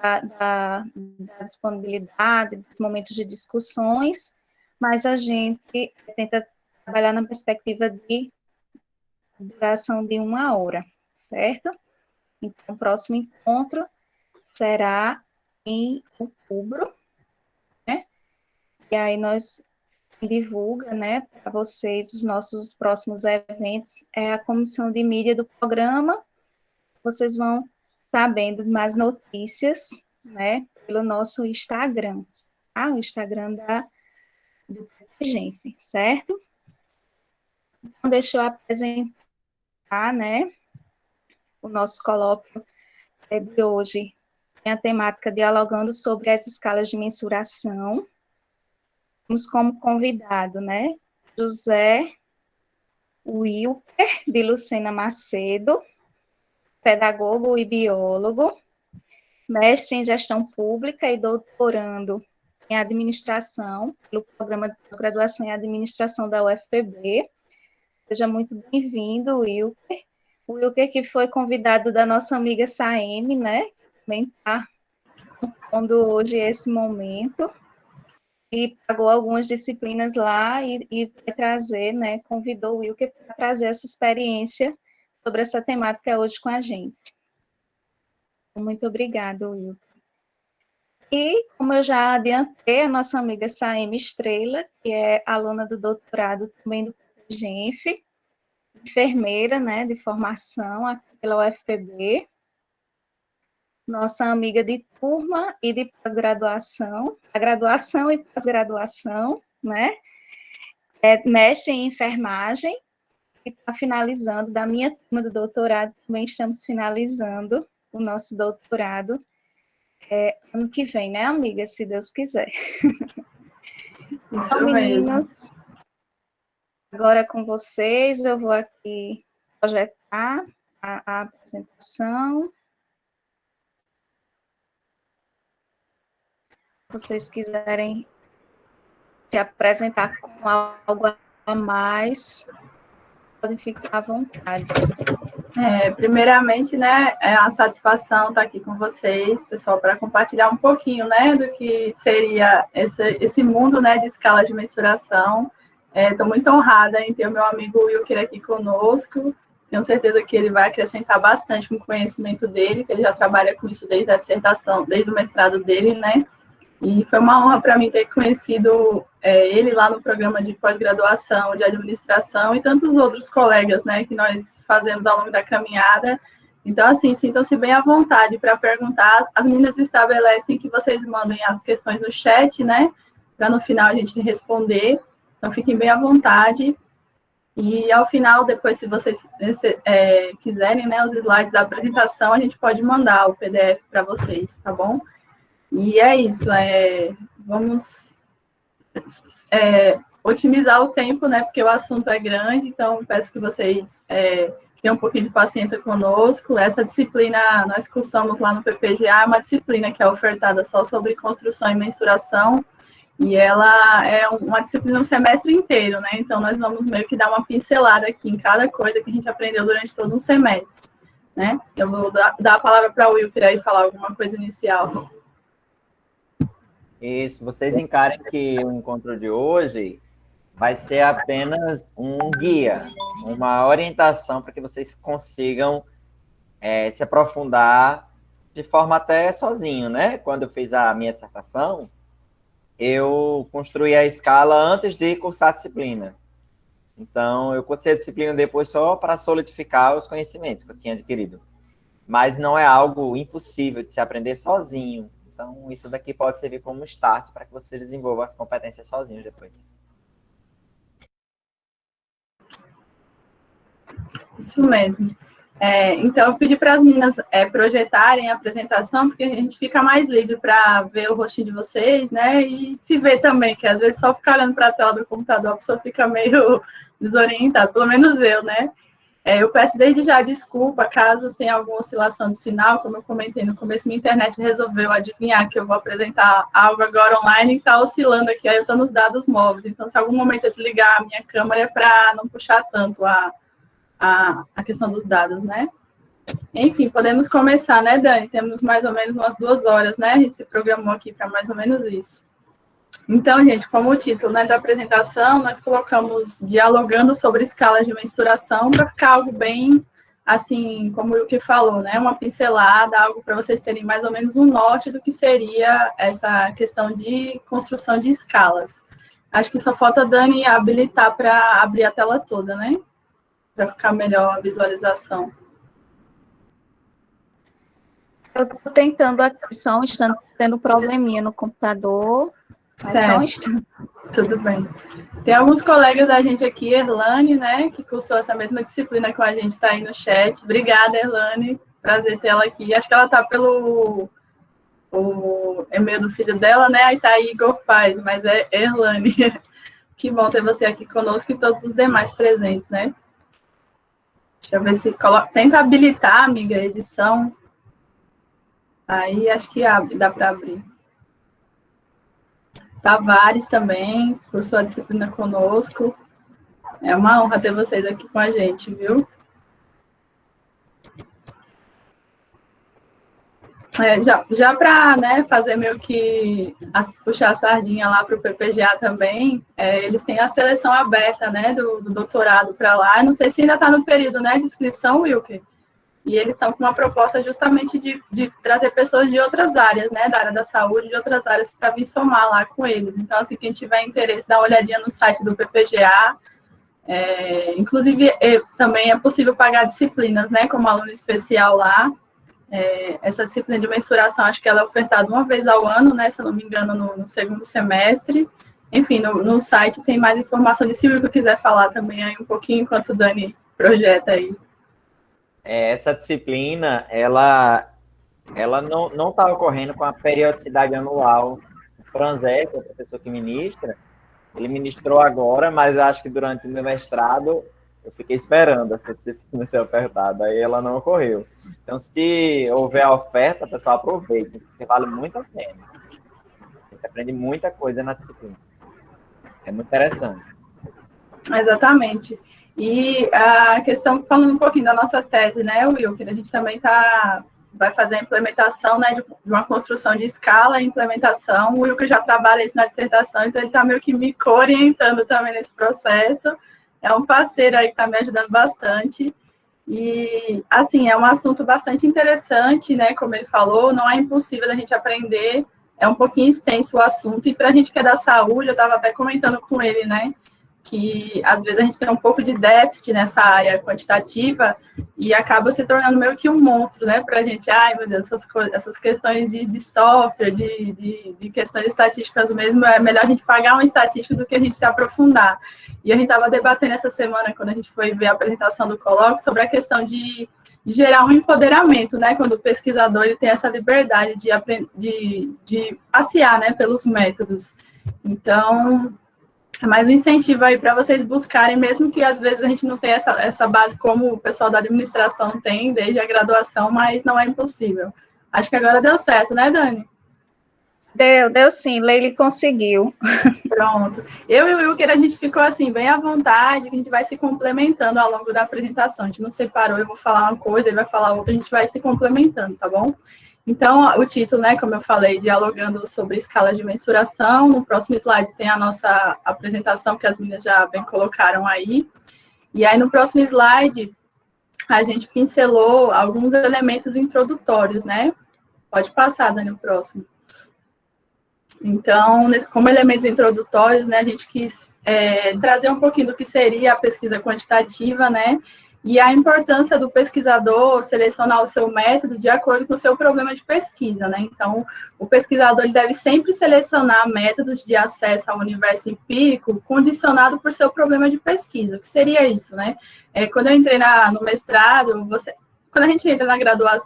da disponibilidade, dos momentos de discussões, mas a gente tenta trabalhar na perspectiva de duração de 1 hora, certo? Então, o próximo encontro será em outubro, né? E aí nós divulga, né, para vocês os nossos próximos eventos, é a comissão de mídia do programa. Vocês vão sabendo mais notícias, né, pelo nosso Instagram, tá? O Instagram do Genf, certo? Então, deixa eu apresentar, né, o nosso colóquio de hoje. Tem a temática dialogando sobre as escalas de mensuração. Temos como convidado, né, José Wilker, de Lucena Macedo, pedagogo e biólogo, mestre em gestão pública e doutorando em administração, pelo programa de pós-graduação em administração da UFPB. Seja muito bem-vindo, Wilker. O Wilker que foi convidado da nossa amiga Saeme, né, também está compondo hoje esse momento, e pagou algumas disciplinas lá e vai trazer, né, convidou o Wilker para trazer essa experiência sobre essa temática hoje com a gente. Muito obrigada, Wilker. E, como eu já adiantei, a nossa amiga Saeme Estrela, que é aluna do doutorado também do Genf, enfermeira, né, de formação aqui pela UFPB, nossa amiga de turma e de pós-graduação, a graduação e pós-graduação, né, é mestre em enfermagem, e está finalizando, da minha turma do doutorado, também estamos finalizando o nosso doutorado ano que vem, né, amiga, se Deus quiser. Então, meninos, agora é com vocês, eu vou aqui projetar a apresentação. Se vocês quiserem se apresentar com algo a mais, podem ficar à vontade. Primeiramente, né, é a satisfação estar aqui com vocês, pessoal, para compartilhar um pouquinho, né, do que seria esse mundo, né, de escala de mensuração. Estou muito honrada em ter o meu amigo Wilker aqui conosco. Tenho certeza que ele vai acrescentar bastante com o conhecimento dele, que ele já trabalha com isso desde a dissertação, desde o mestrado dele, né? E foi uma honra para mim ter conhecido ele lá no programa de pós-graduação, de administração, e tantos outros colegas, né, que nós fazemos ao longo da caminhada. Então, assim, sintam-se bem à vontade para perguntar. As meninas estabelecem que vocês mandem as questões no chat, né, para no final a gente responder. Então, fiquem bem à vontade. E ao final, depois, se vocês quiserem, né, os slides da apresentação, a gente pode mandar o PDF para vocês, tá bom? E é isso, vamos otimizar o tempo, né, porque o assunto é grande, então peço que vocês tenham um pouquinho de paciência conosco. Essa disciplina, nós cursamos lá no PPGA, é uma disciplina que é ofertada só sobre construção e mensuração, e ela é uma disciplina um semestre inteiro, né, então nós vamos meio que dar uma pincelada aqui em cada coisa que a gente aprendeu durante todo um semestre, né. Eu vou dar a palavra para o Wilker aí falar alguma coisa inicial. E se vocês encarem que o encontro de hoje vai ser apenas um guia, uma orientação para que vocês consigam se aprofundar de forma até sozinho, né? Quando eu fiz a minha dissertação, eu construí a escala antes de cursar a disciplina. Então, eu cursei a disciplina depois só para solidificar os conhecimentos que eu tinha adquirido. Mas não é algo impossível de se aprender sozinho. Então, isso daqui pode servir como start para que você desenvolva as competências sozinho depois. Isso mesmo. Então, eu pedi para as meninas projetarem a apresentação, porque a gente fica mais livre para ver o rostinho de vocês, né? E se ver também, que às vezes só ficar olhando para a tela do computador, a pessoa fica meio desorientada, pelo menos eu, né? Eu peço desde já desculpa caso tenha alguma oscilação de sinal, como eu comentei no começo, minha internet resolveu adivinhar que eu vou apresentar algo agora online e está oscilando aqui, aí eu estou nos dados móveis. Então, se algum momento eu desligar a minha câmera, é para não puxar tanto a questão dos dados, né? Enfim, podemos começar, né, Dani? Temos mais ou menos umas 2 horas, né? A gente se programou aqui para mais ou menos isso. Então, gente, como o título, né, da apresentação, nós colocamos dialogando sobre escalas de mensuração para ficar algo bem, assim, como o que falou, né, uma pincelada, algo para vocês terem mais ou menos um norte do que seria essa questão de construção de escalas. Acho que só falta a Dani habilitar para abrir a tela toda, né, para ficar melhor a visualização. Eu estou tentando aqui, só um instante, tendo probleminha no computador. Só um instante. Tudo bem. Tem alguns colegas da gente aqui, Erlane, né, que cursou essa mesma disciplina com a gente, está aí no chat. Obrigada, Erlane. Prazer ter ela aqui. Acho que ela está pelo o e-mail do filho dela, né? Aí tá Igor Paz, mas é Erlane. Que bom ter você aqui conosco e todos os demais presentes, né? Deixa eu ver se tenta habilitar, amiga, a edição. Aí acho que abre, dá para abrir. Tavares também, cursou a disciplina conosco. É uma honra ter vocês aqui com a gente, viu? Já para, né, fazer meio que puxar a sardinha lá para o PPGA também, eles têm a seleção aberta, né, do doutorado para lá. Eu não sei se ainda está no período, né, de inscrição, Wilker. E eles estão com uma proposta justamente de trazer pessoas de outras áreas, né, da área da saúde, de outras áreas, para vir somar lá com eles. Então, assim, quem tiver interesse, dá uma olhadinha no site do PPGA. Inclusive, também é possível pagar disciplinas, né, como aluno especial lá. Essa disciplina de mensuração, acho que ela é ofertada uma vez ao ano, né, se eu não me engano, no segundo semestre. Enfim, no site tem mais informação de se o Wilker quiser falar também aí um pouquinho, enquanto o Dani projeta aí. Essa disciplina, ela não está ocorrendo com a periodicidade anual. O Franzé, que é o professor que ministra, ele ministrou agora, mas acho que durante o meu mestrado eu fiquei esperando essa disciplina ser ofertada, aí ela não ocorreu. Então, se houver a oferta, pessoal, aproveita, porque vale muito a pena. A gente aprende muita coisa na disciplina. É muito interessante. Exatamente. E a questão, falando um pouquinho da nossa tese, né, Wilker, a gente também vai fazer a implementação, né, de uma construção de escala e implementação. O Wilker já trabalha isso na dissertação, então ele está meio que me orientando também nesse processo. É um parceiro aí que está me ajudando bastante. E, assim, é um assunto bastante interessante, né, como ele falou, não é impossível da gente aprender, é um pouquinho extenso o assunto, e para a gente que é da saúde, eu estava até comentando com ele, né, que às vezes a gente tem um pouco de déficit nessa área quantitativa e acaba se tornando meio que um monstro, né, para a gente, ai meu Deus, essas questões de software, de questões estatísticas mesmo, é melhor a gente pagar um estatístico do que a gente se aprofundar. E a gente estava debatendo essa semana, quando a gente foi ver a apresentação do colóquio, sobre a questão de gerar um empoderamento, né, quando o pesquisador ele tem essa liberdade de passear, né, pelos métodos. Então, é mais um incentivo aí para vocês buscarem, mesmo que às vezes a gente não tenha essa base como o pessoal da administração tem desde a graduação, mas não é impossível. Acho que agora deu certo, né, Dani? Deu sim, Leile conseguiu. Pronto. Eu e o Wilker, a gente ficou assim, bem à vontade, que a gente vai se complementando ao longo da apresentação. A gente não separou, eu vou falar uma coisa, ele vai falar outra, a gente vai se complementando, tá bom? Então, o título, né, como eu falei, dialogando sobre escalas de mensuração. No próximo slide tem a nossa apresentação, que as meninas já bem colocaram aí. E aí, no próximo slide, a gente pincelou alguns elementos introdutórios, né? Pode passar, Dani, o próximo. Então, como elementos introdutórios, né, a gente quis trazer um pouquinho do que seria a pesquisa quantitativa, né? E a importância do pesquisador selecionar o seu método de acordo com o seu problema de pesquisa, né? Então, o pesquisador ele deve sempre selecionar métodos de acesso ao universo empírico condicionado por seu problema de pesquisa. O que seria isso, né? Quando eu entrei no mestrado, quando a gente entra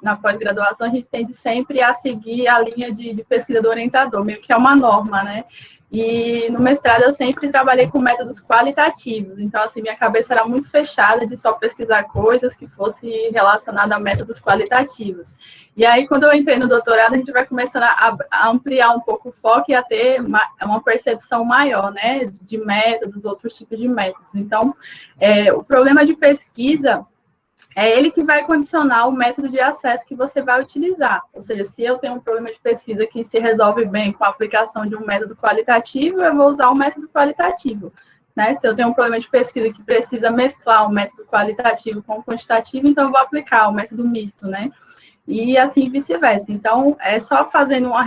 na pós-graduação, a gente tende sempre a seguir a linha de pesquisa do orientador, meio que é uma norma, né? E no mestrado eu sempre trabalhei com métodos qualitativos, então assim, minha cabeça era muito fechada de só pesquisar coisas que fossem relacionadas a métodos qualitativos. E aí, quando eu entrei no doutorado, a gente vai começando a ampliar um pouco o foco e a ter uma percepção maior, né, de métodos, outros tipos de métodos. Então, o problema de pesquisa, é ele que vai condicionar o método de acesso que você vai utilizar. Ou seja, se eu tenho um problema de pesquisa que se resolve bem com a aplicação de um método qualitativo, eu vou usar o método qualitativo. Né? Se eu tenho um problema de pesquisa que precisa mesclar o método qualitativo com o quantitativo, então eu vou aplicar o método misto, né? E assim vice-versa. Então, é só fazendo uma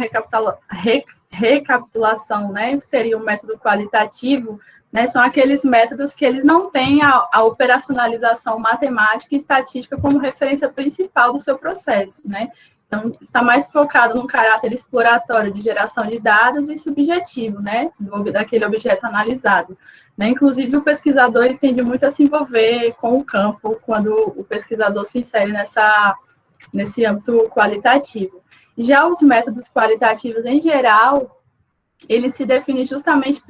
recapitulação, né? Que seria o método qualitativo, né, são aqueles métodos que eles não têm a operacionalização matemática e estatística como referência principal do seu processo, né? Então, está mais focado no caráter exploratório de geração de dados e subjetivo, né, daquele objeto analisado. Né? Inclusive, o pesquisador ele tende muito a se envolver com o campo quando o pesquisador se insere nesse âmbito qualitativo. Já os métodos qualitativos, em geral, eles se definem justamente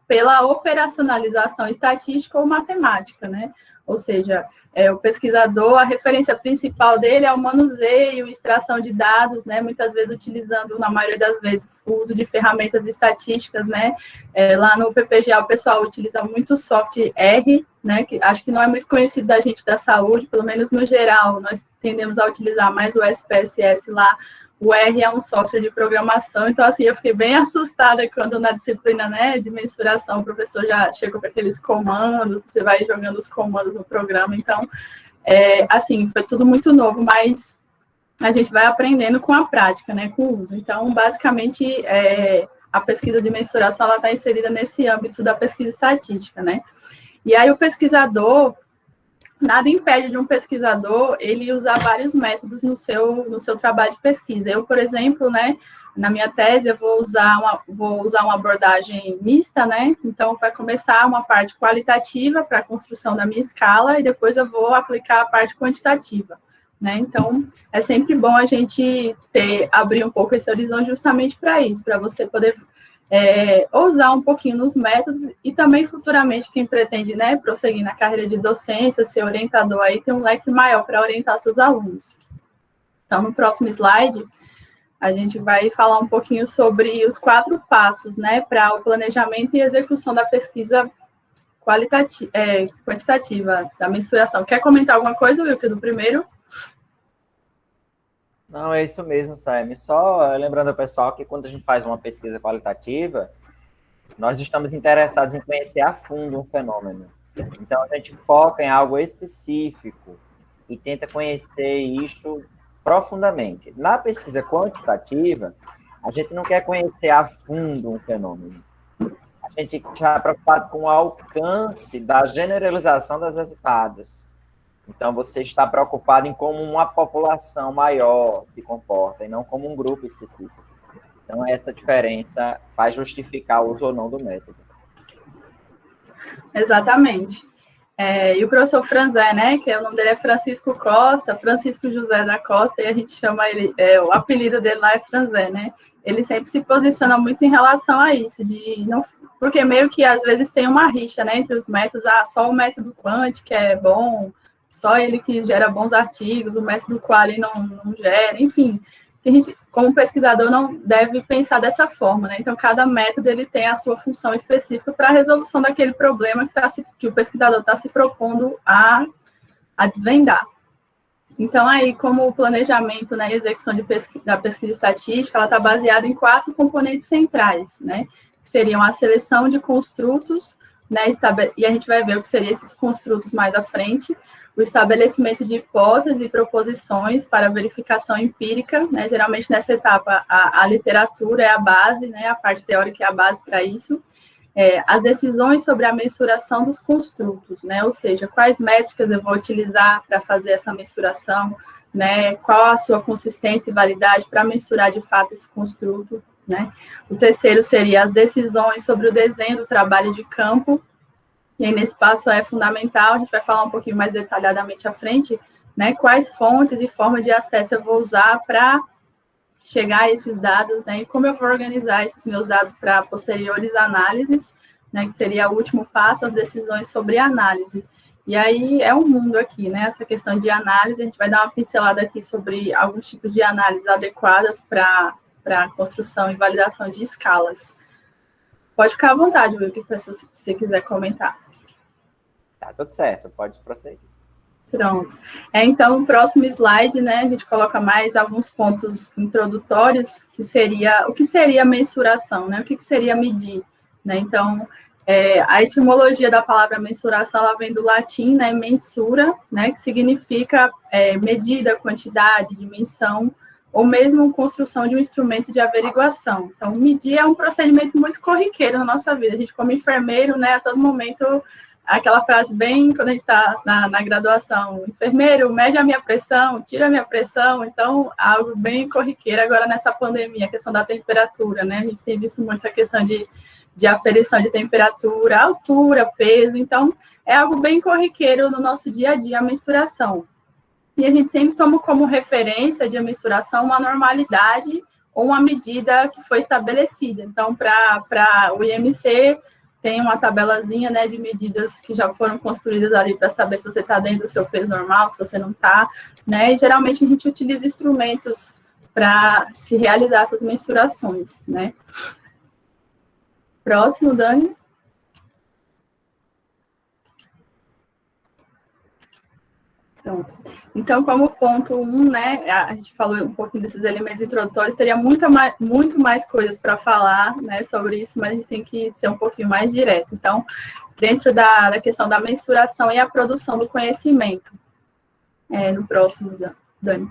pela operacionalização estatística ou matemática, né? Ou seja, o pesquisador, a referência principal dele é o manuseio, extração de dados, né? Muitas vezes utilizando, na maioria das vezes, o uso de ferramentas estatísticas, né? Lá no PPGA o pessoal utiliza muito o software R, né? Que acho que não é muito conhecido da gente da saúde, pelo menos no geral, nós tendemos a utilizar mais o SPSS lá. O R é um software de programação, então, assim, eu fiquei bem assustada quando na disciplina, né, de mensuração, o professor já chegou com aqueles comandos, você vai jogando os comandos no programa, então, assim, foi tudo muito novo, mas a gente vai aprendendo com a prática, né, com o uso. Então, basicamente, a pesquisa de mensuração, ela está inserida nesse âmbito da pesquisa estatística, né. E aí o pesquisador, nada impede de um pesquisador ele usar vários métodos no seu trabalho de pesquisa. Eu, por exemplo, né, na minha tese, eu vou usar uma abordagem mista, né? Então, vai começar uma parte qualitativa para a construção da minha escala e depois eu vou aplicar a parte quantitativa, né? Então, é sempre bom a gente abrir um pouco esse horizonte justamente para isso, para você poder ousar um pouquinho nos métodos e também futuramente quem pretende, né, prosseguir na carreira de docência, ser orientador, aí tem um leque maior para orientar seus alunos. Então, no próximo slide, a gente vai falar um pouquinho sobre os 4 passos, né, para o planejamento e execução da pesquisa quantitativa, da mensuração. Quer comentar alguma coisa, Wilker, do primeiro? Não, é isso mesmo, Saime. Só lembrando ao pessoal que quando a gente faz uma pesquisa qualitativa, nós estamos interessados em conhecer a fundo um fenômeno. Então, a gente foca em algo específico e tenta conhecer isso profundamente. Na pesquisa quantitativa, a gente não quer conhecer a fundo um fenômeno. A gente está preocupado com o alcance da generalização dos resultados. Então, você está preocupado em como uma população maior se comporta, e não como um grupo específico. Então, essa diferença vai justificar o uso ou não do método. Exatamente. E o professor Franzé, né, que o nome dele é Francisco Costa, Francisco José da Costa, e a gente chama ele, o apelido dele lá é Franzé, né? Ele sempre se posiciona muito em relação a isso, porque meio que às vezes tem uma rixa, né, entre os métodos, só o método quant que é bom, só ele que gera bons artigos, o método quali não gera, enfim. A gente, como pesquisador, não deve pensar dessa forma, né? Então, cada método ele tem a sua função específica para a resolução daquele problema que o pesquisador está se propondo a desvendar. Então, aí, como o planejamento, né, e execução da pesquisa estatística, ela está baseada em 4 componentes centrais, né? Que seriam a seleção de construtos, né, e a gente vai ver o que seriam esses construtos mais à frente, o estabelecimento de hipóteses e proposições para verificação empírica, né, geralmente nessa etapa a literatura é a base, né, a parte teórica é a base para isso, as decisões sobre a mensuração dos construtos, né, ou seja, quais métricas eu vou utilizar para fazer essa mensuração, né, qual a sua consistência e validade para mensurar de fato esse construto, né. O terceiro seria as decisões sobre o desenho do trabalho de campo. E aí, nesse passo é fundamental, a gente vai falar um pouquinho mais detalhadamente à frente, né, quais fontes e formas de acesso eu vou usar para chegar a esses dados, né, e como eu vou organizar esses meus dados para posteriores análises, né, que seria o último passo, as decisões sobre análise. E aí é um mundo aqui, né, essa questão de análise, a gente vai dar uma pincelada aqui sobre alguns tipos de análises adequadas para a construção e validação de escalas. Pode ficar à vontade, Will, se você quiser comentar. Tá tudo certo, pode prosseguir. Pronto. Então, o próximo slide, né, a gente coloca mais alguns pontos introdutórios, que seria, o que seria mensuração, né, o que seria medir, né, então, a etimologia da palavra mensuração, ela vem do latim, né, mensura, né, que significa medida, quantidade, dimensão, ou mesmo construção de um instrumento de averiguação. Então, medir é um procedimento muito corriqueiro na nossa vida, a gente como enfermeiro, né, a todo momento aquela frase bem, quando a gente está na graduação, enfermeiro, mede a minha pressão, tira a minha pressão, então, algo bem corriqueiro agora nessa pandemia, a questão da temperatura, né, a gente tem visto muito essa questão de aferição de temperatura, altura, peso, então, é algo bem corriqueiro no nosso dia a dia, a mensuração. E a gente sempre toma como referência de mensuração uma normalidade ou uma medida que foi estabelecida, então, para o IMC, tem uma tabelazinha, né, de medidas que já foram construídas ali para saber se você está dentro do seu peso normal, se você não está, né, e geralmente a gente utiliza instrumentos para se realizar essas mensurações, né. Próximo, Dani. Pronto. Então, como ponto 1, né, a gente falou um pouquinho desses elementos introdutórios, teria muito mais coisas para falar, né, sobre isso, mas a gente tem que ser um pouquinho mais direto. Então, dentro da questão da mensuração e a produção do conhecimento. No próximo, Dani.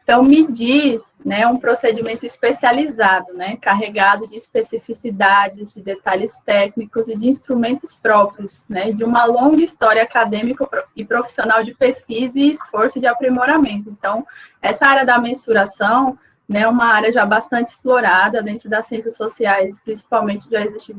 Então, medir, né, é um procedimento especializado, né, carregado de especificidades, de detalhes técnicos e de instrumentos próprios, né, de uma longa história acadêmica e profissional de pesquisa e esforço de aprimoramento. Então, essa área da mensuração, né, é uma área já bastante explorada dentro das ciências sociais, principalmente já existem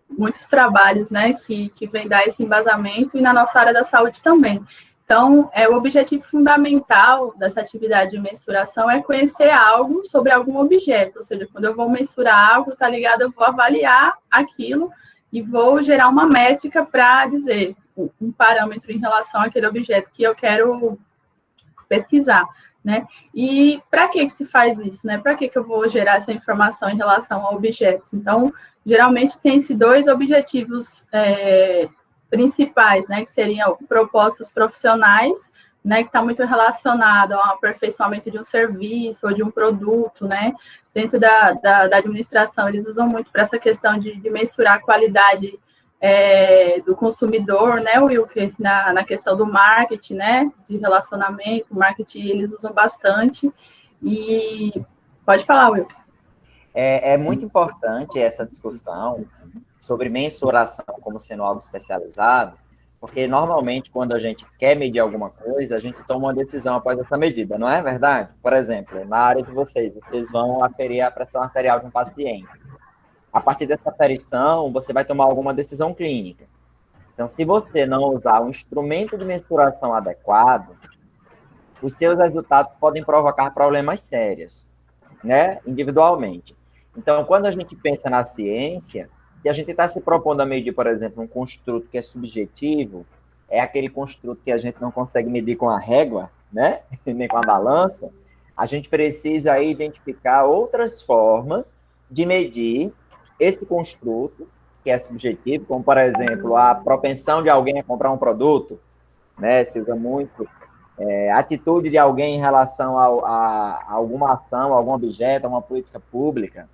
muitos trabalhos, né, que vêm dar esse embasamento, e na nossa área da saúde também. Então, o objetivo fundamental dessa atividade de mensuração é conhecer algo sobre algum objeto, ou seja, quando eu vou mensurar algo, tá ligado, eu vou avaliar aquilo e vou gerar uma métrica para dizer um parâmetro em relação àquele objeto que eu quero pesquisar, né? E para que se faz isso, né? Para que eu vou gerar essa informação em relação ao objeto? Então, geralmente tem-se dois objetivos principais, né, que seriam propósitos profissionais, né, que está muito relacionado ao aperfeiçoamento de um serviço ou de um produto, né, dentro da administração, eles usam muito para essa questão de mensurar a qualidade do consumidor, né, Wilker, na questão do marketing, né, de relacionamento, marketing eles usam bastante, e pode falar, Wilker. É muito importante essa discussão sobre mensuração como sendo algo especializado, porque normalmente quando a gente quer medir alguma coisa, a gente toma uma decisão após essa medida, não é verdade? Por exemplo, na área de vocês vão aferir a pressão arterial de um paciente. A partir dessa aferição, você vai tomar alguma decisão clínica. Então, se você não usar um instrumento de mensuração adequado, os seus resultados podem provocar problemas sérios, né, individualmente. Então, quando a gente pensa na ciência, se a gente está se propondo a medir, por exemplo, um construto que é subjetivo, é aquele construto que a gente não consegue medir com a régua, né, nem com a balança, a gente precisa aí identificar outras formas de medir esse construto, que é subjetivo, como, por exemplo, a propensão de alguém a comprar um produto, né, se usa muito, a atitude de alguém em relação a alguma ação, a algum objeto, a uma política pública.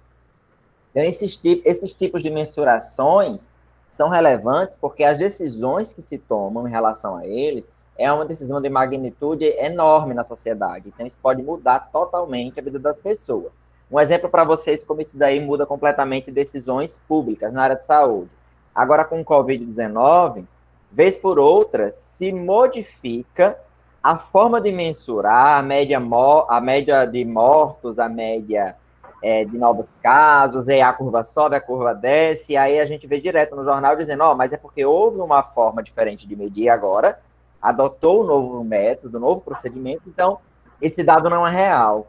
Então, esses tipos de mensurações são relevantes porque as decisões que se tomam em relação a eles é uma decisão de magnitude enorme na sociedade. Então, isso pode mudar totalmente a vida das pessoas. Um exemplo para vocês como isso daí muda completamente decisões públicas na área de saúde. Agora, com o Covid-19, vez por outra, se modifica a forma de mensurar a média de mortos, a média de novos casos, e a curva sobe, a curva desce, e aí a gente vê direto no jornal dizendo, mas é porque houve uma forma diferente de medir agora, adotou um novo método, um novo procedimento, então esse dado não é real.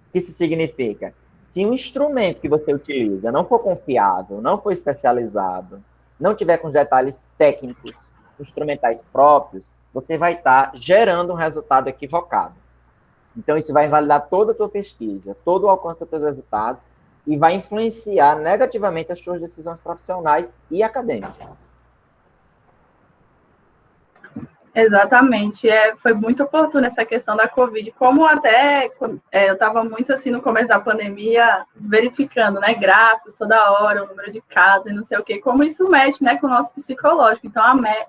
O que isso significa? Se um instrumento que você utiliza não for confiável, não for especializado, não tiver com os detalhes técnicos, instrumentais próprios, você vai estar gerando um resultado equivocado. Então, isso vai invalidar toda a tua pesquisa, todo o alcance dos teus resultados e vai influenciar negativamente as suas decisões profissionais e acadêmicas. Exatamente, foi muito oportuna essa questão da Covid, como até eu estava muito assim no começo da pandemia, verificando, né, gráficos toda hora, o número de casos e não sei o quê, como isso mexe, né, com o nosso psicológico. Então,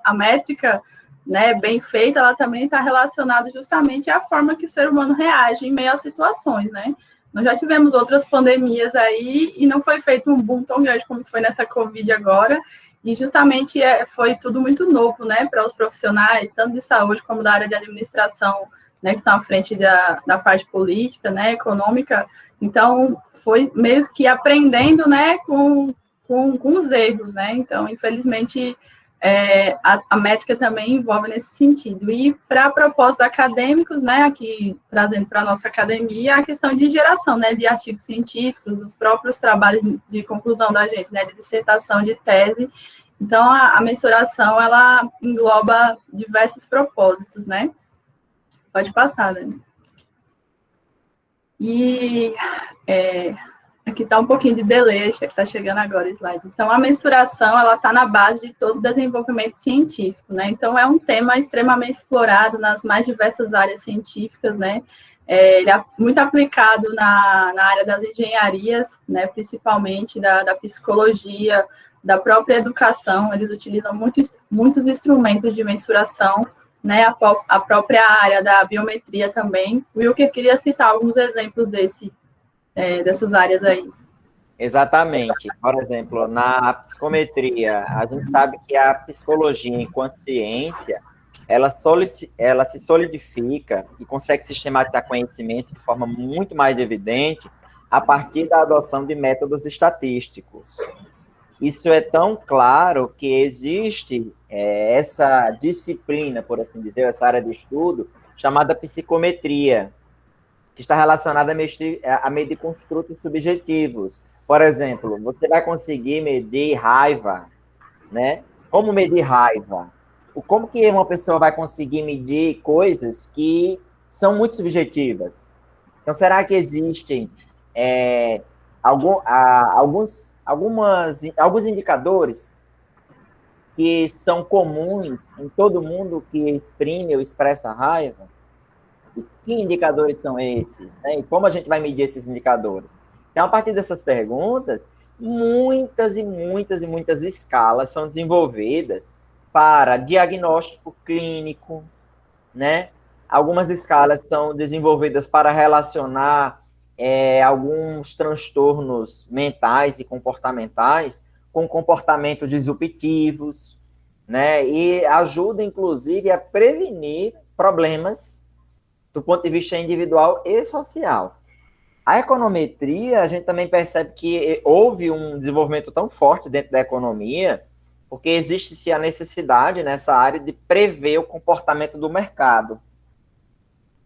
a métrica, né, bem feita, ela também está relacionada justamente à forma que o ser humano reage em meio às situações, né. Nós já tivemos outras pandemias aí e não foi feito um boom tão grande como foi nessa Covid agora. E justamente foi tudo muito novo, né, para os profissionais, tanto de saúde como da área de administração, né, que estão à frente da parte política, né, econômica. Então, foi meio que aprendendo, né, com os erros, né. Então, infelizmente, a métrica também envolve nesse sentido. E para propósitos acadêmicos, né, aqui trazendo para a nossa academia, a questão de geração, né, de artigos científicos, os próprios trabalhos de conclusão da gente, né, de dissertação, de tese. Então, a mensuração, ela engloba diversos propósitos, né? Pode passar, Dani. E aqui está um pouquinho de delay, acho que está chegando agora o slide. Então, a mensuração, ela está na base de todo o desenvolvimento científico, né? Então, é um tema extremamente explorado nas mais diversas áreas científicas, né? Ele é muito aplicado na área das engenharias, né? Principalmente da psicologia, da própria educação. Eles utilizam muitos instrumentos de mensuração, né? A própria área da biometria também. O Wilker queria citar alguns exemplos dessas áreas aí. Exatamente. Por exemplo, na psicometria, a gente sabe que a psicologia, enquanto ciência, ela se solidifica e consegue sistematizar conhecimento de forma muito mais evidente a partir da adoção de métodos estatísticos. Isso é tão claro que existe essa disciplina, por assim dizer, essa área de estudo, chamada psicometria, que está relacionada a medir construtos subjetivos. Por exemplo, você vai conseguir medir raiva, né? Como medir raiva? Como que uma pessoa vai conseguir medir coisas que são muito subjetivas? Então, será que existem alguns indicadores que são comuns em todo mundo que exprime ou expressa raiva? E que indicadores são esses? Né? E como a gente vai medir esses indicadores? Então, a partir dessas perguntas, muitas e muitas e muitas escalas são desenvolvidas para diagnóstico clínico, né? Algumas escalas são desenvolvidas para relacionar alguns transtornos mentais e comportamentais com comportamentos disruptivos, né? E ajuda, inclusive, a prevenir problemas do ponto de vista individual e social. A econometria, a gente também percebe que houve um desenvolvimento tão forte dentro da economia, porque existe-se a necessidade nessa área de prever o comportamento do mercado.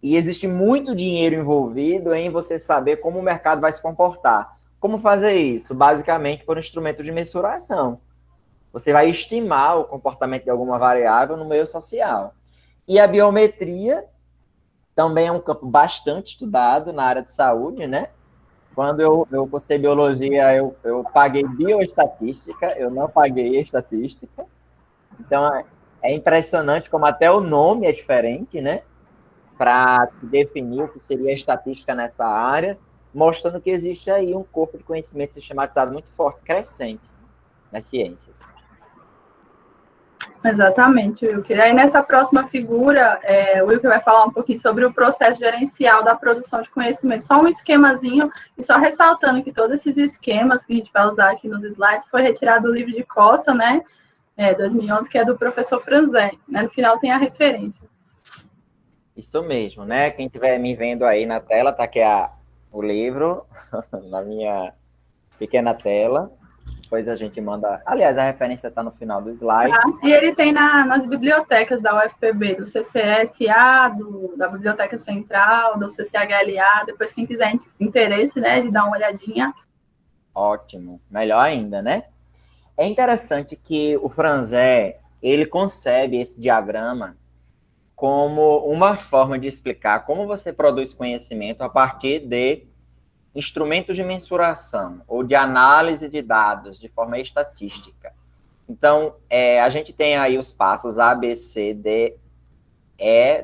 E existe muito dinheiro envolvido em você saber como o mercado vai se comportar. Como fazer isso? Basicamente por instrumentos de mensuração. Você vai estimar o comportamento de alguma variável no meio social. E a biometria também é um campo bastante estudado na área de saúde, né? Quando eu cursei biologia, eu paguei bioestatística, eu não paguei estatística. Então, é impressionante como até o nome é diferente, né? Para definir o que seria a estatística nessa área, mostrando que existe aí um corpo de conhecimento sistematizado muito forte, crescente nas ciências. Exatamente, Wilker. Aí nessa próxima figura, o Wilker vai falar um pouquinho sobre o processo gerencial da produção de conhecimento. Só um esquemazinho, e só ressaltando que todos esses esquemas que a gente vai usar aqui nos slides foi retirado do livro de Costa, né, 2011, que é do professor Franzé. Né, no final tem a referência. Isso mesmo, né? Quem estiver me vendo aí na tela, tá aqui o livro, na minha pequena tela. Depois a gente manda... Aliás, a referência está no final do slide. E ele tem nas bibliotecas da UFPB, do CCSA, da Biblioteca Central, do CCHLA. Depois, quem quiser interesse, né, de dar uma olhadinha. Ótimo. Melhor ainda, né? É interessante que o Franzé, ele concebe esse diagrama como uma forma de explicar como você produz conhecimento a partir de instrumentos de mensuração ou de análise de dados de forma estatística. Então, a gente tem aí os passos A, B, C, D,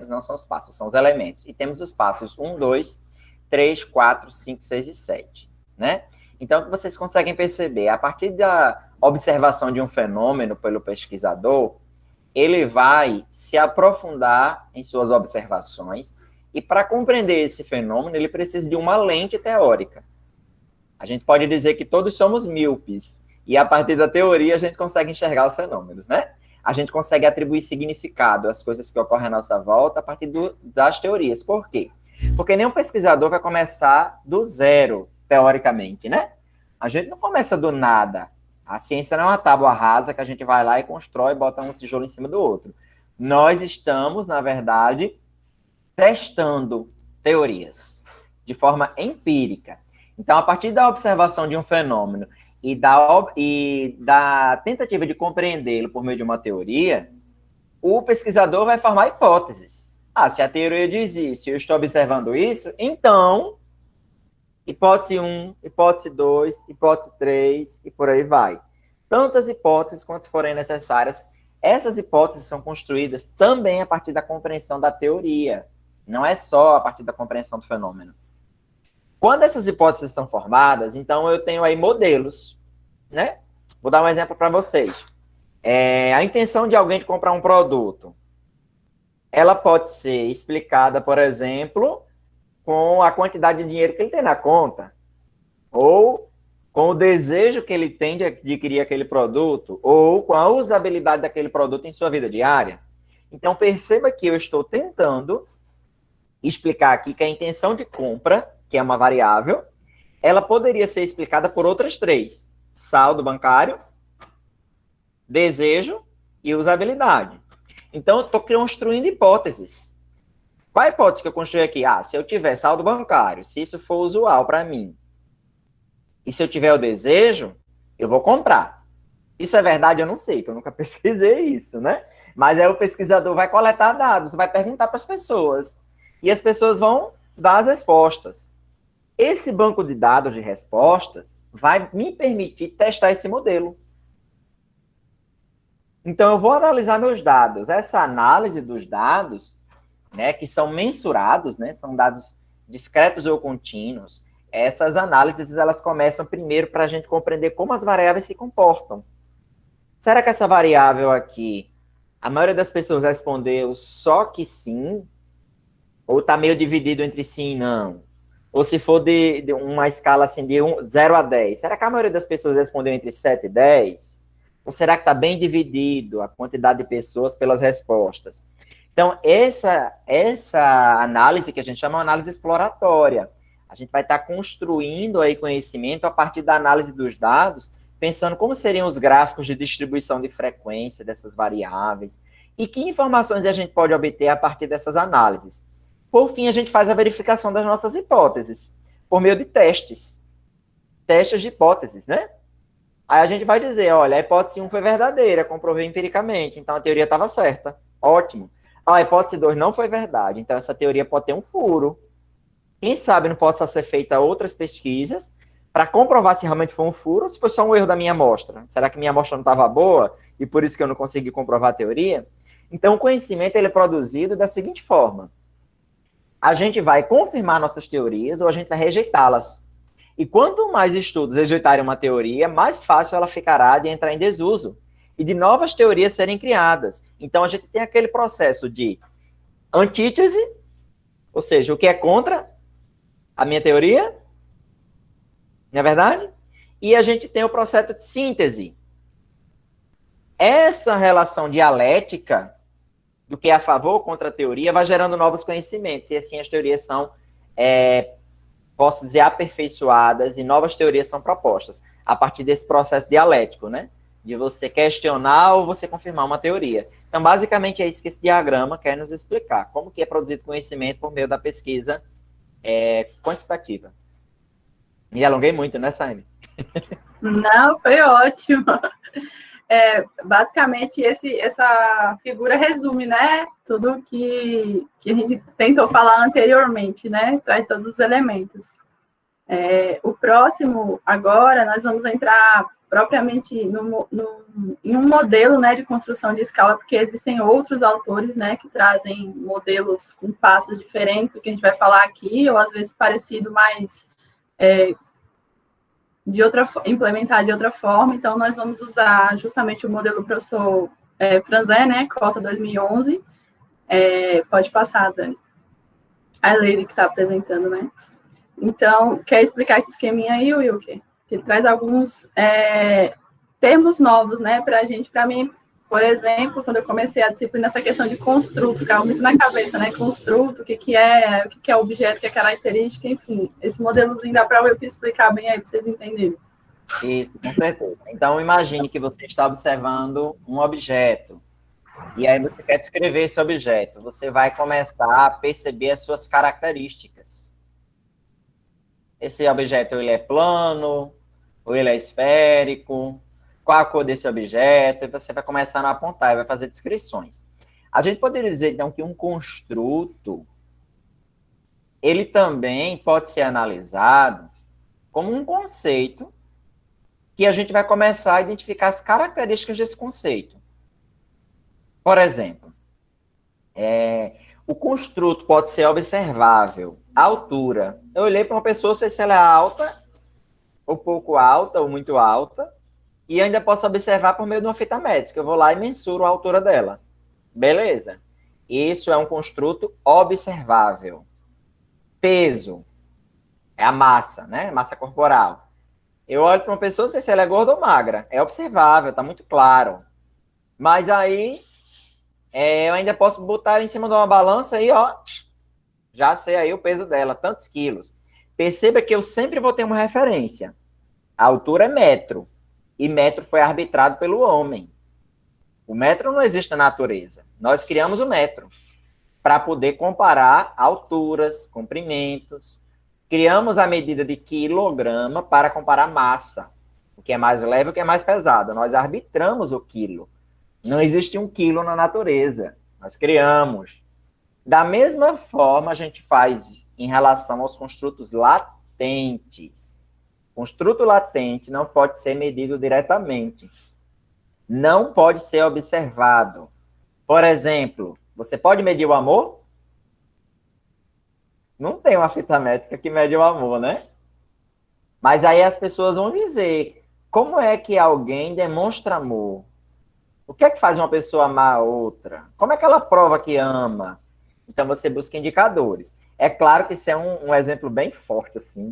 Não são os passos, são os elementos. E temos os passos 1, 2, 3, 4, 5, 6 e 7, né? Então, vocês conseguem perceber, a partir da observação de um fenômeno pelo pesquisador, ele vai se aprofundar em suas observações, e para compreender esse fenômeno, ele precisa de uma lente teórica. A gente pode dizer que todos somos míopes, e a partir da teoria a gente consegue enxergar os fenômenos, né? A gente consegue atribuir significado às coisas que ocorrem à nossa volta a partir das teorias. Por quê? Porque nenhum pesquisador vai começar do zero, teoricamente, né? A gente não começa do nada. A ciência não é uma tábua rasa que a gente vai lá e constrói e bota um tijolo em cima do outro. Nós estamos, na verdade, testando teorias de forma empírica. Então, a partir da observação de um fenômeno e da tentativa de compreendê-lo por meio de uma teoria, o pesquisador vai formar hipóteses. Se a teoria diz isso e eu estou observando isso, então, hipótese 1, hipótese 2, hipótese 3 e por aí vai. Tantas hipóteses quantas forem necessárias. Essas hipóteses são construídas também a partir da compreensão da teoria. Não é só a partir da compreensão do fenômeno. Quando essas hipóteses estão formadas, então eu tenho aí modelos, né? Vou dar um exemplo para vocês. A intenção de alguém de comprar um produto, ela pode ser explicada, por exemplo, com a quantidade de dinheiro que ele tem na conta, ou com o desejo que ele tem de adquirir aquele produto, ou com a usabilidade daquele produto em sua vida diária. Então, perceba que eu estou tentando explicar aqui que a intenção de compra, que é uma variável, ela poderia ser explicada por outras 3. Saldo bancário, desejo e usabilidade. Então, eu estou construindo hipóteses. Qual a hipótese que eu construí aqui? Se eu tiver saldo bancário, se isso for usual para mim, e se eu tiver o desejo, eu vou comprar. Isso é verdade? Eu não sei, porque eu nunca pesquisei isso, né? Mas aí o pesquisador vai coletar dados, vai perguntar para as pessoas, e as pessoas vão dar as respostas. Esse banco de dados de respostas vai me permitir testar esse modelo. Então, eu vou analisar meus dados. Essa análise dos dados, né, que são mensurados, né, são dados discretos ou contínuos, essas análises, elas começam primeiro para a gente compreender como as variáveis se comportam. Será que essa variável aqui, a maioria das pessoas respondeu só que sim? Ou está meio dividido entre sim e não? Ou se for de uma escala assim, de 0 a 10, será que a maioria das pessoas respondeu entre 7 e 10? Ou será que está bem dividido a quantidade de pessoas pelas respostas? Então, essa análise que a gente chama de análise exploratória. A gente vai estar construindo aí conhecimento a partir da análise dos dados, pensando como seriam os gráficos de distribuição de frequência dessas variáveis e que informações a gente pode obter a partir dessas análises. Por fim, a gente faz a verificação das nossas hipóteses, por meio de testes. Testes de hipóteses, né? Aí a gente vai dizer, olha, a hipótese 1 foi verdadeira, comprovei empiricamente, então a teoria estava certa. Ótimo. A hipótese 2 não foi verdade, então essa teoria pode ter um furo. Quem sabe não possa ser feita outras pesquisas para comprovar se realmente foi um furo ou se foi só um erro da minha amostra. Será que minha amostra não estava boa e por isso que eu não consegui comprovar a teoria? Então, o conhecimento ele é produzido da seguinte forma. A gente vai confirmar nossas teorias ou a gente vai rejeitá-las. E quanto mais estudos rejeitarem uma teoria, mais fácil ela ficará de entrar em desuso e de novas teorias serem criadas. Então, a gente tem aquele processo de antítese, ou seja, o que é contra a minha teoria, não é verdade? E a gente tem o processo de síntese. Essa relação dialética do que é a favor ou contra a teoria vai gerando novos conhecimentos, e assim as teorias são, posso dizer, aperfeiçoadas, e novas teorias são propostas, a partir desse processo dialético, né? De você questionar ou você confirmar uma teoria. Então, basicamente, é isso que esse diagrama quer nos explicar, como que é produzido conhecimento por meio da pesquisa quantitativa. Me alonguei muito, né, Saime? Não, foi ótimo. Basicamente, essa figura resume, né, tudo que a gente tentou falar anteriormente, né, traz todos os elementos. O próximo, agora, nós vamos entrar propriamente em um modelo, né, de construção de escala, porque existem outros autores, né, que trazem modelos com passos diferentes do que a gente vai falar aqui, ou às vezes parecido, mas implementar de outra forma. Então, nós vamos usar justamente o modelo do professor Franzé, né, Costa 2011. Pode passar, Dani. A Leire que está apresentando, né? Então, quer explicar esse esqueminha aí, Wilker? Ele traz alguns termos novos, né, para mim, por exemplo, quando eu comecei a disciplina, essa questão de construto, ficava muito na cabeça, né, construto, o que é objeto, o que é característica, enfim, esse modelozinho dá para o Wilker explicar bem aí, para vocês entenderem. Isso, com certeza. Então, imagine que você está observando um objeto, e aí você quer descrever esse objeto, você vai começar a perceber as suas características. Esse objeto, ele é plano, ou ele é esférico, qual a cor desse objeto, e você vai começar a apontar, e vai fazer descrições. A gente poderia dizer, então, que um construto, ele também pode ser analisado como um conceito que a gente vai começar a identificar as características desse conceito. Por exemplo, o construto pode ser observável. A altura. Eu olhei para uma pessoa, sei se ela é alta, ou pouco alta, ou muito alta, e ainda posso observar por meio de uma fita métrica. Eu vou lá e mensuro a altura dela. Beleza. Isso é um construto observável. Peso. É a massa, né? Massa corporal. Eu olho para uma pessoa, sei se ela é gorda ou magra. É observável, está muito claro. Mas aí, eu ainda posso botar em cima de uma balança e, ó, já sei aí o peso dela, tantos quilos. Perceba que eu sempre vou ter uma referência. A altura é metro. E metro foi arbitrado pelo homem. O metro não existe na natureza. Nós criamos o metro para poder comparar alturas, comprimentos. Criamos a medida de quilograma para comparar massa. O que é mais leve, o que é mais pesado. Nós arbitramos o quilo. Não existe um quilo na natureza. Nós criamos. Da mesma forma, a gente faz em relação aos construtos latentes. Construto latente não pode ser medido diretamente. Não pode ser observado. Por exemplo, você pode medir o amor? Não tem uma fita métrica que mede o amor, né? Mas aí as pessoas vão dizer, como é que alguém demonstra amor? O que é que faz uma pessoa amar a outra? Como é que ela prova que ama? Então, você busca indicadores. É claro que isso é um exemplo bem forte, assim,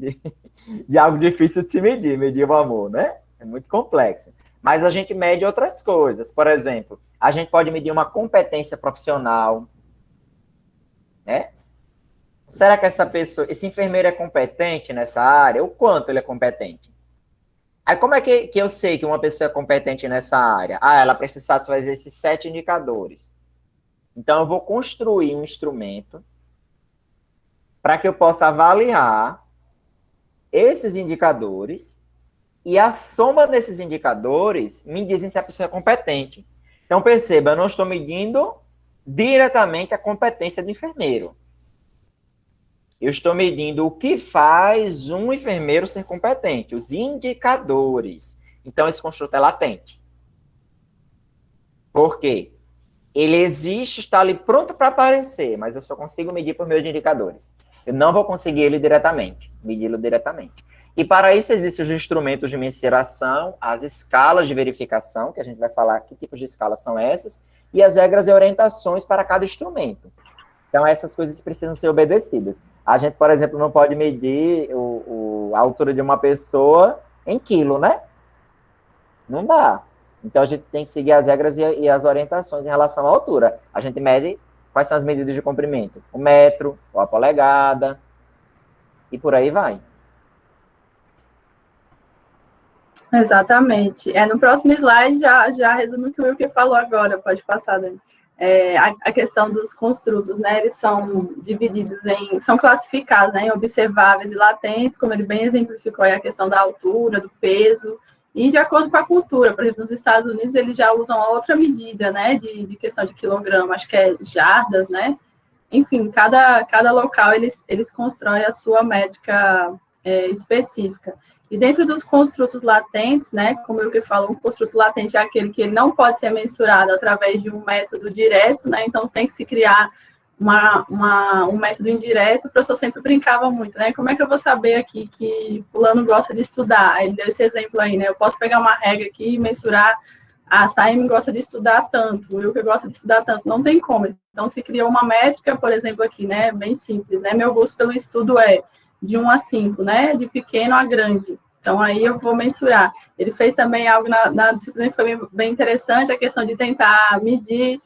de algo difícil de se medir o amor, né? É muito complexo. Mas a gente mede outras coisas. Por exemplo, a gente pode medir uma competência profissional, né? Será que esse enfermeiro é competente nessa área? O quanto ele é competente? Aí, como é que eu sei que uma pessoa é competente nessa área? Ela precisa satisfazer esses 7 indicadores. Então, eu vou construir um instrumento para que eu possa avaliar esses indicadores e a soma desses indicadores me dizem se a pessoa é competente. Então, perceba, eu não estou medindo diretamente a competência do enfermeiro. Eu estou medindo o que faz um enfermeiro ser competente, os indicadores. Então, esse construto é latente. Por quê? Ele existe, está ali pronto para aparecer, mas eu só consigo medir por meio de indicadores. Eu não vou conseguir medi-lo diretamente. E para isso existem os instrumentos de mensuração, as escalas de verificação, que a gente vai falar que tipos de escalas são essas, e as regras e orientações para cada instrumento. Então, essas coisas precisam ser obedecidas. A gente, por exemplo, não pode medir a altura de uma pessoa em quilo, né? Não dá. Então, a gente tem que seguir as regras e as orientações em relação à altura. A gente mede quais são as medidas de comprimento. O metro, ou a polegada, e por aí vai. Exatamente. No próximo slide já resume o que o Wilker falou agora. Pode passar, Dani. A questão dos construtos, né? Eles são divididos são classificados, né, em observáveis e latentes, como ele bem exemplificou aí a questão da altura, do peso, e de acordo com a cultura. Por exemplo, nos Estados Unidos, eles já usam outra medida, né, de questão de quilograma, acho que é jardas, né? Enfim, cada local, eles constroem a sua métrica específica. E dentro dos construtos latentes, né, como eu que falo, um construto latente é aquele que ele não pode ser mensurado através de um método direto, né, então tem que se criar um método indireto. O professor sempre brincava muito, né, como é que eu vou saber aqui que fulano gosta de estudar? Ele deu esse exemplo aí, né, eu posso pegar uma regra aqui e mensurar, a Saime gosta de estudar tanto, o Wilker gosta de estudar tanto, não tem como. Então se criou uma métrica, por exemplo, aqui, né, bem simples, né, meu gosto pelo estudo é de 1 a 5, né? De pequeno a grande. Então, aí eu vou mensurar. Ele fez também algo na disciplina que foi bem interessante, a questão de tentar medir,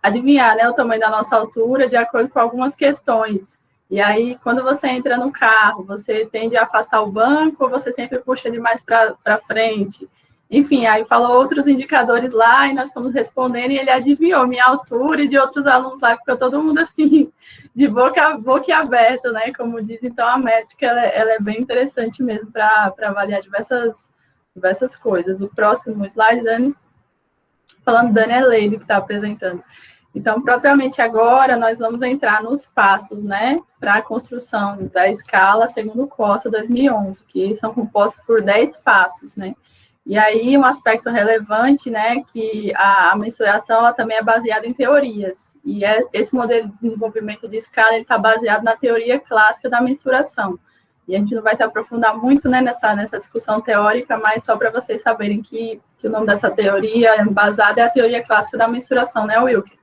adivinhar, né, o tamanho da nossa altura de acordo com algumas questões. E aí, quando você entra no carro, você tende a afastar o banco ou você sempre puxa ele mais para frente? Enfim, aí falou outros indicadores lá e nós fomos respondendo e ele adivinhou minha altura e de outros alunos lá, ficou todo mundo assim, de boca aberta, né? Como diz, então a métrica ela é bem interessante mesmo para avaliar diversas coisas. O próximo slide, Dani, falando Dani é Leide que está apresentando. Então, propriamente agora, nós vamos entrar nos passos, né, para a construção da escala segundo Costa 2011, que são compostos por 10 passos, né. E aí, um aspecto relevante, né, que a mensuração, ela também é baseada em teorias. E esse modelo de desenvolvimento de escala, ele está baseado na teoria clássica da mensuração. E a gente não vai se aprofundar muito, né, nessa discussão teórica, mas só para vocês saberem que o nome dessa teoria embasada é a teoria clássica da mensuração, né, Wilker?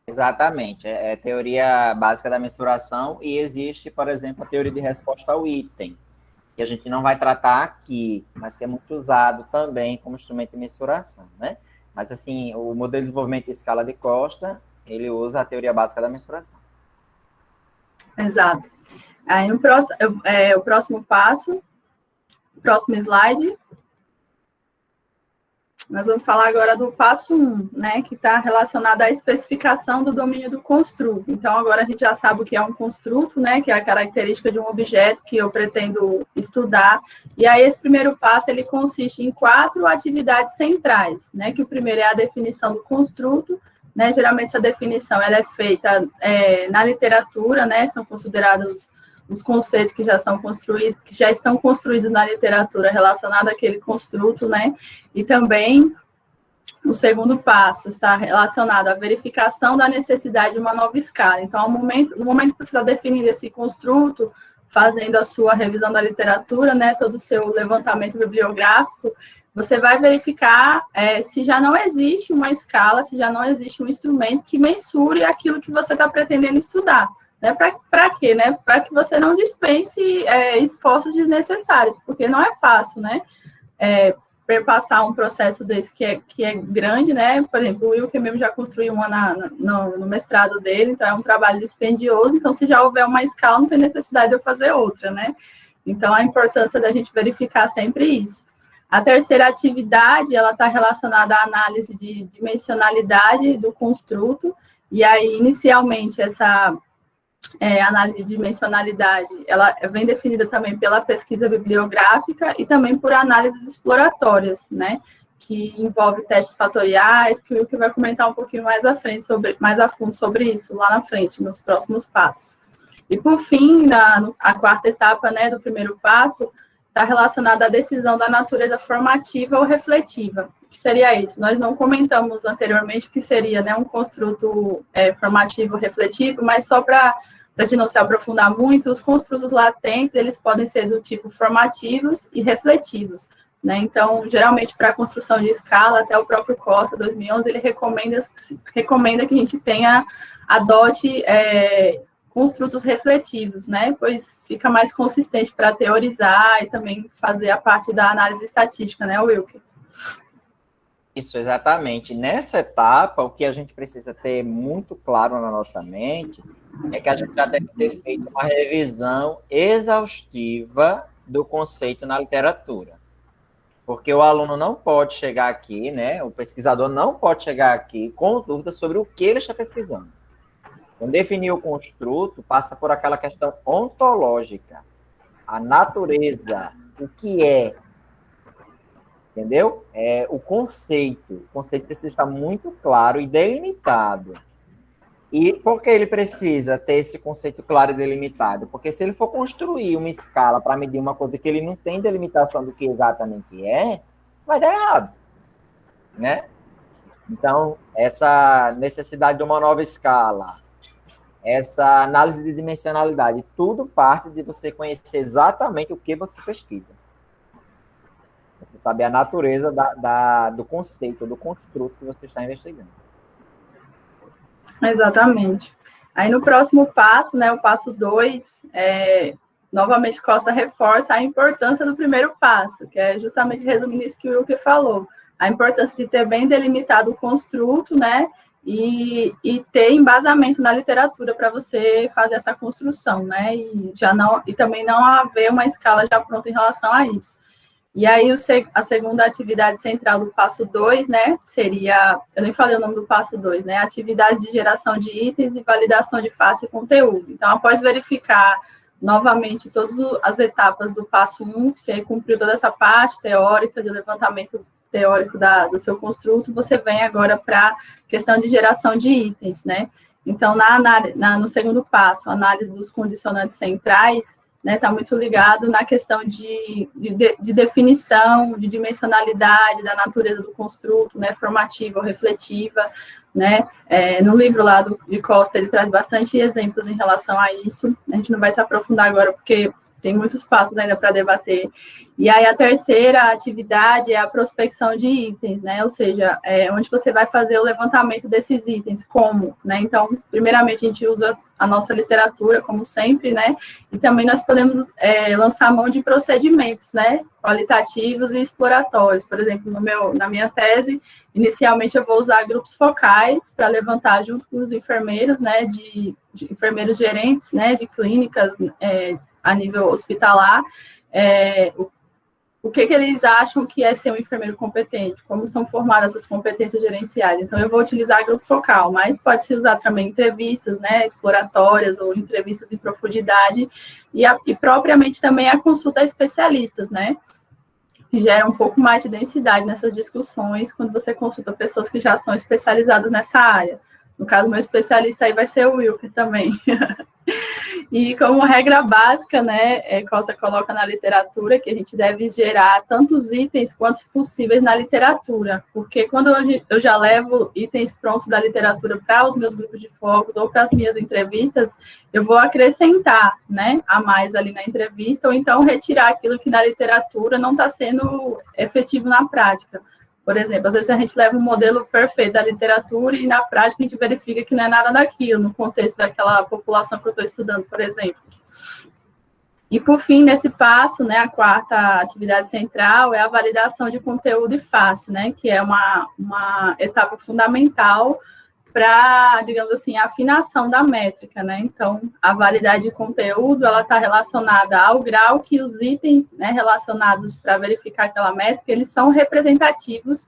Exatamente, é teoria básica da mensuração e existe, por exemplo, a teoria de resposta ao item, que a gente não vai tratar aqui, mas que é muito usado também como instrumento de mensuração, né? Mas, assim, o modelo de desenvolvimento de escala de Costa, ele usa a teoria básica da mensuração. Exato. Aí, o próximo passo, próximo slide, nós vamos falar agora do passo 1, né, que está relacionado à especificação do domínio do construto. Então, agora a gente já sabe o que é um construto, né, que é a característica de um objeto que eu pretendo estudar. E aí, esse primeiro passo, ele consiste em 4 atividades centrais, né, que o primeiro é a definição do construto, né, geralmente essa definição ela é feita na literatura, né, são considerados os conceitos que já estão construídos na literatura relacionado àquele construto, né? E também o segundo passo está relacionado à verificação da necessidade de uma nova escala. Então, no momento que você está definindo esse construto, fazendo a sua revisão da literatura, né, todo o seu levantamento bibliográfico, você vai verificar se já não existe uma escala, se já não existe um instrumento que mensure aquilo que você está pretendendo estudar. Né? Para quê? Né? Para que você não dispense esforços desnecessários, porque não é fácil, né? Perpassar um processo desse que é grande, né? Por exemplo, o Wilker mesmo já construiu uma no mestrado dele, então é um trabalho dispendioso, então se já houver uma escala, não tem necessidade de eu fazer outra, né? Então, a importância da gente verificar sempre isso. A terceira atividade, ela está relacionada à análise de dimensionalidade do construto, e aí, inicialmente, essa análise de dimensionalidade, ela vem definida também pela pesquisa bibliográfica e também por análises exploratórias, né, que envolve testes fatoriais, que o Wilker vai comentar um pouquinho mais a fundo sobre isso, lá na frente, nos próximos passos. E, por fim, a quarta etapa, né, do primeiro passo, está relacionada à decisão da natureza formativa ou refletiva. O que seria isso? Nós não comentamos anteriormente o que seria, né, um construto formativo refletivo, mas só para a gente não se aprofundar muito, os construtos latentes, eles podem ser do tipo formativos e refletivos, né? Então, geralmente, para a construção de escala, até o próprio Costa, 2011, ele recomenda que a gente adote construtos refletivos, né? Pois fica mais consistente para teorizar e também fazer a parte da análise estatística, né, Wilker? Isso, exatamente. Nessa etapa, o que a gente precisa ter muito claro na nossa mente é que a gente já deve ter feito uma revisão exaustiva do conceito na literatura. Porque o aluno não pode chegar aqui, né? O pesquisador não pode chegar aqui com dúvidas sobre o que ele está pesquisando. Então, definir o construto passa por aquela questão ontológica. A natureza, o que é, entendeu? O conceito precisa estar muito claro e delimitado. E por que ele precisa ter esse conceito claro e delimitado? Porque se ele for construir uma escala para medir uma coisa que ele não tem delimitação do que exatamente é, vai dar errado, né? Então, essa necessidade de uma nova escala, essa análise de dimensionalidade, tudo parte de você conhecer exatamente o que você pesquisa. Você saber a natureza do conceito, do construto que você está investigando. Exatamente. Aí no próximo passo, né, o passo 2, novamente Costa reforça a importância do primeiro passo, que é justamente resumindo isso que o Wilker falou, a importância de ter bem delimitado o construto, né, e ter embasamento na literatura para você fazer essa construção, né, e também não haver uma escala já pronta em relação a isso. E aí, a segunda atividade central do passo 2, né, seria, eu nem falei o nome do passo 2, né, atividades de geração de itens e validação de face e conteúdo. Então, após verificar novamente todas as etapas do passo 1, que você cumpriu toda essa parte teórica, de levantamento teórico do seu construto, você vem agora para a questão de geração de itens, né. Então, no segundo passo, análise dos condicionantes centrais, né, está muito ligado na questão de definição, de dimensionalidade, da natureza do construto, né, formativa ou refletiva, né, no livro lá de Costa, ele traz bastante exemplos em relação a isso, a gente não vai se aprofundar agora, porque tem muitos passos ainda para debater. E aí, a terceira atividade é a prospecção de itens, né? Ou seja, onde você vai fazer o levantamento desses itens, como, né? Então, primeiramente, a gente usa a nossa literatura, como sempre, né? E também nós podemos lançar mão de procedimentos, né? Qualitativos e exploratórios. Por exemplo, na minha tese, inicialmente eu vou usar grupos focais para levantar junto com os enfermeiros, né? De enfermeiros gerentes, né? De clínicas, a nível hospitalar, o que eles acham que é ser um enfermeiro competente, como são formadas essas competências gerenciais. Então, eu vou utilizar grupo focal, mas pode-se usar também entrevistas, né, exploratórias ou entrevistas em profundidade, e propriamente também a consulta a especialistas, né, que gera um pouco mais de densidade nessas discussões, quando você consulta pessoas que já são especializadas nessa área. No caso, meu especialista aí vai ser o Wilker também. E como regra básica, né, Costa coloca na literatura que a gente deve gerar tantos itens quantos possíveis na literatura, porque quando eu já levo itens prontos da literatura para os meus grupos de focos ou para as minhas entrevistas, eu vou acrescentar, né, a mais ali na entrevista, ou então retirar aquilo que na literatura não está sendo efetivo na prática. Por exemplo, às vezes a gente leva um modelo perfeito da literatura e na prática a gente verifica que não é nada daquilo, no contexto daquela população que eu estou estudando, por exemplo. E, por fim, nesse passo, né, a quarta atividade central é a validação de conteúdo e face, né, que é uma etapa fundamental para, digamos assim, a afinação da métrica, né? Então, a validade de conteúdo, ela está relacionada ao grau que os itens, né, relacionados para verificar aquela métrica, eles são representativos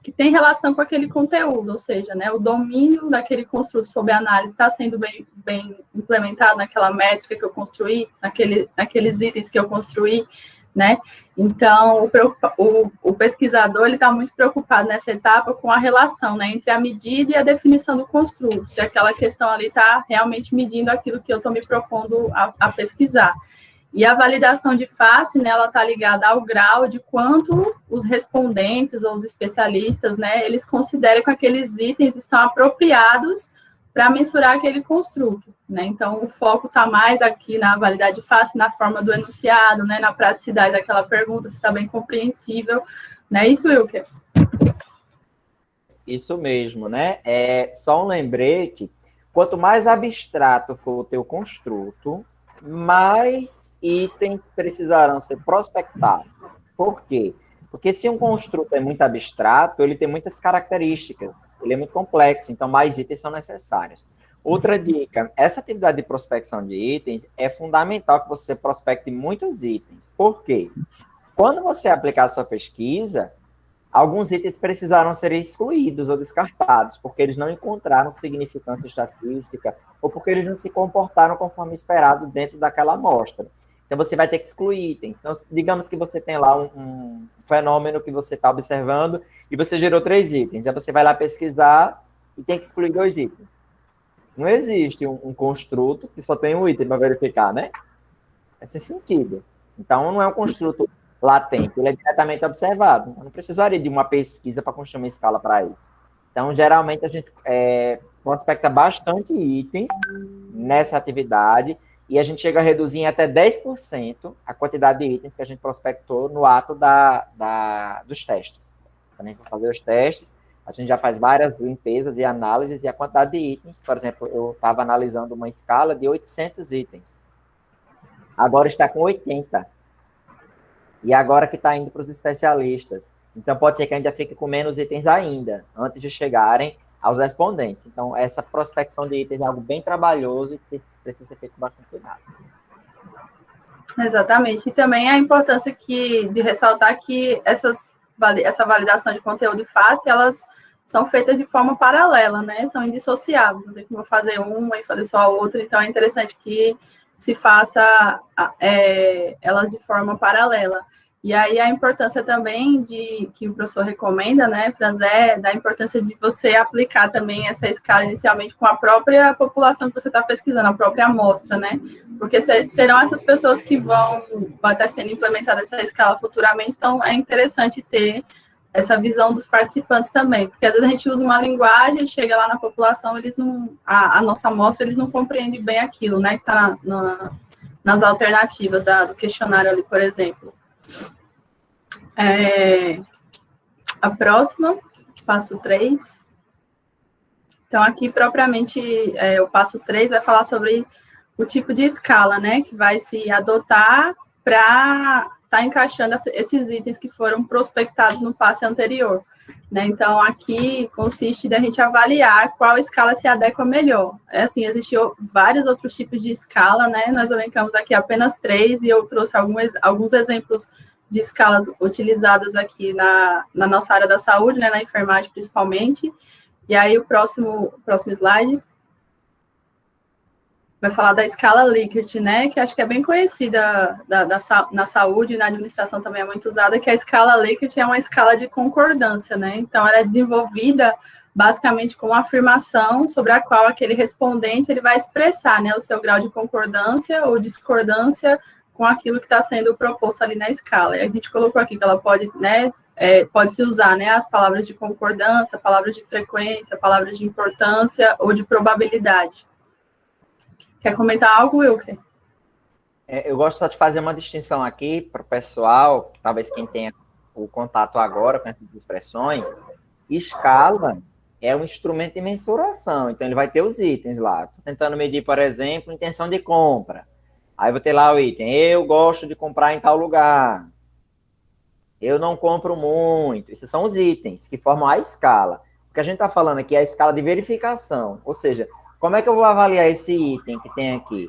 que tem relação com aquele conteúdo, ou seja, né, o domínio daquele construto sob análise está sendo bem implementado naquela métrica que eu construí, naqueles itens que eu construí, né? Então, o pesquisador ele está muito preocupado nessa etapa com a relação, né, entre a medida e a definição do construto, se aquela questão ali está realmente medindo aquilo que eu estou me propondo a pesquisar. E a validação de face, né, ela está ligada ao grau de quanto os respondentes ou os especialistas, né, eles consideram que aqueles itens estão apropriados para mensurar aquele construto, né? Então, o foco está mais aqui na validade de face, na forma do enunciado, né, na praticidade daquela pergunta, se está bem compreensível, né? Isso, Wilker? Isso mesmo, né? Só um lembrete, quanto mais abstrato for o teu construto, mais itens precisarão ser prospectados. Por quê? Porque se um construto é muito abstrato, ele tem muitas características, ele é muito complexo, então mais itens são necessários. Outra dica, essa atividade de prospecção de itens é fundamental que você prospecte muitos itens. Por quê? Quando você aplicar a sua pesquisa, alguns itens precisaram ser excluídos ou descartados, porque eles não encontraram significância estatística ou porque eles não se comportaram conforme esperado dentro daquela amostra. Então, você vai ter que excluir itens. Então, digamos que você tem lá um fenômeno que você está observando e você gerou 3 itens. Aí você vai lá pesquisar e tem que excluir 2 itens. Não existe um construto que só tem um item para verificar, né? É sem sentido. Então, não é um construto latente, ele é diretamente observado. Eu não precisaria de uma pesquisa para construir uma escala para isso. Então, geralmente, a gente prospecta bastante itens nessa atividade e a gente chega a reduzir em até 10% a quantidade de itens que a gente prospectou no ato dos testes. Quando a gente for fazer os testes, a gente já faz várias limpezas e análises e a quantidade de itens. Por exemplo, eu estava analisando uma escala de 800 itens. Agora está com 80. E agora que está indo para os especialistas. Então, pode ser que ainda fique com menos itens ainda, antes de chegarem aos respondentes. Então, essa prospecção de itens é algo bem trabalhoso e que precisa ser feito com bastante cuidado. Exatamente. E também a importância de ressaltar que essa validação de conteúdo e face, elas são feitas de forma paralela, né? São indissociáveis. Não tem como fazer uma e fazer só a outra. Então, é interessante que se faça elas de forma paralela. E aí a importância também que o professor recomenda, né, Franzé, da importância de você aplicar também essa escala inicialmente com a própria população que você está pesquisando, a própria amostra, né? Porque serão essas pessoas que vão estar sendo implementada essa escala futuramente, então é interessante ter essa visão dos participantes também, porque às vezes a gente usa uma linguagem, chega lá na população, eles não, a nossa amostra, eles não compreendem bem aquilo, né, que está nas alternativas do questionário ali, por exemplo. A próxima, passo 3. Então, aqui, propriamente, o passo 3 vai falar sobre o tipo de escala, né, que vai se adotar para estar encaixando esses itens que foram prospectados no passo anterior. Né? Então, aqui consiste da gente avaliar qual escala se adequa melhor. Assim, existem vários outros tipos de escala, né? Nós elencamos aqui apenas 3 e eu trouxe alguns exemplos de escalas utilizadas aqui na nossa área da saúde, né? Na enfermagem, principalmente. E aí, o próximo slide vai falar da escala Likert, né, que acho que é bem conhecida na saúde e na administração também é muito usada, que a escala Likert é uma escala de concordância, né, então ela é desenvolvida basicamente com uma afirmação sobre a qual aquele respondente ele vai expressar, né, o seu grau de concordância ou discordância com aquilo que está sendo proposto ali na escala. E a gente colocou aqui que ela pode, né, pode-se usar, né, as palavras de concordância, palavras de frequência, palavras de importância ou de probabilidade. Quer comentar algo, Wilker? Eu gosto só de fazer uma distinção aqui para o pessoal, talvez quem tenha o contato agora com essas expressões. Escala é um instrumento de mensuração, então ele vai ter os itens lá. Estou tentando medir, por exemplo, intenção de compra. Aí vou ter lá o item, eu gosto de comprar em tal lugar. Eu não compro muito. Esses são os itens que formam a escala. O que a gente está falando aqui é a escala de verificação, ou seja, como é que eu vou avaliar esse item que tem aqui?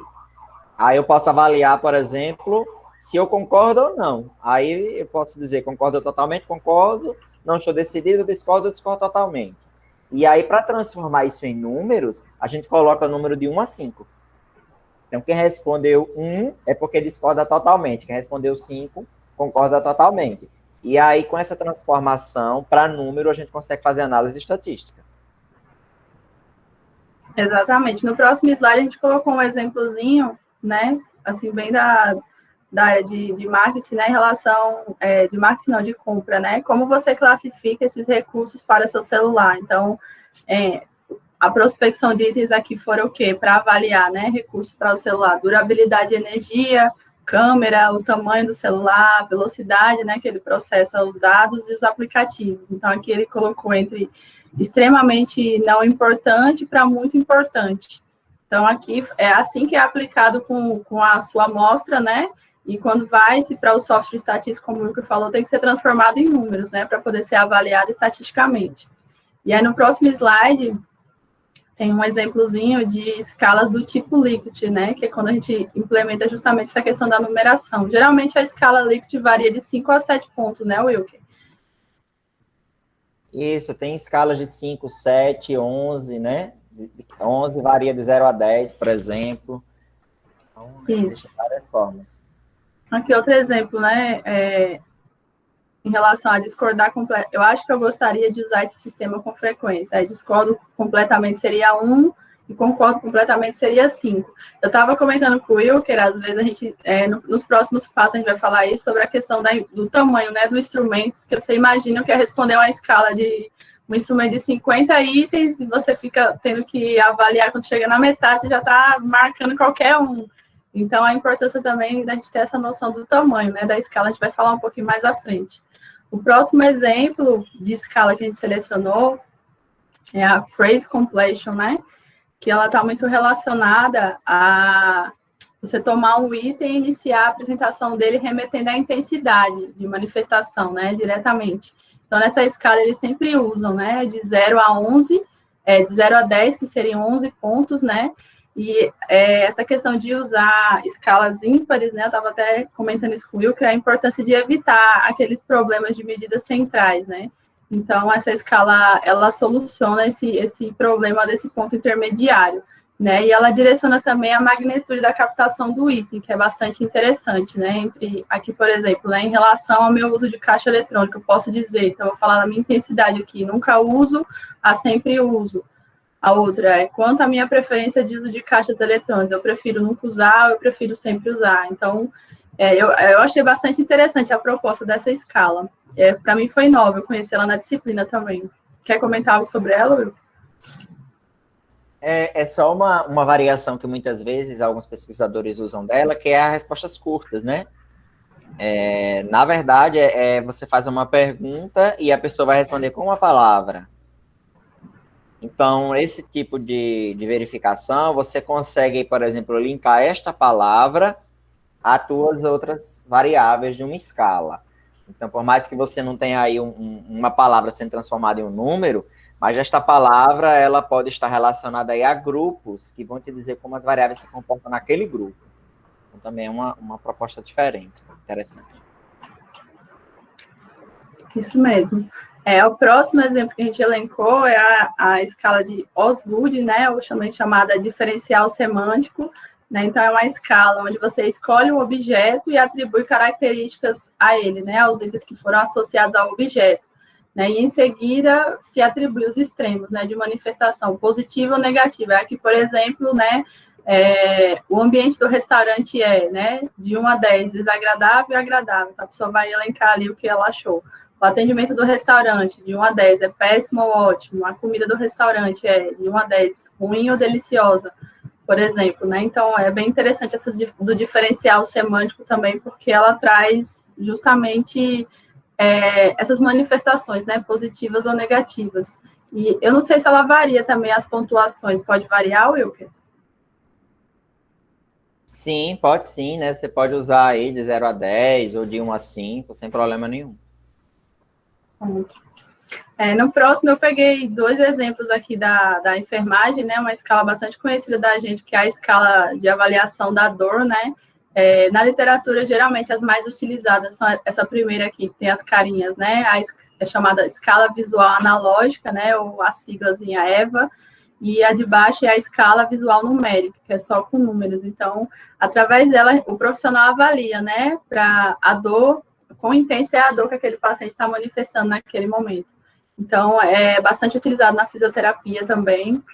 Aí eu posso avaliar, por exemplo, se eu concordo ou não. Aí eu posso dizer, concordo totalmente, concordo, não estou decidido, discordo totalmente. E aí, para transformar isso em números, a gente coloca o número de 1 a 5. Então, quem respondeu 1 é porque discorda totalmente. Quem respondeu 5, concorda totalmente. E aí, com essa transformação para número, a gente consegue fazer análise estatística. Exatamente. No próximo slide, a gente colocou um exemplozinho, né, assim, bem da área de marketing, né, em relação, de marketing não, de compra, né, como você classifica esses recursos para seu celular. Então, a prospecção de itens aqui foram o quê? Para avaliar, né, recursos para o celular, durabilidade de energia, câmera, o tamanho do celular, velocidade, né, que ele processa os dados e os aplicativos. Então, aqui ele colocou entre extremamente não importante para muito importante. Então, aqui é assim que é aplicado com a sua amostra, né? E quando vai-se para o software estatístico, como o Wilker falou, tem que ser transformado em números, né? Para poder ser avaliado estatisticamente. E aí, no próximo slide, tem um exemplozinho de escalas do tipo Likert, né? Que é quando a gente implementa justamente essa questão da numeração. Geralmente, a escala Likert varia de 5 a 7 pontos, né, Wilker? Isso, tem escalas de 5, 7, 11, né? 11 varia de 0 a 10, por exemplo. Então, existem várias formas. Aqui outro exemplo, né? em relação a discordar completamente. Eu acho que eu gostaria de usar esse sistema com frequência. Aí discordo completamente seria 1 e concordo completamente seria 5. Eu estava comentando com o Wilker, às vezes a gente, nos próximos passos, a gente vai falar isso sobre a questão do tamanho, né, do instrumento, porque você imagina que é responder uma escala de um instrumento de 50 itens e você fica tendo que avaliar quando chega na metade, você já está marcando qualquer um. Então, a importância também da gente ter essa noção do tamanho, né, da escala, a gente vai falar um pouquinho mais à frente. O próximo exemplo de escala que a gente selecionou é a phrase completion, né, que ela está muito relacionada a você tomar um item e iniciar a apresentação dele remetendo à intensidade de manifestação, né, diretamente. Então, nessa escala, eles sempre usam, né, de 0 a 11, de 0 a 10, que seriam 11 pontos, né, e essa questão de usar escalas ímpares, né, eu estava até comentando isso com o Will, que é a importância de evitar aqueles problemas de medidas centrais, né. Então, essa escala, ela soluciona esse problema desse ponto intermediário, né, e ela direciona também a magnitude da captação do item, que é bastante interessante, né, entre, aqui, por exemplo, né, em relação ao meu uso de caixa eletrônica, eu posso dizer, então, eu vou falar da minha intensidade aqui, nunca uso, a sempre uso. A outra é, quanto à minha preferência de uso de caixas eletrônicas, eu prefiro nunca usar, eu prefiro sempre usar. Então, eu achei bastante interessante a proposta dessa escala. Para mim foi nova, eu conheci ela na disciplina também. Quer comentar algo sobre ela, Will? É só uma variação que muitas vezes alguns pesquisadores usam dela, que é as respostas curtas, né? Na verdade, você faz uma pergunta e a pessoa vai responder com uma palavra. Então, esse tipo de verificação, você consegue, por exemplo, linkar esta palavra a tuas outras variáveis de uma escala. Então, por mais que você não tenha aí uma palavra sendo transformada em um número, mas esta palavra, ela pode estar relacionada aí a grupos que vão te dizer como as variáveis se comportam naquele grupo. Então, também é uma proposta diferente, interessante. Isso mesmo. O próximo exemplo que a gente elencou é a escala de Osgood, né, ou também chamada diferencial semântico, né, então é uma escala onde você escolhe um objeto e atribui características a ele, né, aos itens que foram associados ao objeto, né, e em seguida se atribui os extremos, né, de manifestação positiva ou negativa. Aqui, por exemplo, né, o ambiente do restaurante né, de 1 a 10, desagradável e agradável, então a pessoa vai elencar ali o que ela achou. O atendimento do restaurante, de 1 a 10, é péssimo ou ótimo. A comida do restaurante é de 1 a 10, ruim ou deliciosa, por exemplo, né? Então, é bem interessante essa do diferencial semântico também, porque ela traz justamente essas manifestações, né? Positivas ou negativas. E eu não sei se ela varia também as pontuações. Pode variar, Wilker? Sim, pode sim, né? Você pode usar aí de 0 a 10 ou de 1 a 5, sem problema nenhum. No próximo, eu peguei 2 exemplos aqui da enfermagem, né, uma escala bastante conhecida da gente, que é a escala de avaliação da dor, né, na literatura, geralmente, as mais utilizadas são essa primeira aqui, que tem as carinhas, né, é chamada escala visual analógica, né, ou a siglazinha EVA, e a de baixo é a escala visual numérica, que é só com números. Então, através dela, o profissional avalia, né, para a dor, quão intensa é a dor que aquele paciente está manifestando naquele momento. Então, é bastante utilizado na fisioterapia também.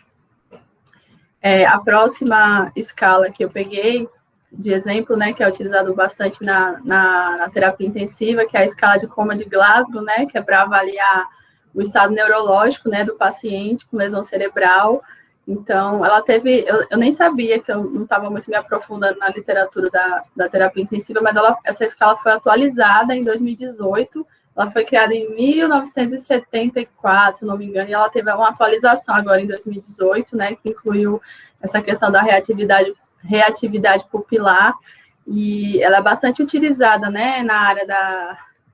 A próxima escala que eu peguei de exemplo, né, que é utilizado bastante na terapia intensiva, que é a escala de coma de Glasgow, né, que é para avaliar o estado neurológico, né, do paciente com lesão cerebral. Então, ela teve, eu nem sabia, que eu não estava muito me aprofundando na literatura da terapia intensiva, mas essa escala foi atualizada em 2018, ela foi criada em 1974, se não me engano, e ela teve uma atualização agora em 2018, né, que incluiu essa questão da reatividade pupilar, e ela é bastante utilizada, né, na área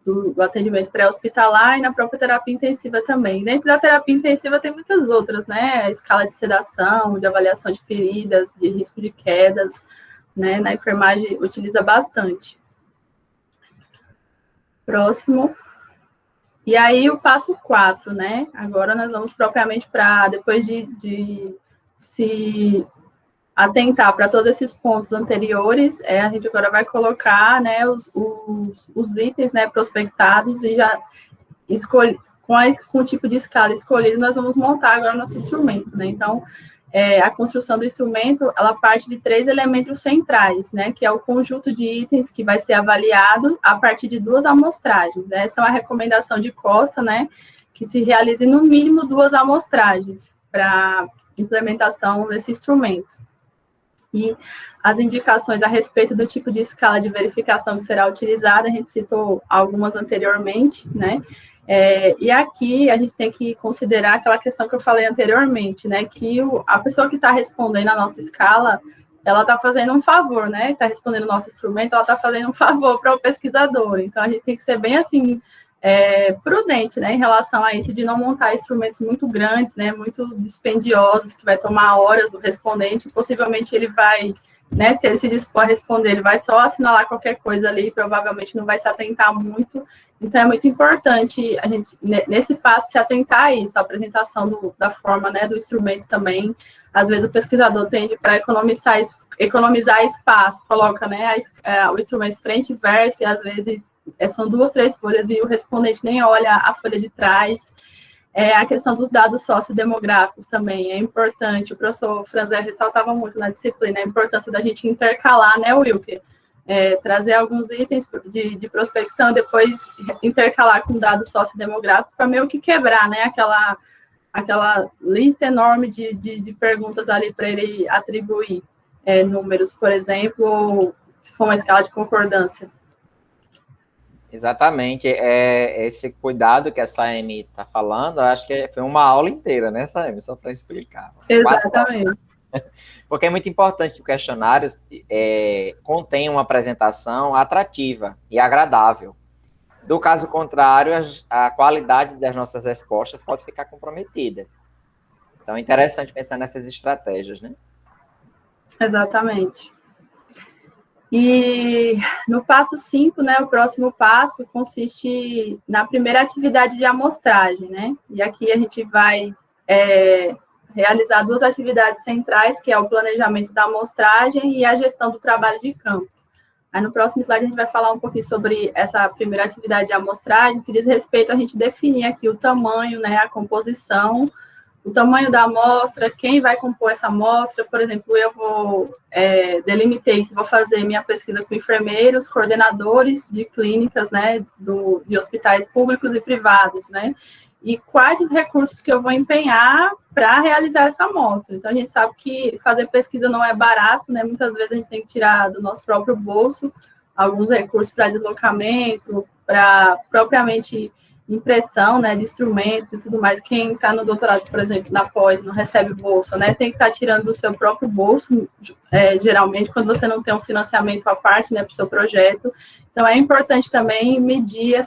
do atendimento pré-hospitalar e na própria terapia intensiva também. Dentro da terapia intensiva tem muitas outras, né, a escala de sedação, de avaliação de feridas, de risco de quedas, né, na enfermagem utiliza bastante. Próximo. E aí o passo 4, né, agora nós vamos propriamente para, depois de se atentar para todos esses pontos anteriores, a gente agora vai colocar, né, os itens, né, prospectados e já escolher, com o tipo de escala escolhido, nós vamos montar agora nosso instrumento, né? Então, a construção do instrumento, ela parte de 3 elementos centrais, né? Que é o conjunto de itens que vai ser avaliado a partir de 2 amostragens. Essa é uma recomendação de Costa, né? Que se realize no mínimo 2 amostragens para implementação desse instrumento. E as indicações a respeito do tipo de escala de verificação que será utilizada, a gente citou algumas anteriormente, né? E aqui a gente tem que considerar aquela questão que eu falei anteriormente, né? Que a pessoa que está respondendo a nossa escala, ela está fazendo um favor, né? Está respondendo o nosso instrumento, ela está fazendo um favor para o pesquisador. Então, a gente tem que ser bem, assim, prudente, né? Em relação a isso, de não montar instrumentos muito grandes, né? Muito dispendiosos, que vai tomar horas do respondente. Possivelmente, ele vai, né? Se ele se dispor a responder, ele vai só assinalar qualquer coisa ali, provavelmente não vai se atentar muito. Então, é muito importante a gente, nesse passo, se atentar a isso, a apresentação da forma, né, do instrumento também. Às vezes, o pesquisador tende para economizar espaço, coloca, né, o instrumento frente e verso, e às vezes são 2, 3 folhas, e o respondente nem olha a folha de trás. A questão dos dados sociodemográficos também é importante. O professor Franzé ressaltava muito na disciplina a importância da gente intercalar, né, Wilker? Trazer alguns itens de prospecção e depois intercalar com dados sociodemográficos para meio que quebrar, né, aquela lista enorme de perguntas ali para ele atribuir números, por exemplo, ou se for uma escala de concordância. Exatamente, esse cuidado que a Saemi está falando, eu acho que foi uma aula inteira, né, Saemi? Só para explicar. Exatamente. Porque é muito importante que o questionário contenha uma apresentação atrativa e agradável. Do caso contrário, a qualidade das nossas respostas pode ficar comprometida. Então, é interessante pensar nessas estratégias, né? Exatamente. E no passo 5, né, o próximo passo consiste na primeira atividade de amostragem, né? E aqui a gente vai realizar 2 atividades centrais, que é o planejamento da amostragem e a gestão do trabalho de campo. Aí no próximo slide a gente vai falar um pouquinho sobre essa primeira atividade de amostragem, que diz respeito a gente definir aqui o tamanho, né, a composição, o tamanho da amostra, quem vai compor essa amostra. Por exemplo, eu delimitei que vou fazer minha pesquisa com enfermeiros, coordenadores de clínicas, né, de hospitais públicos e privados, né, e quais os recursos que eu vou empenhar para realizar essa amostra. Então, a gente sabe que fazer pesquisa não é barato, né? Muitas vezes a gente tem que tirar do nosso próprio bolso alguns recursos para deslocamento, para propriamente impressão, né, de instrumentos e tudo mais. Quem está no doutorado, por exemplo, na pós, não recebe bolsa, né? Tem que estar tirando do seu próprio bolso, geralmente, quando você não tem um financiamento à parte, né, para o seu projeto. Então, é importante também medir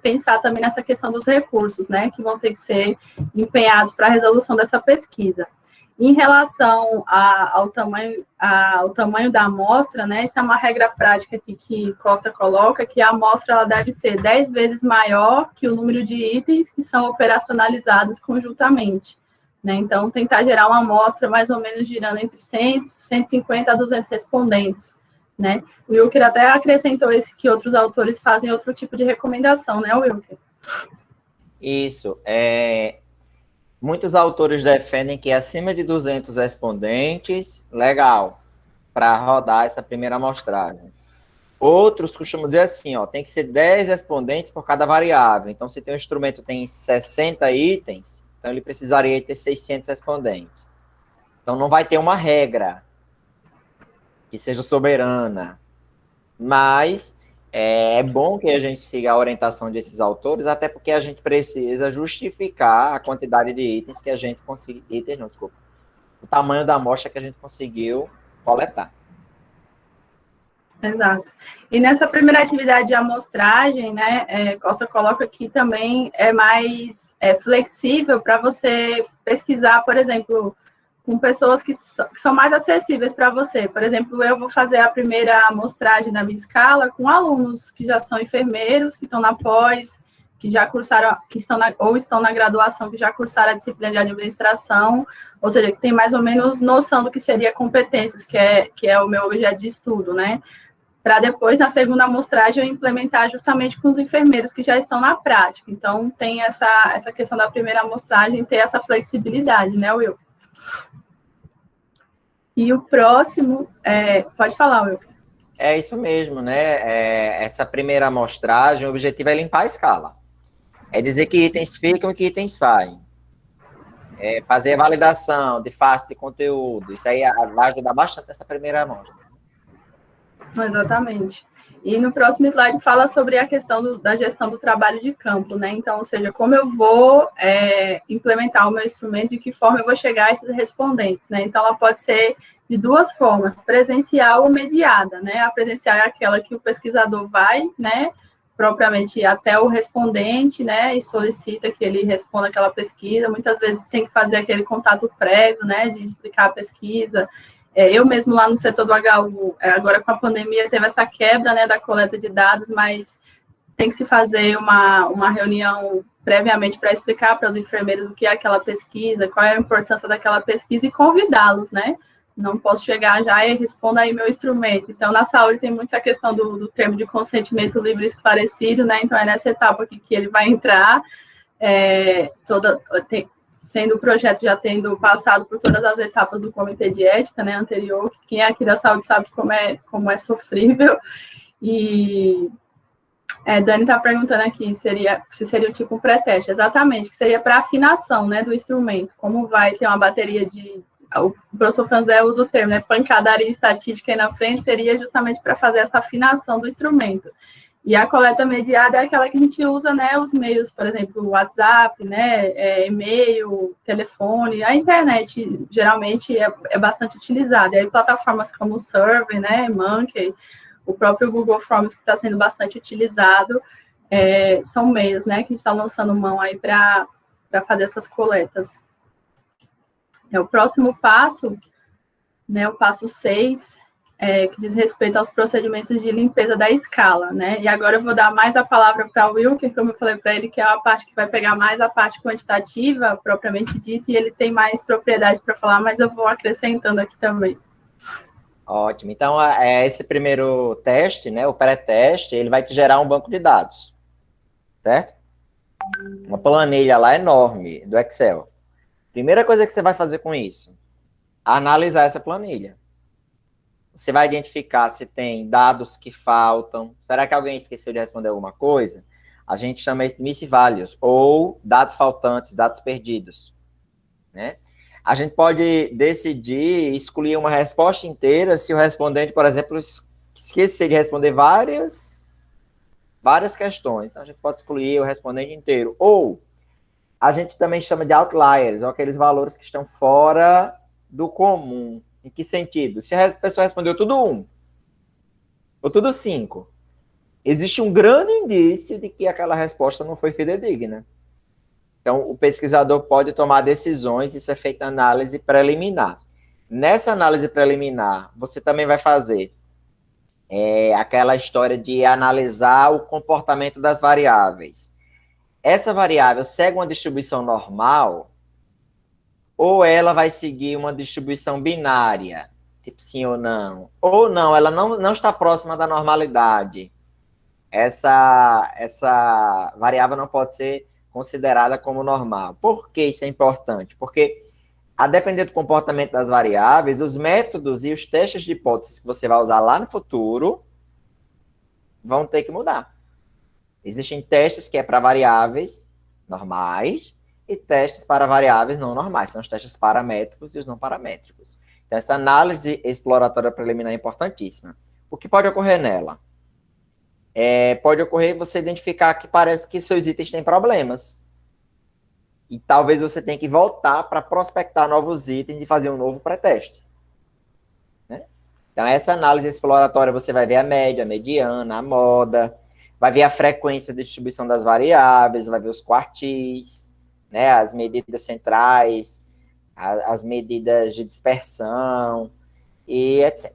pensar também nessa questão dos recursos, né, que vão ter que ser empenhados para a resolução dessa pesquisa. Em relação ao tamanho da amostra, né, essa é uma regra prática aqui que Costa coloca, que a amostra ela deve ser 10 vezes maior que o número de itens que são operacionalizados conjuntamente, né? Então, tentar gerar uma amostra mais ou menos girando entre 100, 150 a 200 respondentes, né? O Wilker até acrescentou que outros autores fazem outro tipo de recomendação, né, Wilker? Isso, muitos autores defendem que acima de 200 respondentes, legal, para rodar essa primeira amostragem. Outros costumam dizer assim, tem que ser 10 respondentes por cada variável. Então, se tem um instrumento que tem 60 itens, então ele precisaria ter 600 respondentes. Então, não vai ter uma regra que seja soberana, mas é bom que a gente siga a orientação desses autores, até porque a gente precisa justificar a quantidade de itens que a gente conseguiu, o tamanho da amostra que a gente conseguiu coletar. Exato. E nessa primeira atividade de amostragem, né, Costa coloca aqui também mais flexível para você pesquisar, por exemplo, com pessoas que são mais acessíveis para você. Por exemplo, eu vou fazer a primeira amostragem da minha escala com alunos que já são enfermeiros, que estão na pós, que já cursaram, ou estão na graduação, que já cursaram a disciplina de administração, ou seja, que tem mais ou menos noção do que seria competências, que é o meu objeto de estudo, né? Para depois, na segunda amostragem, eu implementar justamente com os enfermeiros que já estão na prática. Então, tem essa questão da primeira amostragem, ter essa flexibilidade, né, Will? E o próximo, pode falar, Will. É isso mesmo, né? Essa primeira amostragem, o objetivo é limpar a escala. É dizer que itens ficam e que itens saem. Fazer a validação de face de conteúdo. Isso aí vai ajudar bastante nessa primeira amostra. Exatamente. E no próximo slide fala sobre a questão da gestão do trabalho de campo, né? Então, ou seja, como eu vou implementar o meu instrumento, de que forma eu vou chegar a esses respondentes, né? Então, ela pode ser de duas formas, presencial ou mediada, né? A presencial é aquela que o pesquisador vai, né, propriamente até o respondente, né, e solicita que ele responda aquela pesquisa. Muitas vezes tem que fazer aquele contato prévio, né, de explicar a pesquisa. Eu mesmo lá no setor do HU, agora com a pandemia, teve essa quebra, né, da coleta de dados, mas tem que se fazer uma reunião previamente para explicar para os enfermeiros o que é aquela pesquisa, qual é a importância daquela pesquisa e convidá-los, né? Não posso chegar já e responda aí meu instrumento. Então, na saúde tem muito essa questão do termo de consentimento livre e esclarecido, né? Então, é nessa etapa aqui que ele vai entrar, sendo o projeto já tendo passado por todas as etapas do comitê de ética, né, anterior. Quem é aqui da saúde sabe como é sofrível. E Dani está perguntando aqui se seria o tipo um pré-teste. Exatamente, que seria para afinação, né, do instrumento. Como vai ter uma bateria o professor Franzé usa o termo, né, pancadaria estatística aí na frente, seria justamente para fazer essa afinação do instrumento. E a coleta mediada é aquela que a gente usa, né, os meios, por exemplo, o WhatsApp, né, e-mail, telefone, a internet geralmente é bastante utilizada. E aí plataformas como o Survey, né, Monkey, o próprio Google Forms, que está sendo bastante utilizado, são meios, né, que a gente está lançando mão aí para fazer essas coletas. O próximo passo, né, o passo 6, que diz respeito aos procedimentos de limpeza da escala, né? E agora eu vou dar mais a palavra para o Will, que como eu falei para ele, que é a parte que vai pegar mais a parte quantitativa, propriamente dita, e ele tem mais propriedade para falar, mas eu vou acrescentando aqui também. Ótimo. Então, esse primeiro teste, né, o pré-teste, ele vai te gerar um banco de dados, certo? Uma planilha lá enorme do Excel. Primeira coisa que você vai fazer com isso, analisar essa planilha. Você vai identificar se tem dados que faltam. Será que alguém esqueceu de responder alguma coisa? A gente chama isso de miss values, ou dados faltantes, dados perdidos, né? A gente pode decidir excluir uma resposta inteira se o respondente, por exemplo, esquecer de responder várias questões. Então, a gente pode excluir o respondente inteiro. Ou a gente também chama de outliers, ou aqueles valores que estão fora do comum. Em que sentido? Se a pessoa respondeu tudo 1, ou tudo 5, existe um grande indício de que aquela resposta não foi fidedigna. Então, o pesquisador pode tomar decisões, isso é feito na análise preliminar. Nessa análise preliminar, você também vai fazer aquela história de analisar o comportamento das variáveis. Essa variável segue uma distribuição normal ou ela vai seguir uma distribuição binária, tipo sim ou não? Ou não, ela não está próxima da normalidade. Essa variável não pode ser considerada como normal. Por que isso é importante? Porque, a depender do comportamento das variáveis, os métodos e os testes de hipóteses que você vai usar lá no futuro vão ter que mudar. Existem testes que é para variáveis normais e testes para variáveis não normais. São os testes paramétricos e os não paramétricos. Então, essa análise exploratória preliminar é importantíssima. O que pode ocorrer nela? Pode ocorrer você identificar que parece que seus itens têm problemas. E talvez você tenha que voltar para prospectar novos itens e fazer um novo pré-teste. Né? Então, essa análise exploratória, você vai ver a média, a mediana, a moda, vai ver a frequência de distribuição das variáveis, vai ver os quartis, né, as medidas centrais, as medidas de dispersão, e etc.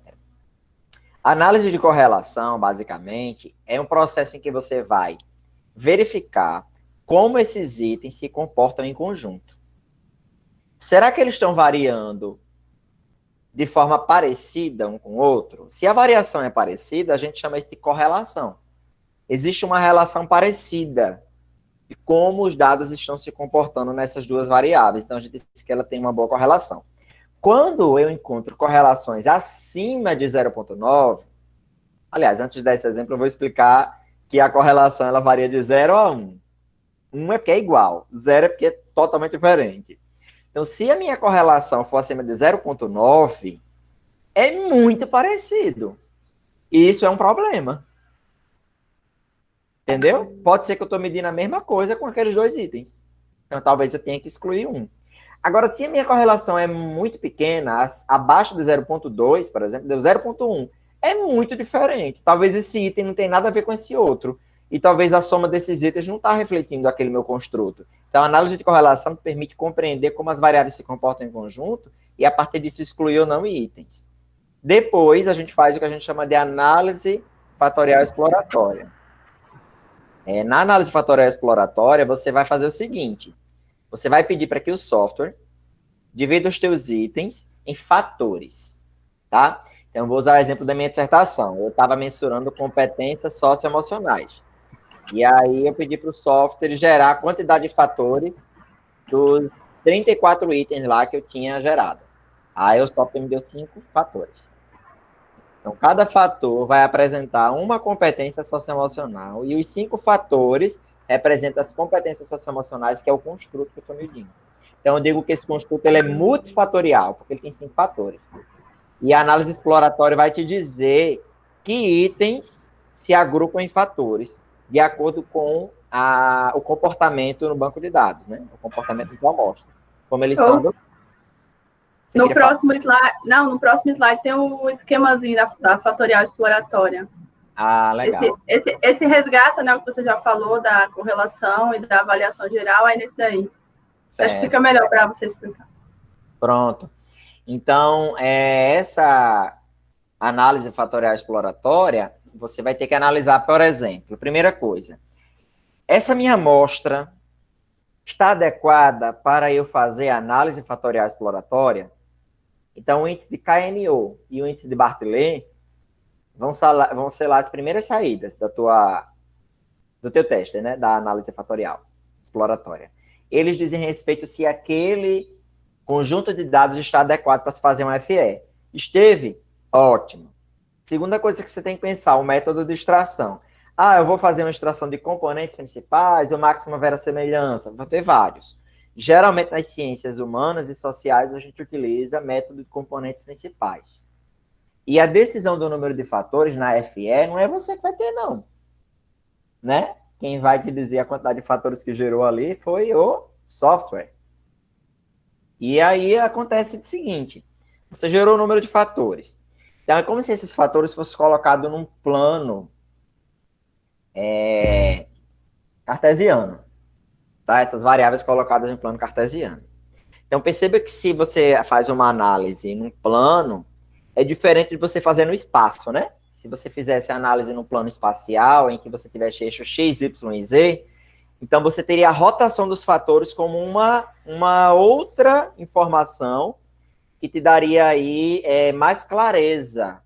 A análise de correlação, basicamente, é um processo em que você vai verificar como esses itens se comportam em conjunto. Será que eles estão variando de forma parecida um com o outro? Se a variação é parecida, a gente chama isso de correlação. Existe uma relação parecida de como os dados estão se comportando nessas duas variáveis. Então, a gente diz que ela tem uma boa correlação. Quando eu encontro correlações acima de 0,9, aliás, antes de dar esse exemplo, eu vou explicar que a correlação ela varia de 0 a 1. 1 é porque é igual, 0 é porque é totalmente diferente. Então, se a minha correlação for acima de 0,9, é muito parecido. E isso é um problema. Entendeu? Pode ser que eu estou medindo a mesma coisa com aqueles dois itens. Então, talvez eu tenha que excluir um. Agora, se a minha correlação é muito pequena, abaixo de 0,2, por exemplo, deu 0,1, é muito diferente. Talvez esse item não tenha nada a ver com esse outro. E talvez a soma desses itens não está refletindo aquele meu construto. Então, a análise de correlação permite compreender como as variáveis se comportam em conjunto e, a partir disso, excluir ou não itens. Depois, a gente faz o que a gente chama de análise fatorial exploratória. Na análise fatorial exploratória, você vai fazer o seguinte. Você vai pedir para que o software divida os teus itens em fatores, tá? Então, eu vou usar o exemplo da minha dissertação. Eu estava mensurando competências socioemocionais. E aí, eu pedi para o software gerar a quantidade de fatores dos 34 itens lá que eu tinha gerado. Aí, o software me deu 5 fatores. Então, cada fator vai apresentar uma competência socioemocional e os 5 fatores representam as competências socioemocionais, que é o construto que eu estou medindo. Então, eu digo que esse construto ele é multifatorial, porque ele tem 5 fatores. E a análise exploratória vai te dizer que itens se agrupam em fatores, de acordo com o comportamento no banco de dados, né? O comportamento da amostra. Como eles são... No próximo slide tem um esquemazinho da fatorial exploratória. Ah, legal. Esse resgata, né, o que você já falou, da correlação e da avaliação geral, é nesse daí. Certo. Acho que fica melhor para você explicar. Pronto. Então, essa análise fatorial exploratória, você vai ter que analisar, por exemplo, primeira coisa, essa minha amostra está adequada para eu fazer a análise fatorial exploratória? Então, o índice de KNO e o índice de Bartlett vão ser lá as primeiras saídas do teu teste, né? Da análise fatorial exploratória. Eles dizem respeito se aquele conjunto de dados está adequado para se fazer um FE. Esteve? Ótimo. Segunda coisa que você tem que pensar, o método de extração. Eu vou fazer uma extração de componentes principais, o máximo verossemelhança, vou ter vários. Geralmente, nas ciências humanas e sociais, a gente utiliza método de componentes principais. E a decisão do número de fatores na FE não é você que vai ter, não. Né? Quem vai te dizer a quantidade de fatores que gerou ali foi o software. E aí acontece o seguinte, você gerou o número de fatores. Então, é como se esses fatores fossem colocados num plano cartesiano. Tá? Essas variáveis colocadas em plano cartesiano. Então, perceba que se você faz uma análise num plano, é diferente de você fazer no espaço, né? Se você fizesse a análise no plano espacial, em que você tivesse eixo X, Y e Z, então você teria a rotação dos fatores como uma outra informação que te daria aí mais clareza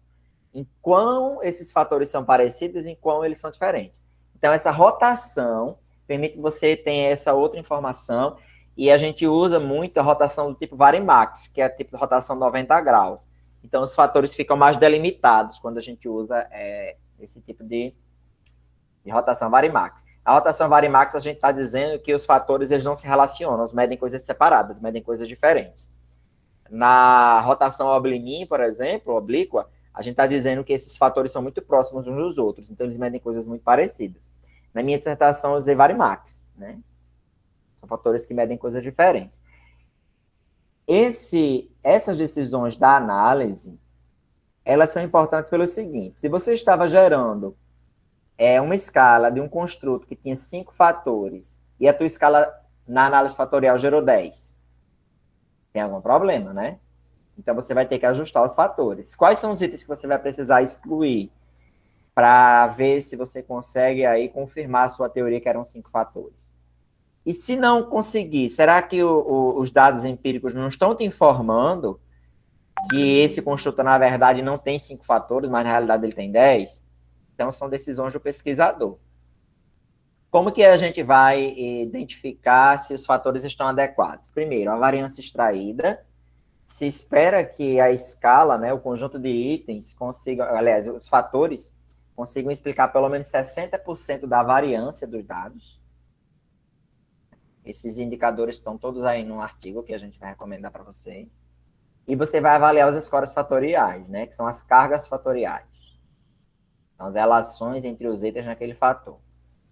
em quão esses fatores são parecidos e em quão eles são diferentes. Então, essa rotação permite que você tenha essa outra informação, e a gente usa muito a rotação do tipo Varimax, que é o tipo de rotação 90 graus. Então, os fatores ficam mais delimitados quando a gente usa esse tipo de rotação Varimax. A rotação Varimax, a gente está dizendo que os fatores eles não se relacionam, eles medem coisas separadas, medem coisas diferentes. Na rotação Oblimin, por exemplo, oblíqua, a gente está dizendo que esses fatores são muito próximos uns dos outros, então eles medem coisas muito parecidas. Na minha dissertação, eu usei Varimax, né? São fatores que medem coisas diferentes. Essas decisões da análise, elas são importantes pelo seguinte: se você estava gerando uma escala de um construto que tinha 5 fatores e a tua escala na análise fatorial gerou 10, tem algum problema, né? Então, você vai ter que ajustar os fatores. Quais são os itens que você vai precisar excluir para ver se você consegue aí confirmar a sua teoria que eram 5 fatores? E se não conseguir, será que os dados empíricos não estão te informando que esse construtor, na verdade, não tem 5 fatores, mas na realidade ele tem 10? Então, são decisões do pesquisador. Como que a gente vai identificar se os fatores estão adequados? Primeiro, a variância extraída. Se espera que a escala, né, o conjunto de itens, consiga, aliás, os fatores, consigam explicar pelo menos 60% da variância dos dados. Esses indicadores estão todos aí no artigo que a gente vai recomendar para vocês. E você vai avaliar os scores fatoriais, né, que são as cargas fatoriais. São as relações entre os itens naquele fator.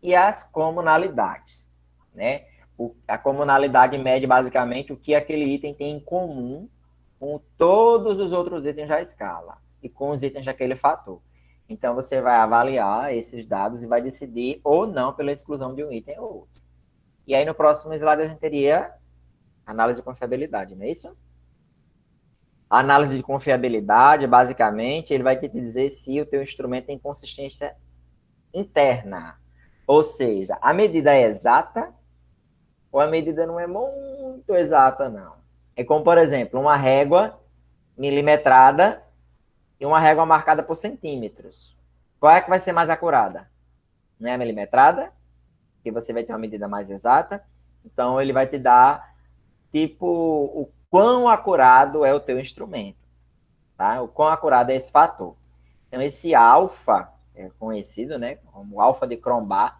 E as comunalidades, né? A comunalidade mede basicamente o que aquele item tem em comum com todos os outros itens da escala e com os itens daquele fator. Então, você vai avaliar esses dados e vai decidir ou não pela exclusão de um item ou outro. E aí, no próximo slide, a gente teria análise de confiabilidade, não é isso? A análise de confiabilidade, basicamente, ele vai te dizer se o teu instrumento tem consistência interna. Ou seja, a medida é exata ou a medida não é muito exata, não. É como, por exemplo, uma régua milimetrada e uma régua marcada por centímetros. Qual é que vai ser mais acurada? Não é a milimetrada, que você vai ter uma medida mais exata. Então, ele vai te dar, tipo, o quão acurado é o teu instrumento. Tá? O quão acurado é esse fator. Então, esse alfa, é conhecido, né, como alfa de Cronbach,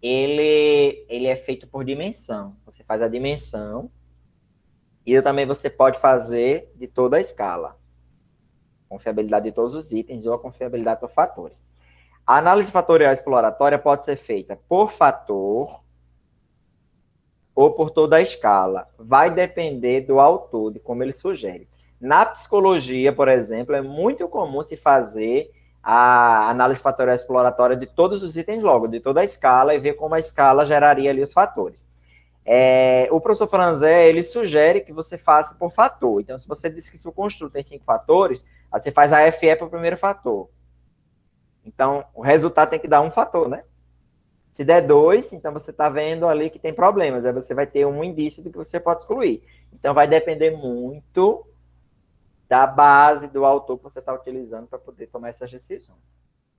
ele é feito por dimensão. Você faz a dimensão e também você pode fazer de toda a escala. Confiabilidade de todos os itens ou a confiabilidade por fatores. A análise fatorial exploratória pode ser feita por fator ou por toda a escala. Vai depender do autor, de como ele sugere. Na psicologia, por exemplo, é muito comum se fazer a análise fatorial exploratória de todos os itens logo, de toda a escala, e ver como a escala geraria ali os fatores. O professor Franzé, ele sugere que você faça por fator. Então, se você diz que seu construto tem 5 fatores, aí você faz a FE para o primeiro fator. Então, o resultado tem que dar um fator, né? Se der 2, então você está vendo ali que tem problemas. Aí você vai ter um indício do que você pode excluir. Então, vai depender muito da base do autor que você está utilizando para poder tomar essas decisões.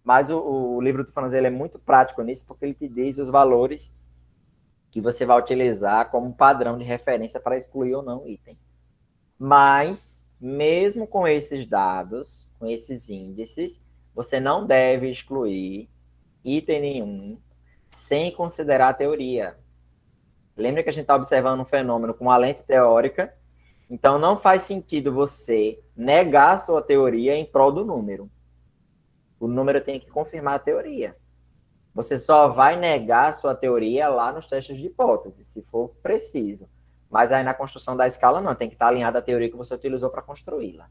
Mas o livro do Franzé, ele é muito prático nisso, porque ele te diz os valores que você vai utilizar como padrão de referência para excluir ou não o item. Mas, mesmo com esses dados, com esses índices, você não deve excluir item nenhum sem considerar a teoria. Lembra que a gente está observando um fenômeno com uma lente teórica? Então, não faz sentido você negar a sua teoria em prol do número. O número tem que confirmar a teoria. Você só vai negar a sua teoria lá nos testes de hipótese, se for preciso. Mas aí na construção da escala, não. Tem que estar alinhada a teoria que você utilizou para construí-la.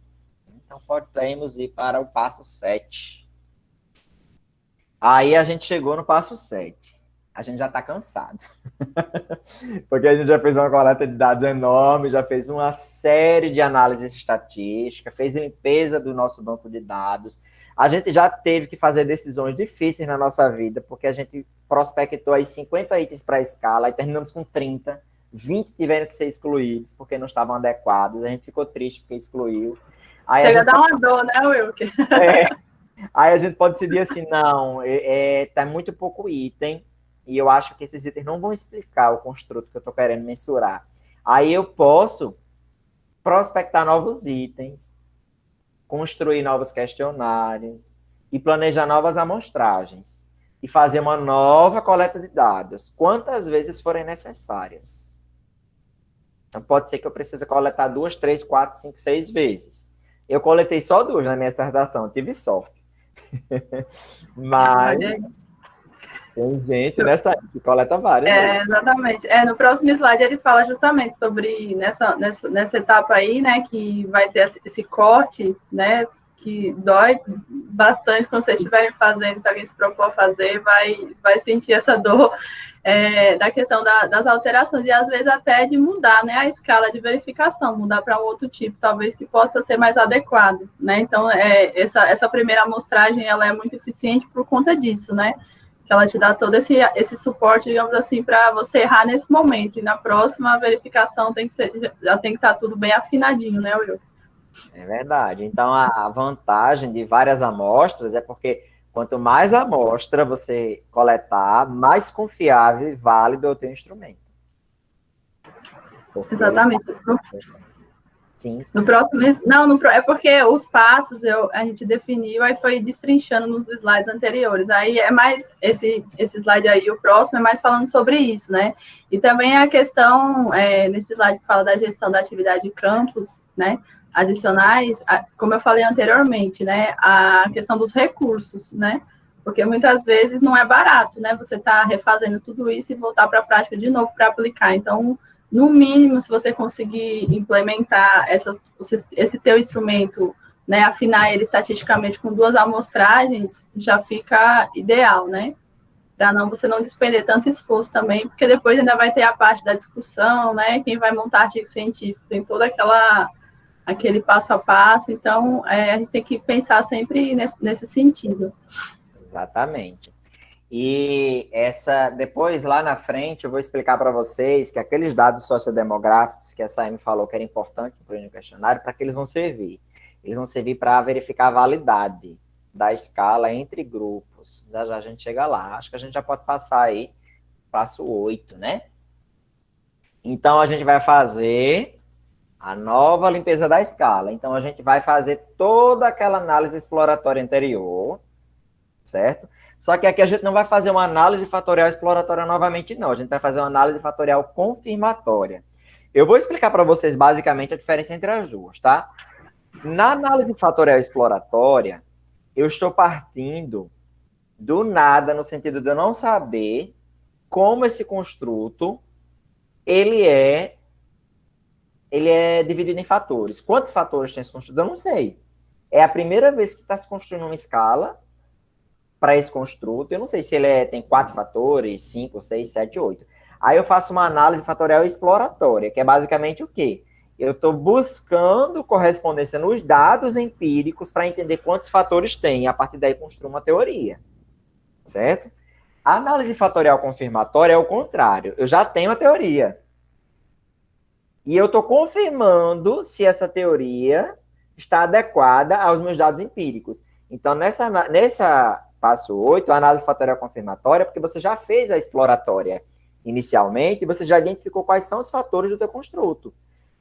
Então, podemos ir para o passo 7. Aí a gente chegou no passo 7. A gente já está cansado. Porque a gente já fez uma coleta de dados enorme, já fez uma série de análises estatísticas, fez limpeza do nosso banco de dados. A gente já teve que fazer decisões difíceis na nossa vida, porque a gente prospectou aí 50 itens para a escala, aí terminamos com 30, 20 tiveram que ser excluídos porque não estavam adequados, a gente ficou triste porque excluiu. Aí chega a dar uma dor, né, Wilker? Aí a gente pode decidir assim, não, tá muito pouco item, e eu acho que esses itens não vão explicar o construto que eu estou querendo mensurar. Aí eu posso prospectar novos itens, construir novos questionários e planejar novas amostragens e fazer uma nova coleta de dados, quantas vezes forem necessárias. Então, pode ser que eu precise coletar 2, 3, 4, 5, 6 vezes. Eu coletei só 2 na minha dissertação, tive sorte. Mas tem gente nessa que coleta várias. Exatamente. No próximo slide ele fala justamente sobre nessa etapa aí, né, que vai ter esse corte, né, que dói bastante quando vocês estiverem fazendo, se alguém se propor a fazer, vai sentir essa dor da questão das alterações, e às vezes até de mudar, né, a escala de verificação, mudar para um outro tipo, talvez que possa ser mais adequado, né, então essa primeira amostragem, ela é muito eficiente por conta disso, né, que ela te dá todo esse suporte, digamos assim, para você errar nesse momento. E na próxima verificação já tem que estar tudo bem afinadinho, né, Will? É verdade. Então, a vantagem de várias amostras é porque quanto mais amostra você coletar, mais confiável e válido é o teu instrumento. Porque Exatamente. Sim. No próximo, é porque os passos a gente definiu, aí foi destrinchando nos slides anteriores. Aí é mais, esse slide aí, o próximo, é mais falando sobre isso, né? E também a questão, nesse slide que fala da gestão da atividade de campos, né? Adicionais, como eu falei anteriormente, né? A questão dos recursos, né? Porque muitas vezes não é barato, né? Você está refazendo tudo isso e voltar para a prática de novo para aplicar. Então, no mínimo, se você conseguir implementar esse teu instrumento, né, afinar ele estatisticamente com 2 amostragens, já fica ideal, né? Para você não despender tanto esforço também, porque depois ainda vai ter a parte da discussão, né? Quem vai montar artigo científico tem todo aquele passo a passo, então a gente tem que pensar sempre nesse sentido. Exatamente. E depois, lá na frente, eu vou explicar para vocês que aqueles dados sociodemográficos que a Saime falou que era importante incluir no questionário, para que eles vão servir? Eles vão servir para verificar a validade da escala entre grupos. Já já a gente chega lá. Acho que a gente já pode passar aí, passo 8, né? Então, a gente vai fazer a nova limpeza da escala. Então, a gente vai fazer toda aquela análise exploratória anterior, certo? Só que aqui a gente não vai fazer uma análise fatorial exploratória novamente, não. A gente vai fazer uma análise fatorial confirmatória. Eu vou explicar para vocês, basicamente, a diferença entre as duas, tá? Na análise fatorial exploratória, eu estou partindo do nada, no sentido de eu não saber como esse construto, ele é dividido em fatores. Quantos fatores tem esse construto? Eu não sei. É a primeira vez que está se construindo uma escala para esse construto. Eu não sei se ele tem 4 fatores, 5, 6, 7, 8. Aí eu faço uma análise fatorial exploratória, que é basicamente o quê? Eu estou buscando correspondência nos dados empíricos para entender quantos fatores tem, e a partir daí construo uma teoria, certo? A análise fatorial confirmatória é o contrário. Eu já tenho a teoria. E eu estou confirmando se essa teoria está adequada aos meus dados empíricos. Então, nessa passo 8, a análise fatorial confirmatória, porque você já fez a exploratória inicialmente, e você já identificou quais são os fatores do teu construto.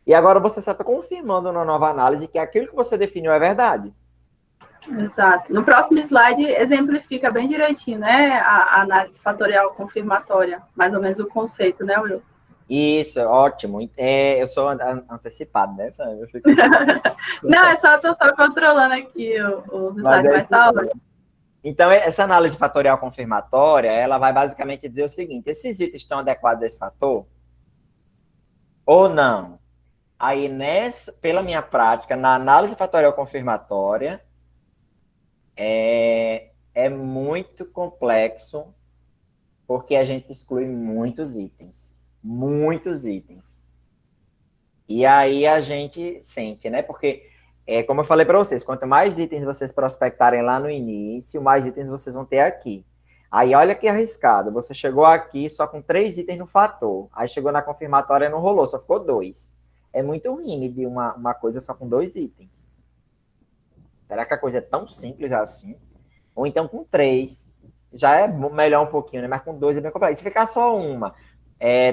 E agora você só está confirmando na nova análise que aquilo que você definiu é verdade. Exato. No próximo slide, exemplifica bem direitinho, né, a análise fatorial confirmatória, mais ou menos o conceito, né, Will? Isso, ótimo. Eu sou antecipado, né? Eu fico assim. Não, tô só controlando aqui os slides, mas tá ótimo. Então, essa análise fatorial confirmatória, ela vai basicamente dizer o seguinte: esses itens estão adequados a esse fator? Ou não? Aí, pela minha prática, na análise fatorial confirmatória, é muito complexo, porque a gente exclui muitos itens. Muitos itens. E aí a gente sente, né? Porque, como eu falei para vocês, quanto mais itens vocês prospectarem lá no início, mais itens vocês vão ter aqui. Aí olha que arriscado, você chegou aqui só com 3 itens no fator, aí chegou na confirmatória e não rolou, só ficou 2. É muito ruim medir uma coisa só com 2 itens. Será que a coisa é tão simples assim? Ou então com 3, já é melhor um pouquinho, né? Mas com 2 é bem complexo. Se ficar só uma,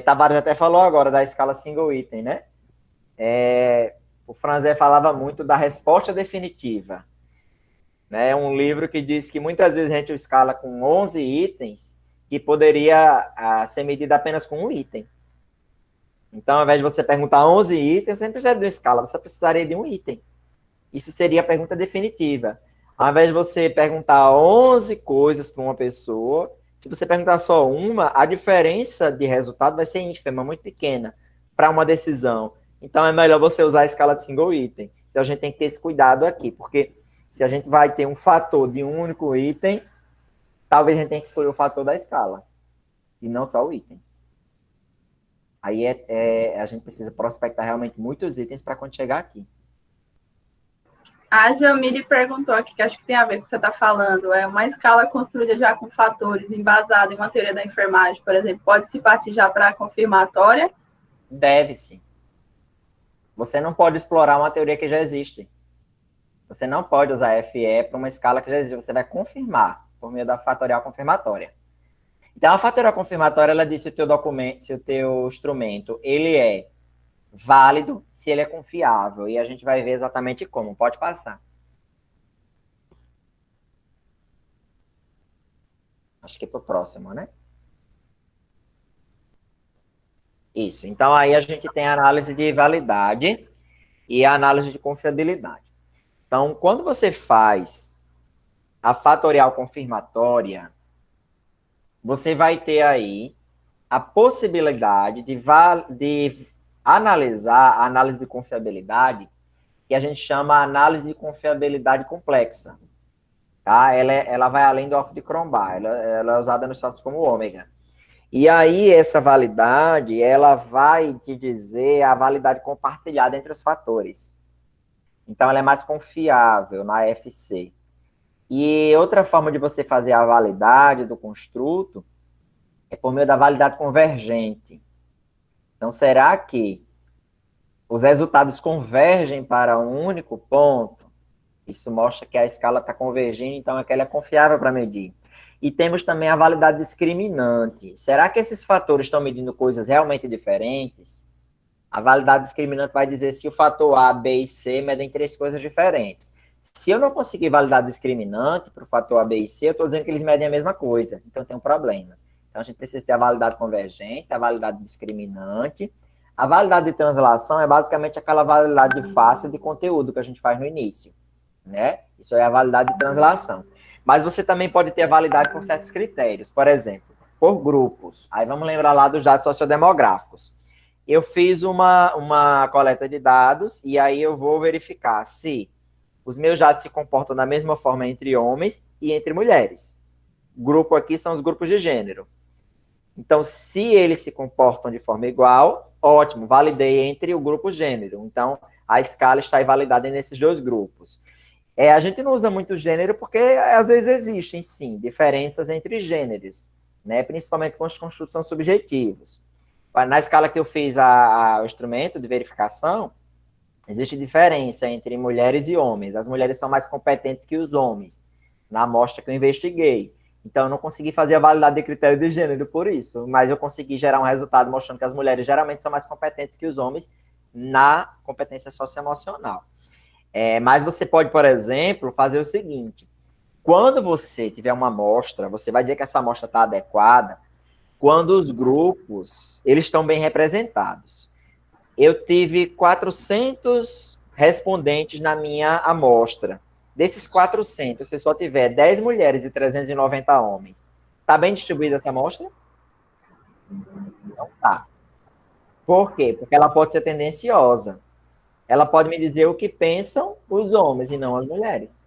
Tavares até falou agora da escala single item, né? O Franzé falava muito da resposta definitiva. Né? Um livro que diz que muitas vezes a gente escala com 11 itens que poderia ser medida apenas com um item. Então, ao invés de você perguntar 11 itens, você não precisaria de uma escala, você precisaria de um item. Isso seria a pergunta definitiva. Ao invés de você perguntar 11 coisas para uma pessoa, se você perguntar só uma, a diferença de resultado vai ser ínfima, muito pequena, para uma decisão. Então, é melhor você usar a escala de single item. Então, a gente tem que ter esse cuidado aqui, porque se a gente vai ter um fator de um único item, talvez a gente tenha que escolher o fator da escala, e não só o item. Aí a gente precisa prospectar realmente muitos itens para quando chegar aqui. A Jamile perguntou aqui, que acho que tem a ver com o que você está falando, é uma escala construída já com fatores embasada em uma teoria da enfermagem, por exemplo, pode se partir já para a confirmatória? Deve-se. Você não pode explorar uma teoria que já existe. Você não pode usar FE para uma escala que já existe. Você vai confirmar por meio da fatorial confirmatória. Então, a fatorial confirmatória, ela diz se o teu documento, se o teu instrumento, ele é válido, se ele é confiável. E a gente vai ver exatamente como. Pode passar. Acho que é para o próximo, né? Isso. Então, aí a gente tem a análise de validade e a análise de confiabilidade. Então, quando você faz a fatorial confirmatória, você vai ter aí a possibilidade de analisar a análise de confiabilidade, que a gente chama a análise de confiabilidade complexa. Tá? Ela vai além do alfa de Cronbach, ela é usada nos softwares como ômega. E aí, essa validade, ela vai te dizer a validade compartilhada entre os fatores. Então, ela é mais confiável na FC. E outra forma de você fazer a validade do construto é por meio da validade convergente. Então, será que os resultados convergem para um único ponto? Isso mostra que a escala está convergindo, então aquela é confiável para medir. E temos também a validade discriminante. Será que esses fatores estão medindo coisas realmente diferentes? A validade discriminante vai dizer se o fator A, B e C medem 3 coisas diferentes. Se eu não conseguir validade discriminante para o fator A, B e C, eu estou dizendo que eles medem a mesma coisa. Então, eu tenho problemas. Então, a gente precisa ter a validade convergente, a validade discriminante. A validade de translação é basicamente aquela validade de face de conteúdo que a gente faz no início, né? Isso é a validade de translação. Mas você também pode ter a validade por certos critérios. Por exemplo, por grupos. Aí vamos lembrar lá dos dados sociodemográficos. Eu fiz uma coleta de dados e aí eu vou verificar se os meus dados se comportam da mesma forma entre homens e entre mulheres. O grupo aqui são os grupos de gênero. Então, se eles se comportam de forma igual, ótimo, validei entre o grupo gênero. Então, a escala está validada nesses 2 grupos. A gente não usa muito gênero porque, às vezes, existem, sim, diferenças entre gêneros, né? Principalmente quando os construtos são subjetivos. Na escala que eu fiz o instrumento de verificação, existe diferença entre mulheres e homens. As mulheres são mais competentes que os homens, na amostra que eu investiguei. Então, eu não consegui fazer a validade de critério de gênero por isso, mas eu consegui gerar um resultado mostrando que as mulheres geralmente são mais competentes que os homens na competência socioemocional. Mas você pode, por exemplo, fazer o seguinte: quando você tiver uma amostra, você vai dizer que essa amostra está adequada quando os grupos eles estão bem representados. Eu tive 400 respondentes na minha amostra. Desses 400, se só tiver 10 mulheres e 390 homens, está bem distribuída essa amostra? Não está. Por quê? Porque ela pode ser tendenciosa. Ela pode me dizer o que pensam os homens e não as mulheres.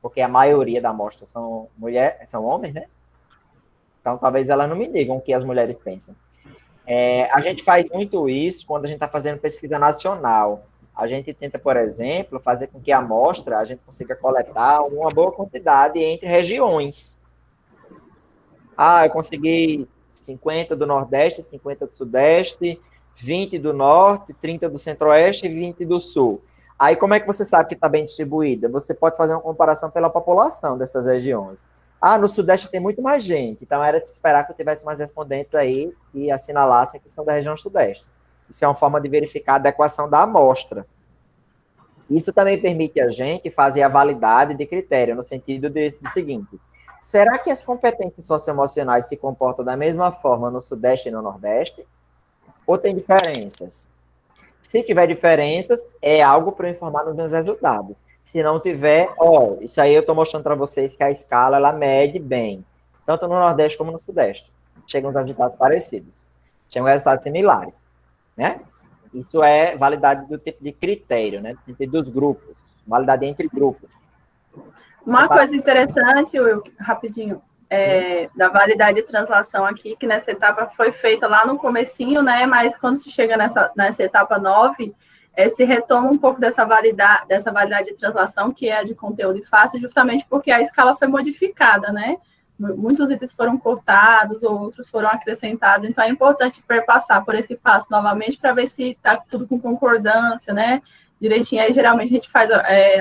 Porque a maioria da amostra são homens, né? Então, talvez elas não me digam o que as mulheres pensam. A gente faz muito isso quando a gente está fazendo pesquisa nacional. A gente tenta, por exemplo, fazer com que a amostra a gente consiga coletar uma boa quantidade entre regiões. Eu consegui 50 do Nordeste, 50 do Sudeste, 20 do Norte, 30 do Centro-Oeste e 20 do Sul. Aí, como é que você sabe que está bem distribuída? Você pode fazer uma comparação pela população dessas regiões. No Sudeste tem muito mais gente, então era de esperar que eu tivesse mais respondentes aí e assinalassem que são da região Sudeste. Isso é uma forma de verificar a adequação da amostra. Isso também permite a gente fazer a validade de critério, no sentido do seguinte: será que as competências socioemocionais se comportam da mesma forma no Sudeste e no Nordeste? Ou tem diferenças? Se tiver diferenças, é algo para eu informar nos meus resultados. Se não tiver, isso aí eu estou mostrando para vocês que a escala, ela mede bem, tanto no Nordeste como no Sudeste. Chegam os resultados parecidos. Chegam resultados similares, né? Isso é validade do tipo de critério, né? Dos grupos. Validade entre grupos. Uma coisa interessante, Will, rapidinho, da validade de translação aqui, que nessa etapa foi feita lá no comecinho, né? Mas quando se chega nessa etapa 9, se retoma um pouco dessa validade de translação, que é a de conteúdo e face, justamente porque a escala foi modificada, né? Muitos itens foram cortados, outros foram acrescentados, então é importante perpassar por esse passo novamente para ver se está tudo com concordância, né? Direitinho. Aí, geralmente, a gente faz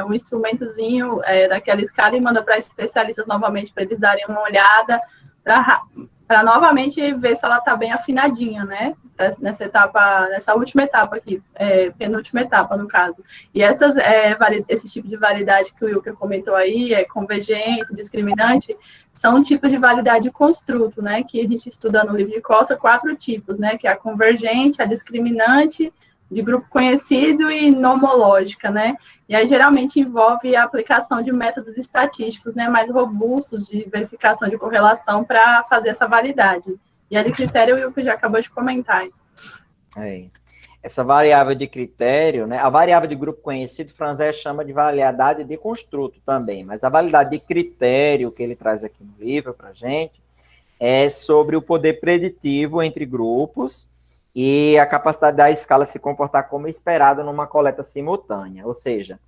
um instrumentozinho daquela escala e manda para especialistas novamente para eles darem uma olhada, para novamente ver se ela está bem afinadinha, né? Nessa última etapa aqui, penúltima etapa, no caso. E esse tipo de validade que o Wilker comentou aí, convergente, discriminante, são tipos de validade de construto, né? Que a gente estuda no livro de Costa, 4 tipos, né? Que é a convergente, a discriminante, de grupo conhecido e nomológica, né? E aí, geralmente, envolve a aplicação de métodos estatísticos, né, mais robustos de verificação de correlação para fazer essa validade. E a de critério, o Wilker já acabou de comentar. Essa variável de critério, né, a variável de grupo conhecido, Franzé chama de validade de construto também, mas a validade de critério que ele traz aqui no livro para a gente é sobre o poder preditivo entre grupos e a capacidade da escala se comportar como esperado numa coleta simultânea. Ou seja,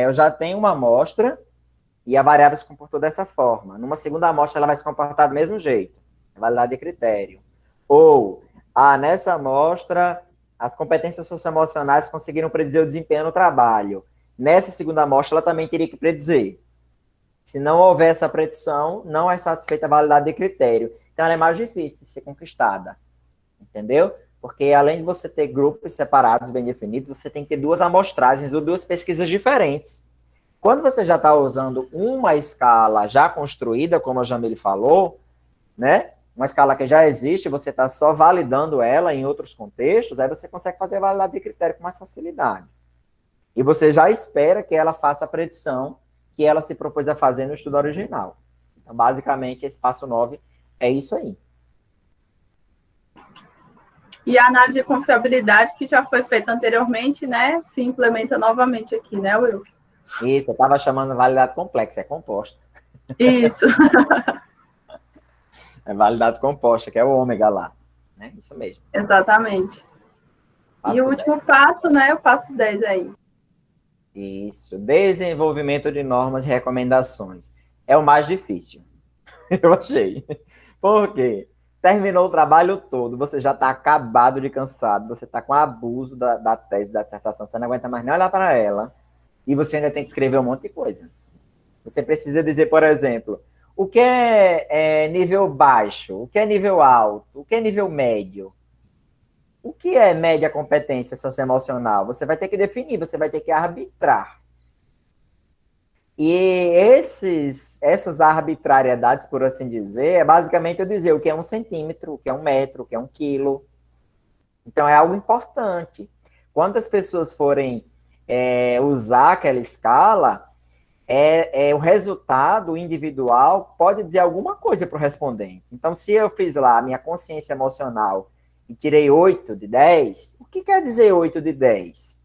eu já tenho uma amostra e a variável se comportou dessa forma. Numa segunda amostra, ela vai se comportar do mesmo jeito. Validade de critério. Ou, nessa amostra, as competências socioemocionais conseguiram predizer o desempenho no trabalho. Nessa segunda amostra, ela também teria que predizer. Se não houver essa predição, não é satisfeita a validade de critério. Então, ela é mais difícil de ser conquistada. Entendeu? Porque além de você ter grupos separados, bem definidos, você tem que ter 2 amostragens ou 2 pesquisas diferentes. Quando você já está usando uma escala já construída, como a Jamile falou, né? Uma escala que já existe, você está só validando ela em outros contextos, aí você consegue fazer a validade de critério com mais facilidade. E você já espera que ela faça a predição que ela se propôs a fazer no estudo original. Então, basicamente, esse passo 9 é isso aí. E a análise de confiabilidade, que já foi feita anteriormente, né, se implementa novamente aqui, né, Wilker? Isso, eu estava chamando validade complexa, é composta. Isso. É validade composta, que é o ômega lá. Né? Isso mesmo. Exatamente. Passo e o último passo, né, o passo 10 aí. Isso, desenvolvimento de normas e recomendações. É o mais difícil, eu achei. Por quê? Terminou o trabalho todo, você já está acabado de cansado, você está com abuso da tese, da dissertação, você não aguenta mais nem olhar para ela, e você ainda tem que escrever um monte de coisa. Você precisa dizer, por exemplo, o que é nível baixo, o que é nível alto, o que é nível médio. O que é média competência socioemocional? Você vai ter que definir, você vai ter que arbitrar. E essas arbitrariedades, por assim dizer, é basicamente eu dizer o que é 1 centímetro, o que é 1 metro, o que é 1 quilo. Então, é algo importante. Quando as pessoas forem usar aquela escala, o resultado individual pode dizer alguma coisa para o respondente. Então, se eu fiz lá a minha consciência emocional e tirei 8 de 10, o que quer dizer 8 de 10?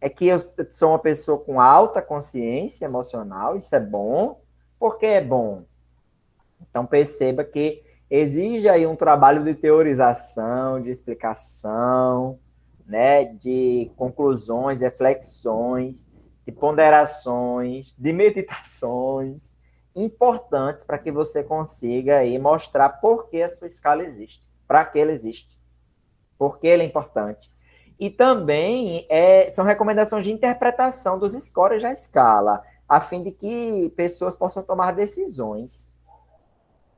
É que eu sou uma pessoa com alta consciência emocional, isso é bom. Por que é bom? Então, perceba que exige aí um trabalho de teorização, de explicação, né, de conclusões, reflexões, de ponderações, de meditações, importantes para que você consiga aí mostrar por que a sua escala existe, para que ela existe, por que ela é importante. E também são recomendações de interpretação dos scores da escala, a fim de que pessoas possam tomar decisões,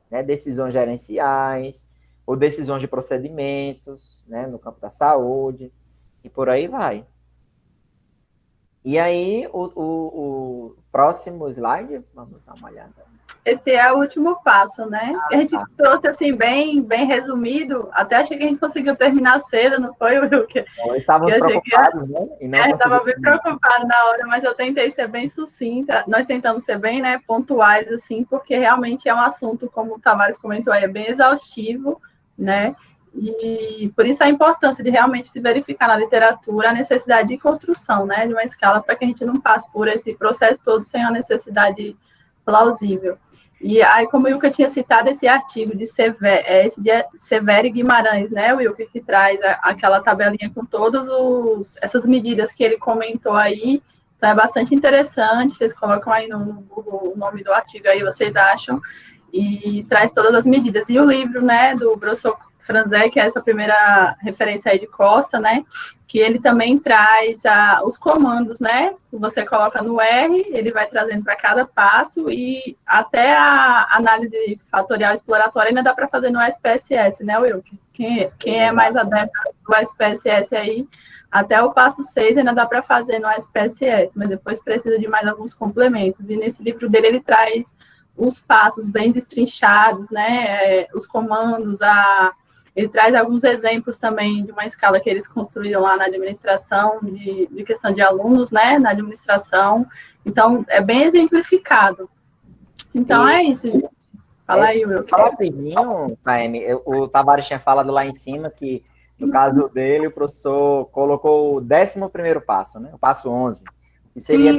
né, decisões gerenciais, ou decisões de procedimentos, né, no campo da saúde, e por aí vai. E aí, o próximo slide, vamos dar uma olhada. Esse é o último passo, né? A gente trouxe assim, bem resumido, até achei que a gente conseguiu terminar cedo, não foi, Wilker? Estávamos preocupados, né? Estava bem preocupado na hora, mas eu tentei ser bem sucinta. Nós tentamos ser bem, né, pontuais, assim, porque realmente é um assunto, como o Tavares comentou aí, é bem exaustivo, né? E por isso a importância de realmente se verificar na literatura a necessidade de construção, né, de uma escala, para que a gente não passe por esse processo todo sem a necessidade plausível. E aí, como o Wilker tinha citado esse artigo de esse de Severo Guimarães, né, Wilker, que traz aquela tabelinha com todas essas medidas que ele comentou aí, então é bastante interessante, vocês colocam aí no Google o nome do artigo aí, vocês acham, e traz todas as medidas. E o livro, né, do Grosso Franzé, que é essa primeira referência aí de Costa, né, que ele também traz os comandos, né, que você coloca no R, ele vai trazendo para cada passo, e até a análise fatorial exploratória ainda dá para fazer no SPSS, né, Will? Quem é mais adepto do SPSS aí, até o passo 6 ainda dá para fazer no SPSS, mas depois precisa de mais alguns complementos, e nesse livro dele ele traz os passos bem destrinchados, né, os comandos, ele traz alguns exemplos também de uma escala que eles construíram lá na administração, de questão de alunos, né, na administração. Então, é bem exemplificado. Então, é isso, gente. Fala aí, Will. Rapidinho, Taime, o Tavares tinha falado lá em cima que, no caso dele, o professor colocou o 11º passo, né, o passo 11, que seria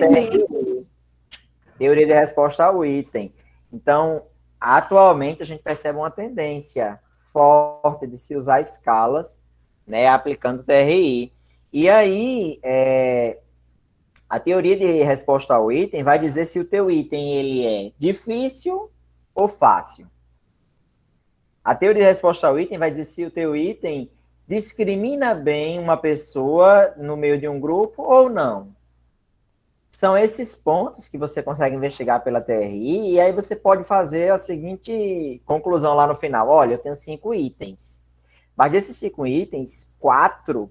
teoria de resposta ao item. Então, atualmente, a gente percebe uma tendência forte de se usar escalas, né, aplicando o TRI. E aí, a teoria de resposta ao item vai dizer se o teu item ele é difícil ou fácil. A teoria de resposta ao item vai dizer se o teu item discrimina bem uma pessoa no meio de um grupo ou não. São esses pontos que você consegue investigar pela TRI, e aí você pode fazer a seguinte conclusão lá no final. Olha, eu tenho 5 itens. Mas desses 5 itens, 4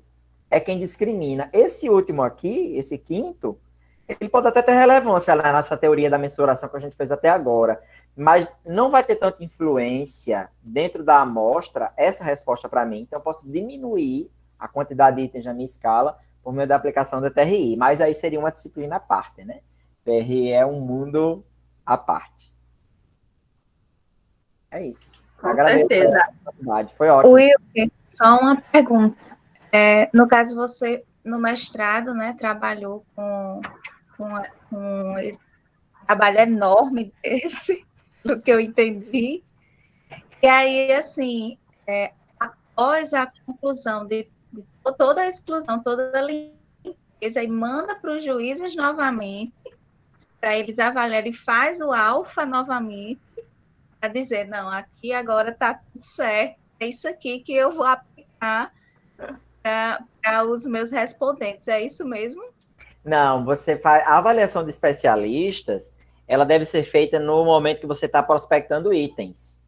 é quem discrimina. Esse último aqui, esse quinto, ele pode até ter relevância lá nessa teoria da mensuração que a gente fez até agora, mas não vai ter tanta influência dentro da amostra essa resposta para mim. Então, eu posso diminuir a quantidade de itens na minha escala por meio da aplicação da TRI, mas aí seria uma disciplina à parte, né? TRI é um mundo à parte. É isso. Com certeza. Foi ótimo. Wilker, só uma pergunta. No caso, você, no mestrado, né, trabalhou com esse trabalho enorme desse, do que eu entendi. E aí, assim, após a conclusão de toda a exclusão, toda a limpeza, e manda para os juízes novamente, para eles avaliarem, e faz o alfa novamente, para dizer, não, aqui agora está tudo certo, é isso aqui que eu vou aplicar para os meus respondentes, é isso mesmo? Não, você faz a avaliação de especialistas, ela deve ser feita no momento que você está prospectando itens.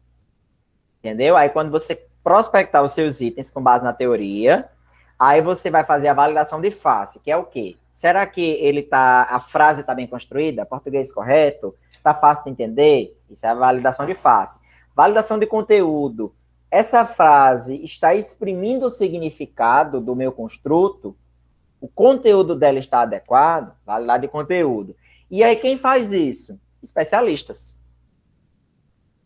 Entendeu? Aí quando você prospectar os seus itens com base na teoria, aí você vai fazer a validação de face, que é o quê? Será que a frase está bem construída? Português correto? Está fácil de entender? Isso é a validação de face. Validação de conteúdo. Essa frase está exprimindo o significado do meu construto? O conteúdo dela está adequado? Validade de conteúdo. E aí quem faz isso? Especialistas.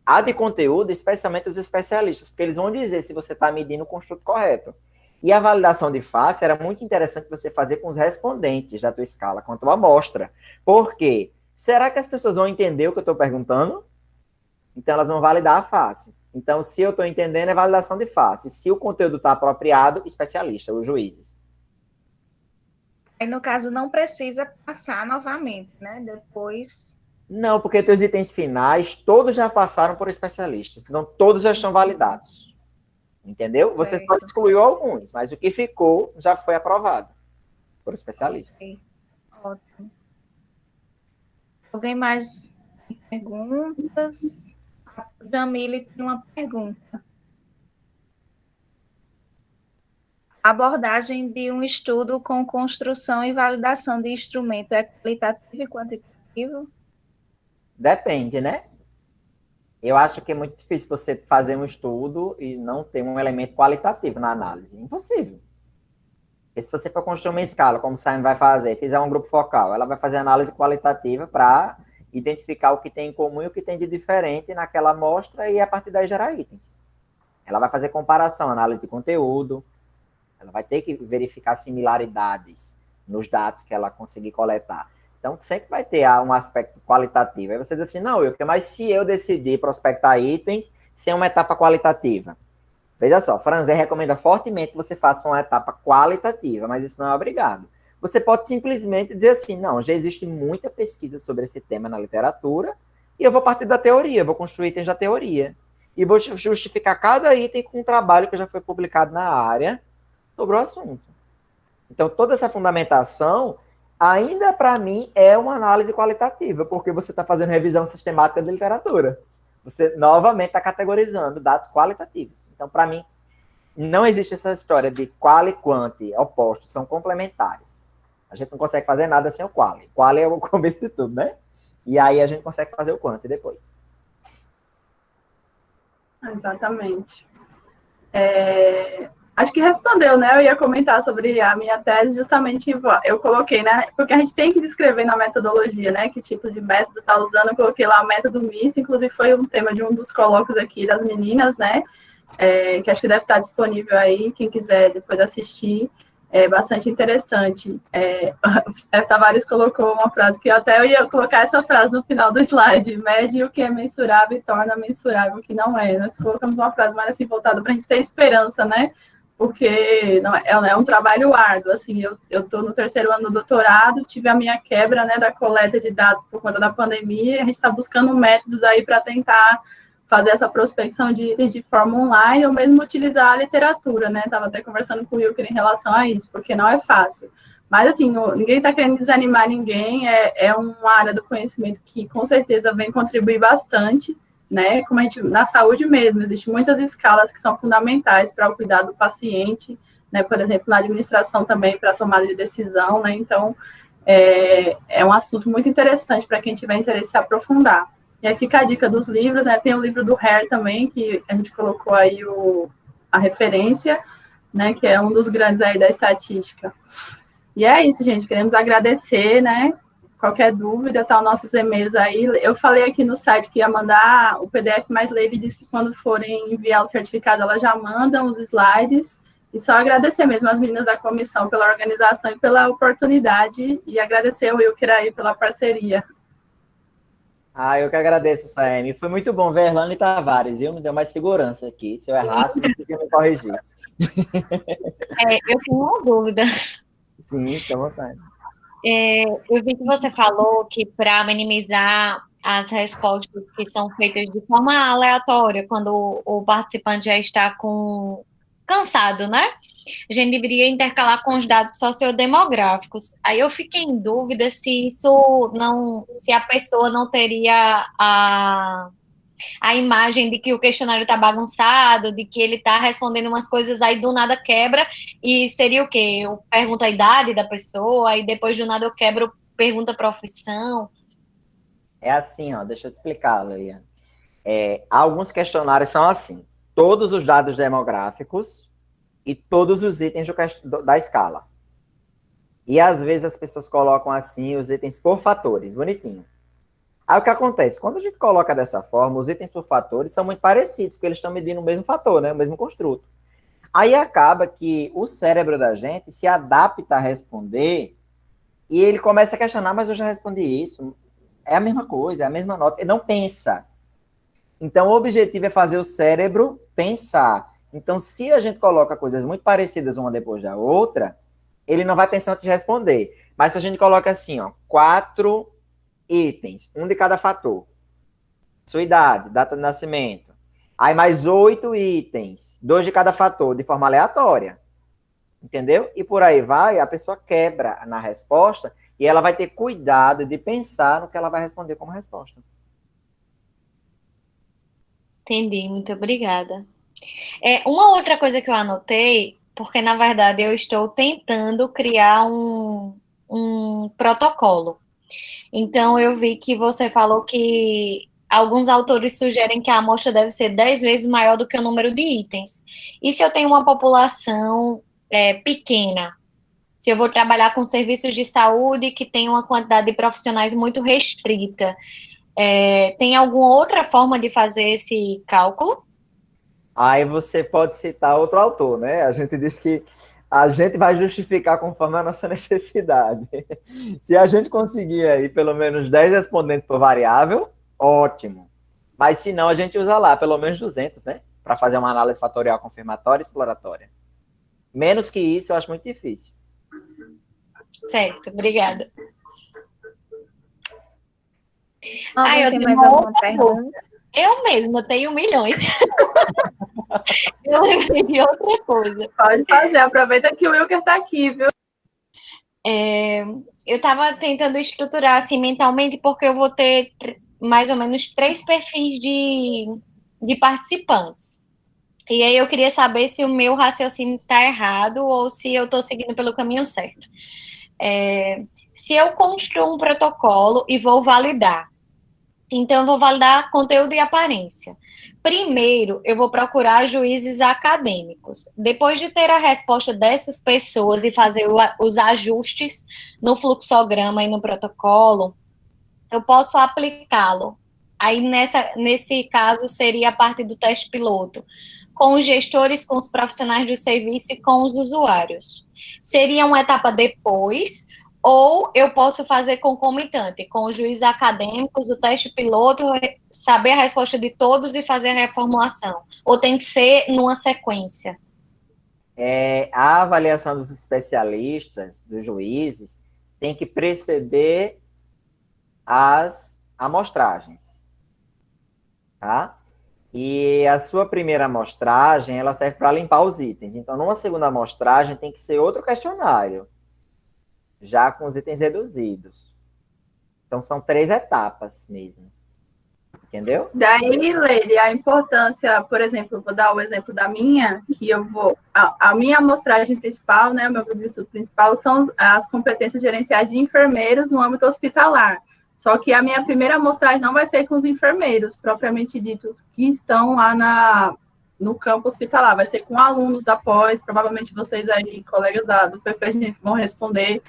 A de conteúdo, especialmente os especialistas, porque eles vão dizer se você está medindo o construto correto. E a validação de face era muito interessante você fazer com os respondentes da tua escala, com a tua amostra. Por quê? Será que as pessoas vão entender o que eu estou perguntando? Então, elas vão validar a face. Então, se eu estou entendendo, é validação de face. Se o conteúdo está apropriado, especialista, os juízes. Aí, no caso, não precisa passar novamente, né? Depois... Não, porque teus itens finais, todos já passaram por especialistas. Então, todos já estão validados. Entendeu? Você só excluiu alguns, mas o que ficou já foi aprovado por especialistas. Okay. Ótimo. Alguém mais tem perguntas? A Jamile tem uma pergunta. A abordagem de um estudo com construção e validação de instrumento é qualitativo e quantitativo? Depende, né? Eu acho que é muito difícil você fazer um estudo e não ter um elemento qualitativo na análise. Impossível. Porque se você for construir uma escala, como o Simon vai fazer, fizer um grupo focal, ela vai fazer análise qualitativa para identificar o que tem em comum e o que tem de diferente naquela amostra e a partir daí gerar itens. Ela vai fazer comparação, análise de conteúdo, ela vai ter que verificar similaridades nos dados que ela conseguir coletar. Então, sempre vai ter um aspecto qualitativo. Aí você diz assim, não, mas se eu decidir prospectar itens sem uma etapa qualitativa? Veja só, Franzé recomenda fortemente que você faça uma etapa qualitativa, mas isso não é obrigado. Você pode simplesmente dizer assim, não, já existe muita pesquisa sobre esse tema na literatura, e eu vou partir da teoria, eu vou construir itens da teoria. E vou justificar cada item com um trabalho que já foi publicado na área sobre o assunto. Então, toda essa fundamentação, ainda para mim, é uma análise qualitativa, porque você está fazendo revisão sistemática da literatura. Você, novamente, está categorizando dados qualitativos. Então, para mim, não existe essa história de qual e quanti opostos, são complementares. A gente não consegue fazer nada sem o quali. Quali é o começo de tudo, né? E aí a gente consegue fazer o quanti depois. Exatamente. Acho que respondeu, né? Eu ia comentar sobre a minha tese, justamente eu coloquei, né? Porque a gente tem que descrever na metodologia, né? Que tipo de método está usando. Eu coloquei lá o método misto, inclusive foi um tema de um dos colóquios aqui das meninas, né? Que acho que deve estar disponível aí, quem quiser depois assistir. É bastante interessante. Tavares colocou uma frase que eu ia colocar essa frase no final do slide: mede o que é mensurável e torna mensurável o que não é. Nós colocamos uma frase mais assim voltada para a gente ter esperança, né? Porque não, é um trabalho árduo. Assim, eu estou no 3º ano do doutorado, tive a minha quebra, né, da coleta de dados por conta da pandemia, e a gente está buscando métodos aí para tentar fazer essa prospecção de itens de forma online, ou mesmo utilizar a literatura, né? Estava até conversando com o Wilker em relação a isso, porque não é fácil. Mas, assim, ninguém está querendo desanimar ninguém, é uma área do conhecimento que, com certeza, vem contribuir bastante, né? Como a gente, na saúde mesmo, existem muitas escalas que são fundamentais para o cuidado do paciente, né? Por exemplo, na administração também, para a tomada de decisão, né? Então, é um assunto muito interessante para quem tiver interesse em se aprofundar. E aí fica a dica dos livros, né? Tem o livro do Hare também, que a gente colocou aí a referência, né? Que é um dos grandes aí da estatística. E é isso, gente. Queremos agradecer, né? Qualquer dúvida, tá os nossos e-mails aí. Eu falei aqui no site que ia mandar o PDF, mas Leila disse que quando forem enviar o certificado, elas já mandam os slides. E só agradecer mesmo as meninas da comissão pela organização e pela oportunidade. E agradecer o Wilker aí pela parceria. Eu que agradeço, Saemi. Foi muito bom ver Erlane Tavares, viu? Me deu mais segurança aqui. Se eu errasse, você ia me corrigir. Eu tenho uma dúvida. Sim, fica à vontade. Eu vi que você falou que para minimizar as respostas que são feitas de forma aleatória, quando o participante já está cansado, né? A gente deveria intercalar com os dados sociodemográficos. Aí eu fiquei em dúvida se a pessoa não teria a imagem de que o questionário está bagunçado, de que ele está respondendo umas coisas, aí do nada quebra, e seria o quê? Eu pergunto a idade da pessoa, e depois do nada eu quebro, pergunta a profissão. É assim, ó, deixa eu te explicar, Leiane. Alguns questionários são assim: todos os dados demográficos e todos os itens da escala. E às vezes as pessoas colocam assim os itens por fatores, bonitinho. Aí o que acontece? Quando a gente coloca dessa forma, os itens por fatores são muito parecidos, porque eles estão medindo o mesmo fator, né? O mesmo construto. Aí acaba que o cérebro da gente se adapta a responder e ele começa a questionar, mas eu já respondi isso, é a mesma coisa, é a mesma nota. Ele não pensa. Então, o objetivo é fazer o cérebro pensar. Então, se a gente coloca coisas muito parecidas uma depois da outra, ele não vai pensar antes de responder. Mas se a gente coloca assim, ó, 4 itens, um de cada fator. Sua idade, data de nascimento. Aí mais 8 itens, 2 de cada fator, de forma aleatória. Entendeu? E por aí vai, a pessoa quebra na resposta e ela vai ter cuidado de pensar no que ela vai responder como resposta. Entendi, muito obrigada. Uma outra coisa que eu anotei, porque na verdade eu estou tentando criar um protocolo. Então eu vi que você falou que alguns autores sugerem que a amostra deve ser 10 vezes maior do que o número de itens. E se eu tenho uma população pequena? Se eu vou trabalhar com serviços de saúde que tem uma quantidade de profissionais muito restrita, tem alguma outra forma de fazer esse cálculo? Aí você pode citar outro autor, né? A gente diz que A gente vai justificar conforme a nossa necessidade. Se a gente conseguir aí pelo menos 10 respondentes por variável, ótimo. Mas se não, a gente usa lá pelo menos 200, né? Para fazer uma análise fatorial confirmatória e exploratória. Menos que isso, eu acho muito difícil. Certo, obrigada. Alguém eu tem tenho mais uma alguma outra pergunta? Eu mesma tenho milhões. Eu lembrei de outra coisa. Pode fazer, aproveita que o Wilker está aqui, viu? Eu estava tentando estruturar assim mentalmente, porque eu vou ter mais ou menos 3 perfis de participantes. E aí eu queria saber se o meu raciocínio está errado ou se eu estou seguindo pelo caminho certo. Se eu construo um protocolo e vou validar, então eu vou validar conteúdo e aparência. Primeiro, eu vou procurar juízes acadêmicos. Depois de ter a resposta dessas pessoas e fazer os ajustes no fluxograma e no protocolo, eu posso aplicá-lo. Aí, nesse caso, seria a parte do teste piloto, com os gestores, com os profissionais do serviço e com os usuários. Seria uma etapa depois, ou eu posso fazer concomitante, com os juízes acadêmicos, o teste piloto, saber a resposta de todos e fazer a reformulação. Ou tem que ser numa sequência? A avaliação dos especialistas, dos juízes, tem que preceder as amostragens, tá? E a sua primeira amostragem, ela serve para limpar os itens. Então, numa segunda amostragem, tem que ser outro questionário, já com os itens reduzidos. Então, são 3 etapas mesmo. Entendeu? Daí, Leire, a importância, por exemplo, vou dar o exemplo da minha, que eu vou... A minha amostragem principal, né, o meu grupo de estudo principal, são as competências gerenciais de enfermeiros no âmbito hospitalar. Só que a minha primeira amostragem não vai ser com os enfermeiros, propriamente ditos, que estão lá no campo hospitalar. Vai ser com alunos da pós, provavelmente vocês aí, colegas do PP, vão responder.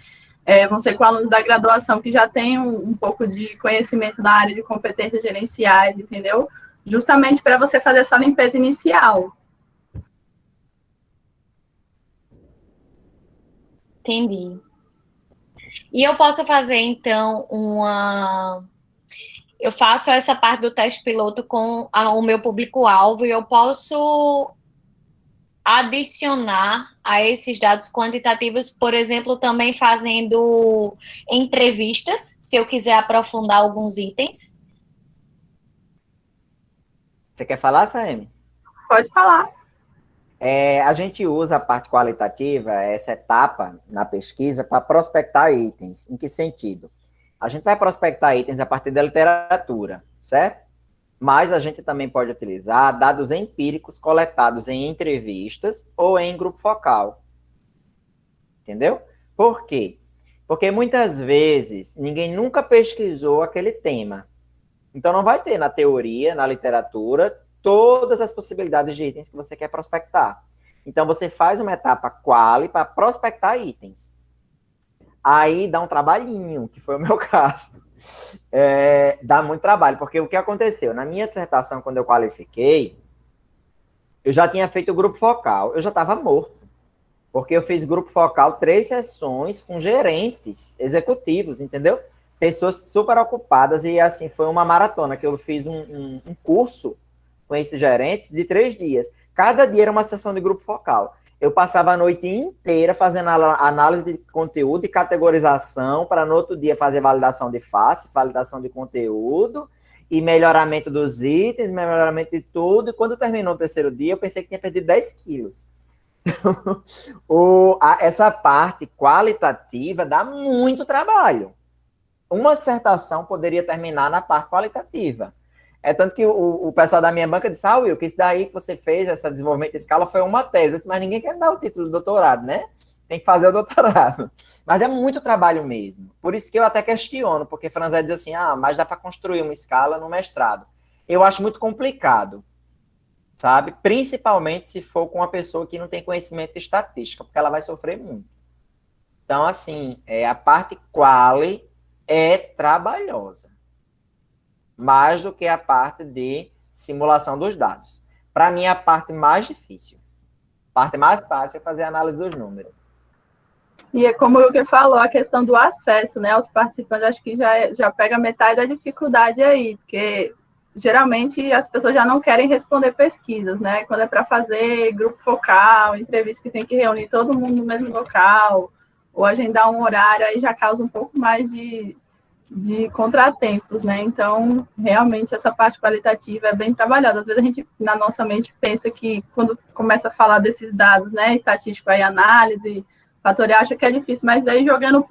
Vão ser com alunos da graduação que já têm um pouco de conhecimento na área de competências gerenciais, entendeu? Justamente para você fazer essa limpeza inicial. Entendi. E eu posso fazer, então, eu faço essa parte do teste piloto com o meu público-alvo e eu posso adicionar a esses dados quantitativos, por exemplo, também fazendo entrevistas, se eu quiser aprofundar alguns itens. Você quer falar, Saemi? Pode falar. A gente usa a parte qualitativa, essa etapa na pesquisa, para prospectar itens. Em que sentido? A gente vai prospectar itens a partir da literatura, certo? Mas a gente também pode utilizar dados empíricos coletados em entrevistas ou em grupo focal. Entendeu? Por quê? Porque muitas vezes ninguém nunca pesquisou aquele tema. Então não vai ter na teoria, na literatura, todas as possibilidades de itens que você quer prospectar. Então você faz uma etapa quali para prospectar itens. Aí dá um trabalhinho, que foi o meu caso. Dá muito trabalho, porque o que aconteceu? Na minha dissertação, quando eu qualifiquei, eu já tinha feito o grupo focal, eu já estava morto. Porque eu fiz grupo focal 3 sessões com gerentes executivos, entendeu? Pessoas super ocupadas, e assim, foi uma maratona, que eu fiz um curso com esses gerentes de 3 dias. Cada dia era uma sessão de grupo focal. Eu passava a noite inteira fazendo análise de conteúdo e categorização, para no outro dia fazer validação de face, validação de conteúdo, e melhoramento dos itens, melhoramento de tudo. E quando terminou o 3º dia, eu pensei que tinha perdido 10 quilos. Essa parte qualitativa dá muito trabalho. Uma dissertação poderia terminar na parte qualitativa. Tanto que o pessoal da minha banca disse, Will, que isso daí que você fez, esse desenvolvimento de escala, foi uma tese. Disse, mas ninguém quer dar o título de doutorado, né? Tem que fazer o doutorado. Mas é muito trabalho mesmo. Por isso que eu até questiono, porque Franzé diz assim, mas dá para construir uma escala no mestrado. Eu acho muito complicado, sabe? Principalmente se for com uma pessoa que não tem conhecimento de estatística, porque ela vai sofrer muito. Então, assim, a parte quali é trabalhosa, mais do que a parte de simulação dos dados. Para mim, é a parte mais difícil. parte mais fácil é fazer a análise dos números. E é como o que falou, a questão do acesso, né, aos participantes, acho que já pega metade da dificuldade aí, porque geralmente as pessoas já não querem responder pesquisas, né? Quando é para fazer grupo focal, entrevista que tem que reunir todo mundo no mesmo local, ou agendar um horário, aí já causa um pouco mais de contratempos, né? Então, realmente, essa parte qualitativa é bem trabalhada. Às vezes a gente, na nossa mente, pensa que quando começa a falar desses dados, né, estatística e análise, fatorial, acha que é difícil, mas daí jogando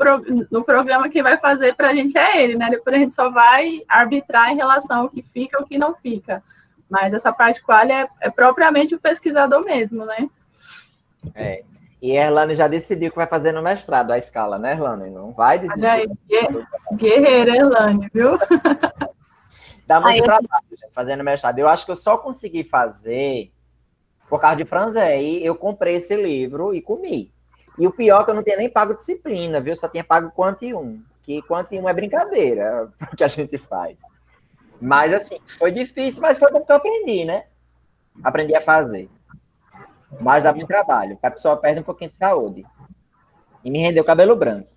no programa, quem vai fazer para a gente é ele, né? Depois a gente só vai arbitrar em relação ao que fica e ao que não fica. Mas essa parte qual é propriamente o pesquisador mesmo, né? E a Erlane já decidiu que vai fazer no mestrado a escala, né, Erlane? Não vai desistir. Aí, guerreira, Erlane, viu? Dá muito trabalho, gente, fazendo mestrado. Eu acho que eu só consegui fazer por causa de Franzé. E eu comprei esse livro e comi. E o pior é que eu não tinha nem pago disciplina, viu? Só tinha pago Quant1. Que Quant1 é brincadeira, o que a gente faz. Mas, assim, foi difícil, mas foi porque eu aprendi, né? Aprendi a fazer. Mas dá muito trabalho, porque a pessoa perde um pouquinho de saúde. E me rendeu cabelo branco.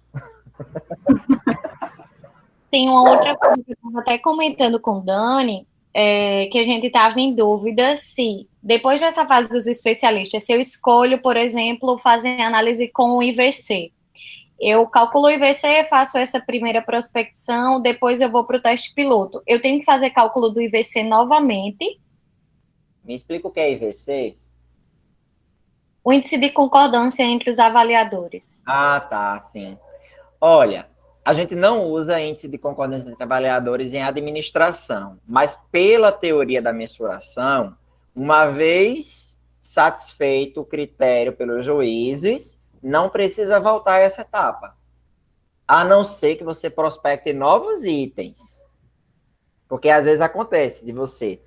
Tem uma outra coisa que eu estava até comentando com o Dani, que a gente estava em dúvida se, depois dessa fase dos especialistas, se eu escolho, por exemplo, fazer análise com o IVC. Eu calculo o IVC, faço essa primeira prospecção, depois eu vou para o teste piloto. Eu tenho que fazer cálculo do IVC novamente. Me explica o que é IVC? O índice de concordância entre os avaliadores. Ah, tá, sim. Olha, a gente não usa índice de concordância entre avaliadores em administração, mas pela teoria da mensuração, uma vez satisfeito o critério pelos juízes, não precisa voltar a essa etapa, a não ser que você prospecte novos itens. Porque às vezes acontece de você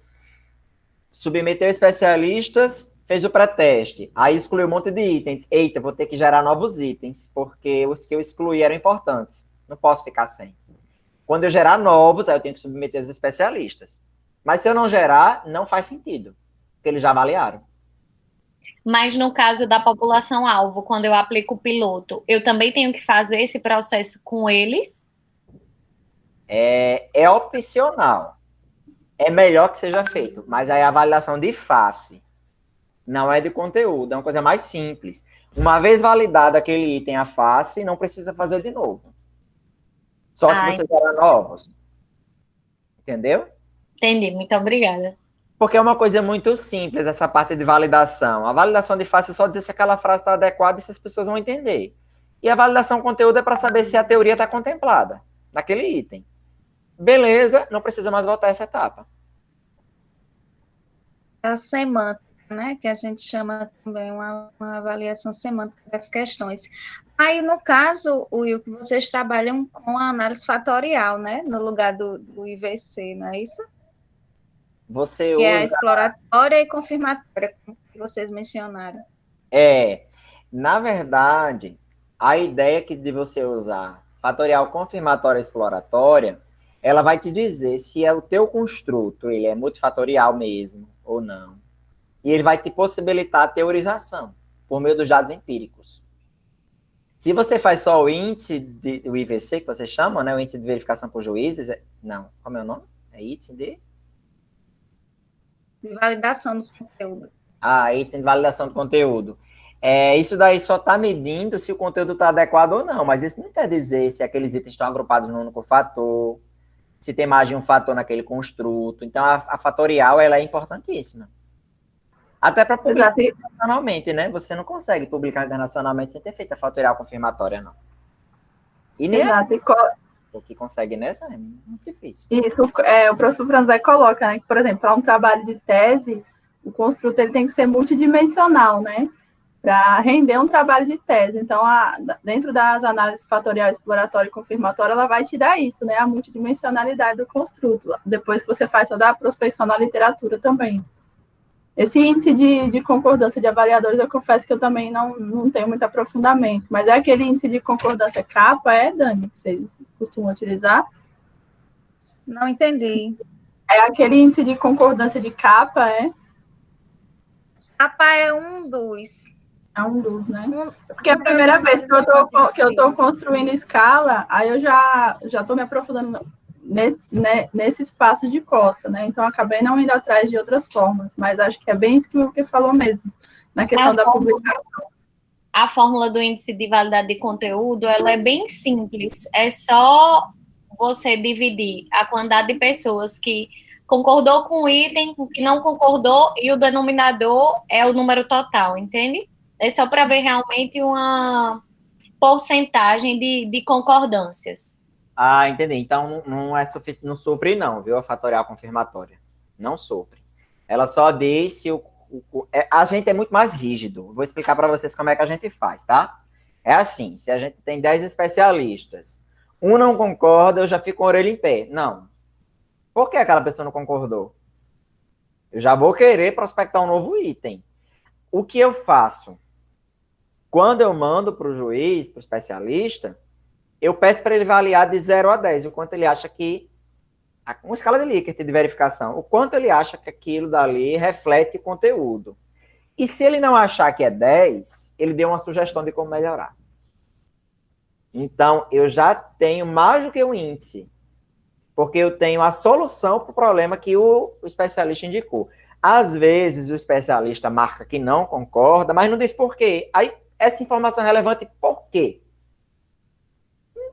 submeter especialistas, fez o pré-teste, aí excluiu um monte de itens. Eita, vou ter que gerar novos itens, porque os que eu excluí eram importantes. Não posso ficar sem. Quando eu gerar novos, aí eu tenho que submeter os especialistas. Mas se eu não gerar, não faz sentido, porque eles já avaliaram. Mas no caso da população-alvo, quando eu aplico o piloto, eu também tenho que fazer esse processo com eles? É opcional. É melhor que seja feito, mas aí a avaliação de face não é de conteúdo, é uma coisa mais simples. Uma vez validado aquele item a face, não precisa fazer de novo. Só se você gerar novos. Entendeu? Entendi, muito obrigada. Porque é uma coisa muito simples essa parte de validação. A validação de face é só dizer se aquela frase está adequada e se as pessoas vão entender. E a validação conteúdo é para saber se a teoria está contemplada naquele item. Beleza, não precisa mais voltar a essa etapa. A semântica, né, que a gente chama também uma avaliação semântica das questões. Aí, no caso, Will, vocês trabalham com a análise fatorial, né, no lugar do IVC, não é isso? Você que usa... é a exploratória e confirmatória, como vocês mencionaram. Na verdade, a ideia de você usar fatorial confirmatória e exploratória, ela vai te dizer se é o teu construto, ele é multifatorial mesmo ou não. E ele vai te possibilitar a teorização por meio dos dados empíricos. Se você faz só o índice do IVC, que você chama, né, o índice de verificação por juízes, não, como é o nome? É índice de validação do conteúdo. Índice de validação do conteúdo. Isso daí só está medindo se o conteúdo está adequado ou não, mas isso não quer dizer se aqueles itens estão agrupados num único fator, se tem mais de um fator naquele construto. Então, a fatorial ela é importantíssima. Até para publicar internacionalmente, né? Você não consegue publicar internacionalmente sem ter feito a fatorial confirmatória, não. E nem o que consegue nessa é muito difícil. Isso, o professor Franzé coloca, né, que, por exemplo, para um trabalho de tese, o construto ele tem que ser multidimensional, né? Para render um trabalho de tese. Então, dentro das análises fatorial, exploratória e confirmatória, ela vai te dar isso, né? A multidimensionalidade do construto, depois que você faz toda a prospecção na literatura também. Esse índice de concordância de avaliadores, eu confesso que eu também não tenho muito aprofundamento, mas é aquele índice de concordância capa, Dani, que vocês costumam utilizar? Não entendi. É aquele índice de concordância de capa, Rapaz, é um dos. É um dos, né? Porque Um a primeira dos vez que eu tô desafios. construindo escala, aí eu já estou me aprofundando nesse espaço de costa, né? Então, eu acabei não indo atrás de outras formas, mas acho que é bem isso que o que falou mesmo, na questão da publicação. A fórmula do índice de validade de conteúdo, ela é bem simples. É só você dividir a quantidade de pessoas que concordou com o item, com o que não concordou, e o denominador é o número total, entende? É só para ver realmente uma porcentagem de concordâncias. Ah, entendi. Então não é suficiente, não supre não, viu? A fatorial confirmatória. Não supre. Ela só diz se a gente é muito mais rígido. Vou explicar para vocês como é que a gente faz, tá? É assim, se a gente tem 10 especialistas, um não concorda, eu já fico com a orelha em pé. Não. Por que aquela pessoa não concordou? Eu já vou querer prospectar um novo item. O que eu faço? Quando eu mando para o juiz, para o especialista, eu peço para ele avaliar de 0 a 10, o quanto ele acha que, uma escala de Likert de verificação, o quanto ele acha que aquilo dali reflete conteúdo. E se ele não achar que é 10, ele deu uma sugestão de como melhorar. Então, eu já tenho mais do que um índice, porque eu tenho a solução para o problema que o especialista indicou. Às vezes, o especialista marca que não concorda, mas não diz por quê. Aí, essa informação é relevante por quê?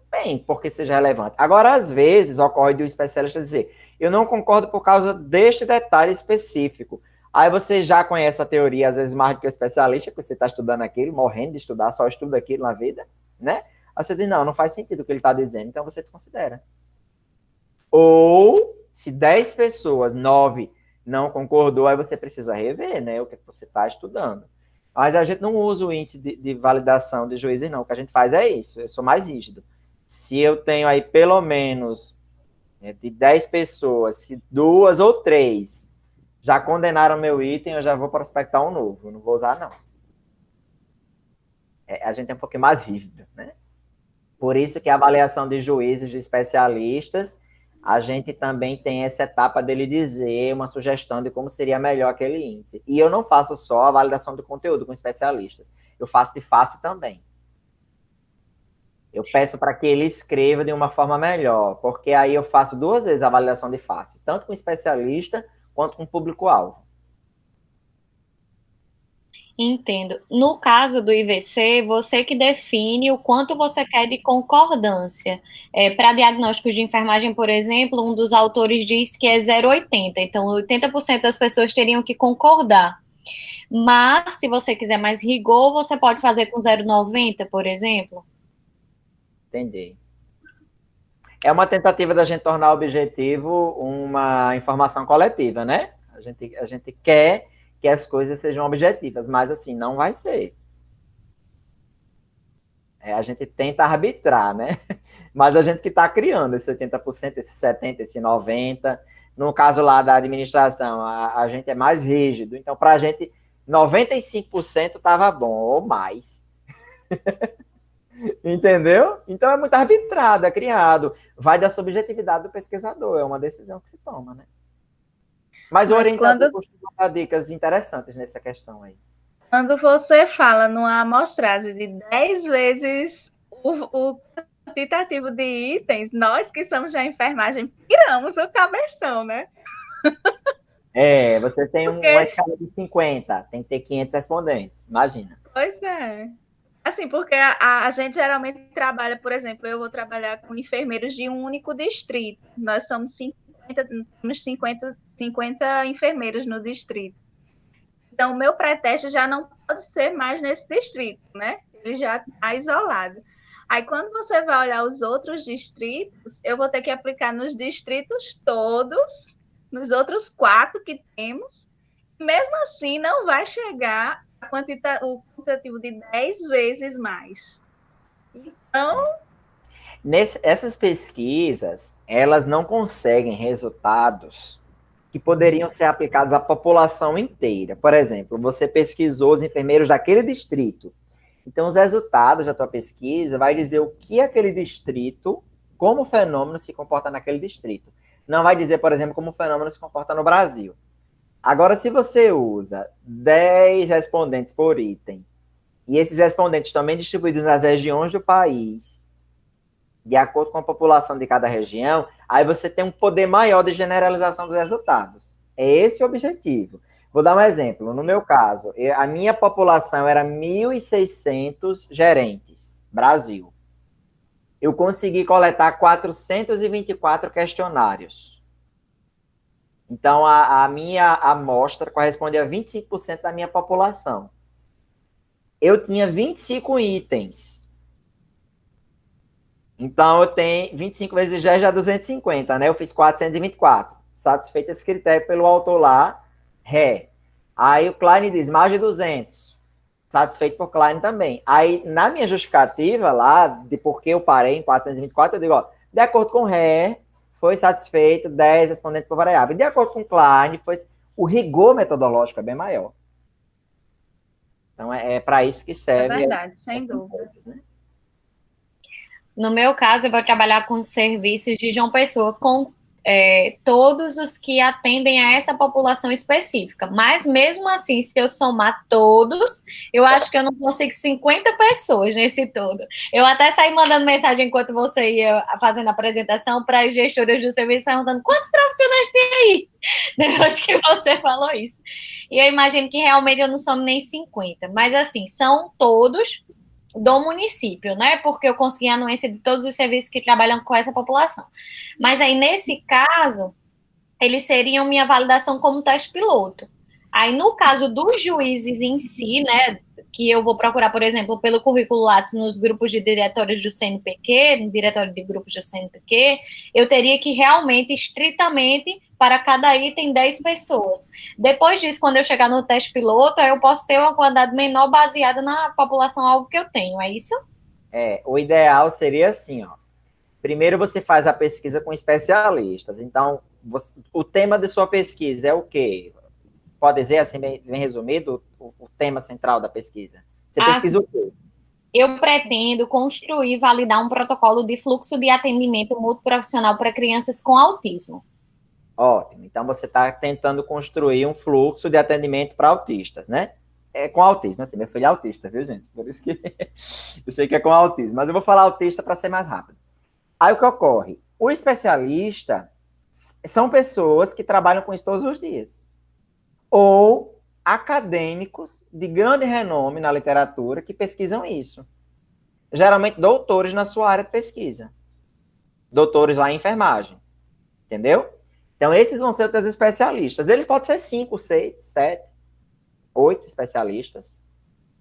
Bem, porque seja relevante. Agora, às vezes, ocorre de um especialista dizer, eu não concordo por causa deste detalhe específico. Aí você já conhece a teoria, às vezes mais do que o especialista, porque você está estudando aquilo, morrendo de estudar, só estuda aquilo na vida, né? Aí você diz, não faz sentido o que ele está dizendo, então você desconsidera. Ou, se 10 pessoas, 9 não concordou, aí você precisa rever, né, o que você está estudando. Mas a gente não usa o índice de validação de juízes, não. O que a gente faz é isso, eu sou mais rígido. Se eu tenho aí pelo menos de 10 pessoas, se 2 ou 3 já condenaram meu item, eu já vou prospectar um novo, eu não vou usar, não. A gente é um pouquinho mais rígido, né? Por isso que a avaliação de juízes, de especialistas, a gente também tem essa etapa dele dizer uma sugestão de como seria melhor aquele índice. E eu não faço só a validação do conteúdo com especialistas, eu faço de face também. Eu peço para que ele escreva de uma forma melhor, porque aí eu faço 2 vezes a validação de face, tanto com especialista quanto com público-alvo. Entendo. No caso do IVC, você que define o quanto você quer de concordância. Para diagnósticos de enfermagem, por exemplo, um dos autores diz que é 0,80. Então, 80% das pessoas teriam que concordar. Mas, se você quiser mais rigor, você pode fazer com 0,90, por exemplo. Entendi. É uma tentativa da gente tornar objetivo uma informação coletiva, né? A gente quer que as coisas sejam objetivas, mas assim, não vai ser. A gente tenta arbitrar, né? Mas a gente que está criando esse 80%, esse 70%, esse 90%. No caso lá da administração, a gente é mais rígido. Então, para a gente, 95% estava bom, ou mais. Entendeu? Então, é muito arbitrado, é criado. Vai da subjetividade do pesquisador, é uma decisão que se toma, né? Mas o orientador costuma dar dicas interessantes nessa questão aí. Quando você fala numa amostragem de 10 vezes o quantitativo de itens, nós que somos da enfermagem piramos o cabeção, né? Você tem uma escala de 50, tem que ter 500 respondentes, imagina. Pois é. Assim, porque a gente geralmente trabalha, por exemplo, eu vou trabalhar com enfermeiros de um único distrito. Nós somos 50 enfermeiros no distrito. Então, o meu pré-teste já não pode ser mais nesse distrito, né? Ele já está isolado. Aí, quando você vai olhar os outros distritos, eu vou ter que aplicar nos distritos todos, nos outros 4 que temos. Mesmo assim, não vai chegar o quantitativo de 10 vezes mais. Então... Essas pesquisas, elas não conseguem resultados que poderiam ser aplicados à população inteira. Por exemplo, você pesquisou os enfermeiros daquele distrito. Então, os resultados da tua pesquisa vai dizer o que aquele distrito, como o fenômeno se comporta naquele distrito. Não vai dizer, por exemplo, como o fenômeno se comporta no Brasil. Agora, se você usa 10 respondentes por item, e esses respondentes também distribuídos nas regiões do país, de acordo com a população de cada região, aí você tem um poder maior de generalização dos resultados. É esse o objetivo. Vou dar um exemplo. No meu caso, a minha população era 1.600 gerentes, Brasil. Eu consegui coletar 424 questionários. Então, a minha amostra corresponde a 25% da minha população. Eu tinha 25 itens. Então, eu tenho 25 vezes 10 dá 250, né? Eu fiz 424. Satisfeito esse critério pelo autor lá, ré. Aí o Klein diz mais de 200. Satisfeito por Klein também. Aí, na minha justificativa lá, de por que eu parei em 424, eu digo, ó, de acordo com ré, foi satisfeito 10 respondentes por variável. De acordo com Klein, o rigor metodológico é bem maior. Então, é para isso que serve. É verdade, sem dúvida. Né? No meu caso, eu vou trabalhar com serviços de João Pessoa, com todos os que atendem a essa população específica. Mas, mesmo assim, se eu somar todos, eu acho que eu não consigo 50 pessoas nesse todo. Eu até saí mandando mensagem enquanto você ia fazendo a apresentação para as gestoras do serviço, perguntando quantos profissionais tem aí, depois que você falou isso. E eu imagino que realmente eu não somo nem 50. Mas, assim, são todos do município, né? Porque eu consegui a anuência de todos os serviços que trabalham com essa população. Mas aí, nesse caso, eles seriam minha validação como teste piloto. Aí, no caso dos juízes em si, né, que eu vou procurar, por exemplo, pelo currículo Lattes nos grupos de diretórios do CNPq, no diretório de grupos do CNPq, eu teria que realmente, estritamente, para cada item, 10 pessoas. Depois disso, quando eu chegar no teste piloto, aí eu posso ter uma quantidade menor baseada na população-alvo que eu tenho, é isso? O ideal seria assim, ó. Primeiro você faz a pesquisa com especialistas. Então, o tema de sua pesquisa é o quê? Pode dizer assim, bem resumido, o tema central da pesquisa. Você pesquisa o quê? Eu pretendo construir e validar um protocolo de fluxo de atendimento multiprofissional para crianças com autismo. Ótimo. Então, você está tentando construir um fluxo de atendimento para autistas, né? Com autismo. Assim, meu filho é autista, viu, gente? Por isso que eu sei que é com autismo. Mas eu vou falar autista para ser mais rápido. Aí, o que ocorre? O especialista são pessoas que trabalham com isso todos os dias. Ou acadêmicos de grande renome na literatura que pesquisam isso. Geralmente, doutores na sua área de pesquisa. Doutores lá em enfermagem. Entendeu? Então, esses vão ser os teus especialistas. Eles podem ser 5, 6, 7, 8 especialistas.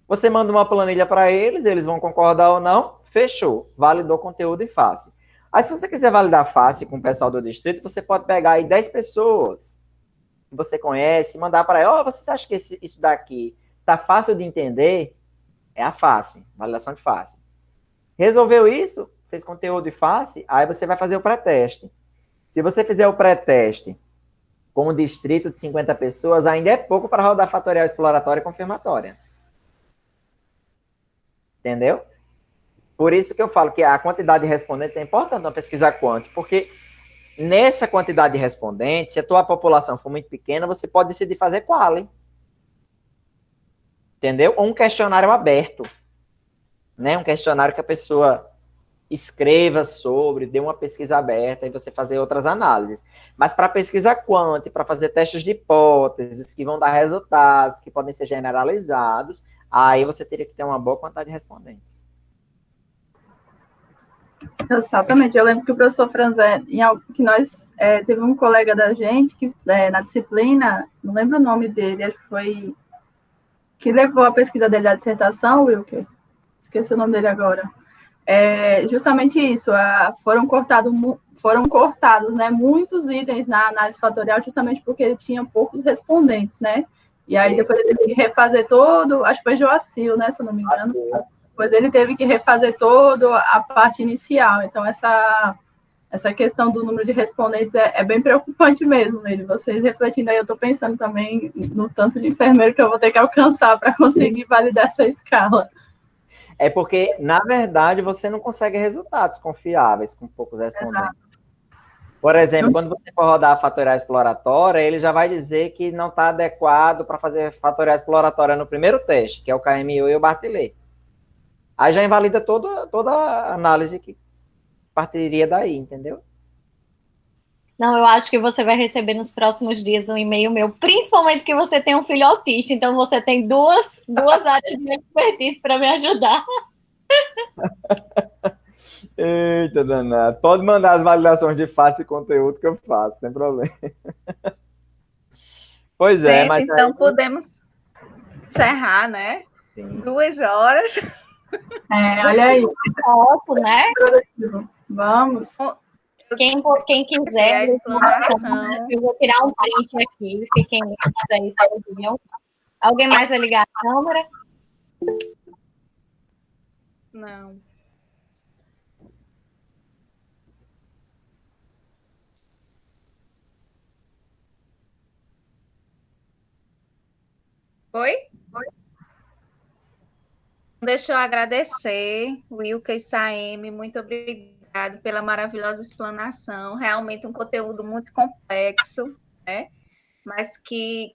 Você manda uma planilha para eles, eles vão concordar ou não, fechou. Validou conteúdo e face. Aí, se você quiser validar face com o pessoal do distrito, você pode pegar aí 10 pessoas que você conhece, mandar para ela, vocês acham que isso daqui tá fácil de entender? É a face, validação de face. Resolveu isso? Fez conteúdo e face? Aí você vai fazer o pré-teste. Se você fizer o pré-teste com um distrito de 50 pessoas, ainda é pouco para rodar fatorial exploratória e confirmatória. Entendeu? Por isso que eu falo que a quantidade de respondentes é importante na pesquisa quant, porque nessa quantidade de respondentes, se a tua população for muito pequena, você pode decidir fazer quali. Entendeu? Ou um questionário aberto. Né? Um questionário que a pessoa escreva sobre, dê uma pesquisa aberta e você fazer outras análises. Mas para pesquisa quant, para fazer testes de hipóteses que vão dar resultados, que podem ser generalizados, aí você teria que ter uma boa quantidade de respondentes. Exatamente. Eu lembro que o professor Franzé, que nós teve um colega da gente que na disciplina, não lembro o nome dele, acho que foi que levou a pesquisa dele à dissertação, Wilker. Esqueci o nome dele agora. Justamente isso, foram cortados, né, muitos itens na análise fatorial, justamente porque ele tinha poucos respondentes, né? E aí depois ele teve que refazer todo, acho que foi Joacil, né, se eu não me engano. Pois ele teve que refazer toda a parte inicial. Então, essa questão do número de respondentes é bem preocupante mesmo, nele. Vocês refletindo aí, eu estou pensando também no tanto de enfermeiro que eu vou ter que alcançar para conseguir validar essa escala. É porque, na verdade, você não consegue resultados confiáveis com poucos respondentes. Exato. Por exemplo, quando você for rodar a fatorial exploratória, ele já vai dizer que não está adequado para fazer fatorial exploratória no primeiro teste, que é o KMU e o Bartlett. Aí já invalida toda a análise que partiria daí, entendeu? Não, eu acho que você vai receber nos próximos dias um e-mail meu, principalmente porque você tem um filho autista, então você tem duas áreas de expertise para me ajudar. Eita, danado. Pode mandar as validações de face e conteúdo que eu faço, sem problema. Pois é, Gente, mas então aí... podemos encerrar, né? Sim. 2 horas. Olha aí. Foto, né? Vamos. Quem quiser, A explanação. eu vou tirar um print aqui, fiquem aí sozinhos. Alguém mais vai ligar a câmera? Não. Oi? Deixa eu agradecer, Wilka e Saeme, muito obrigado pela maravilhosa explanação. Realmente um conteúdo muito complexo, né? Mas que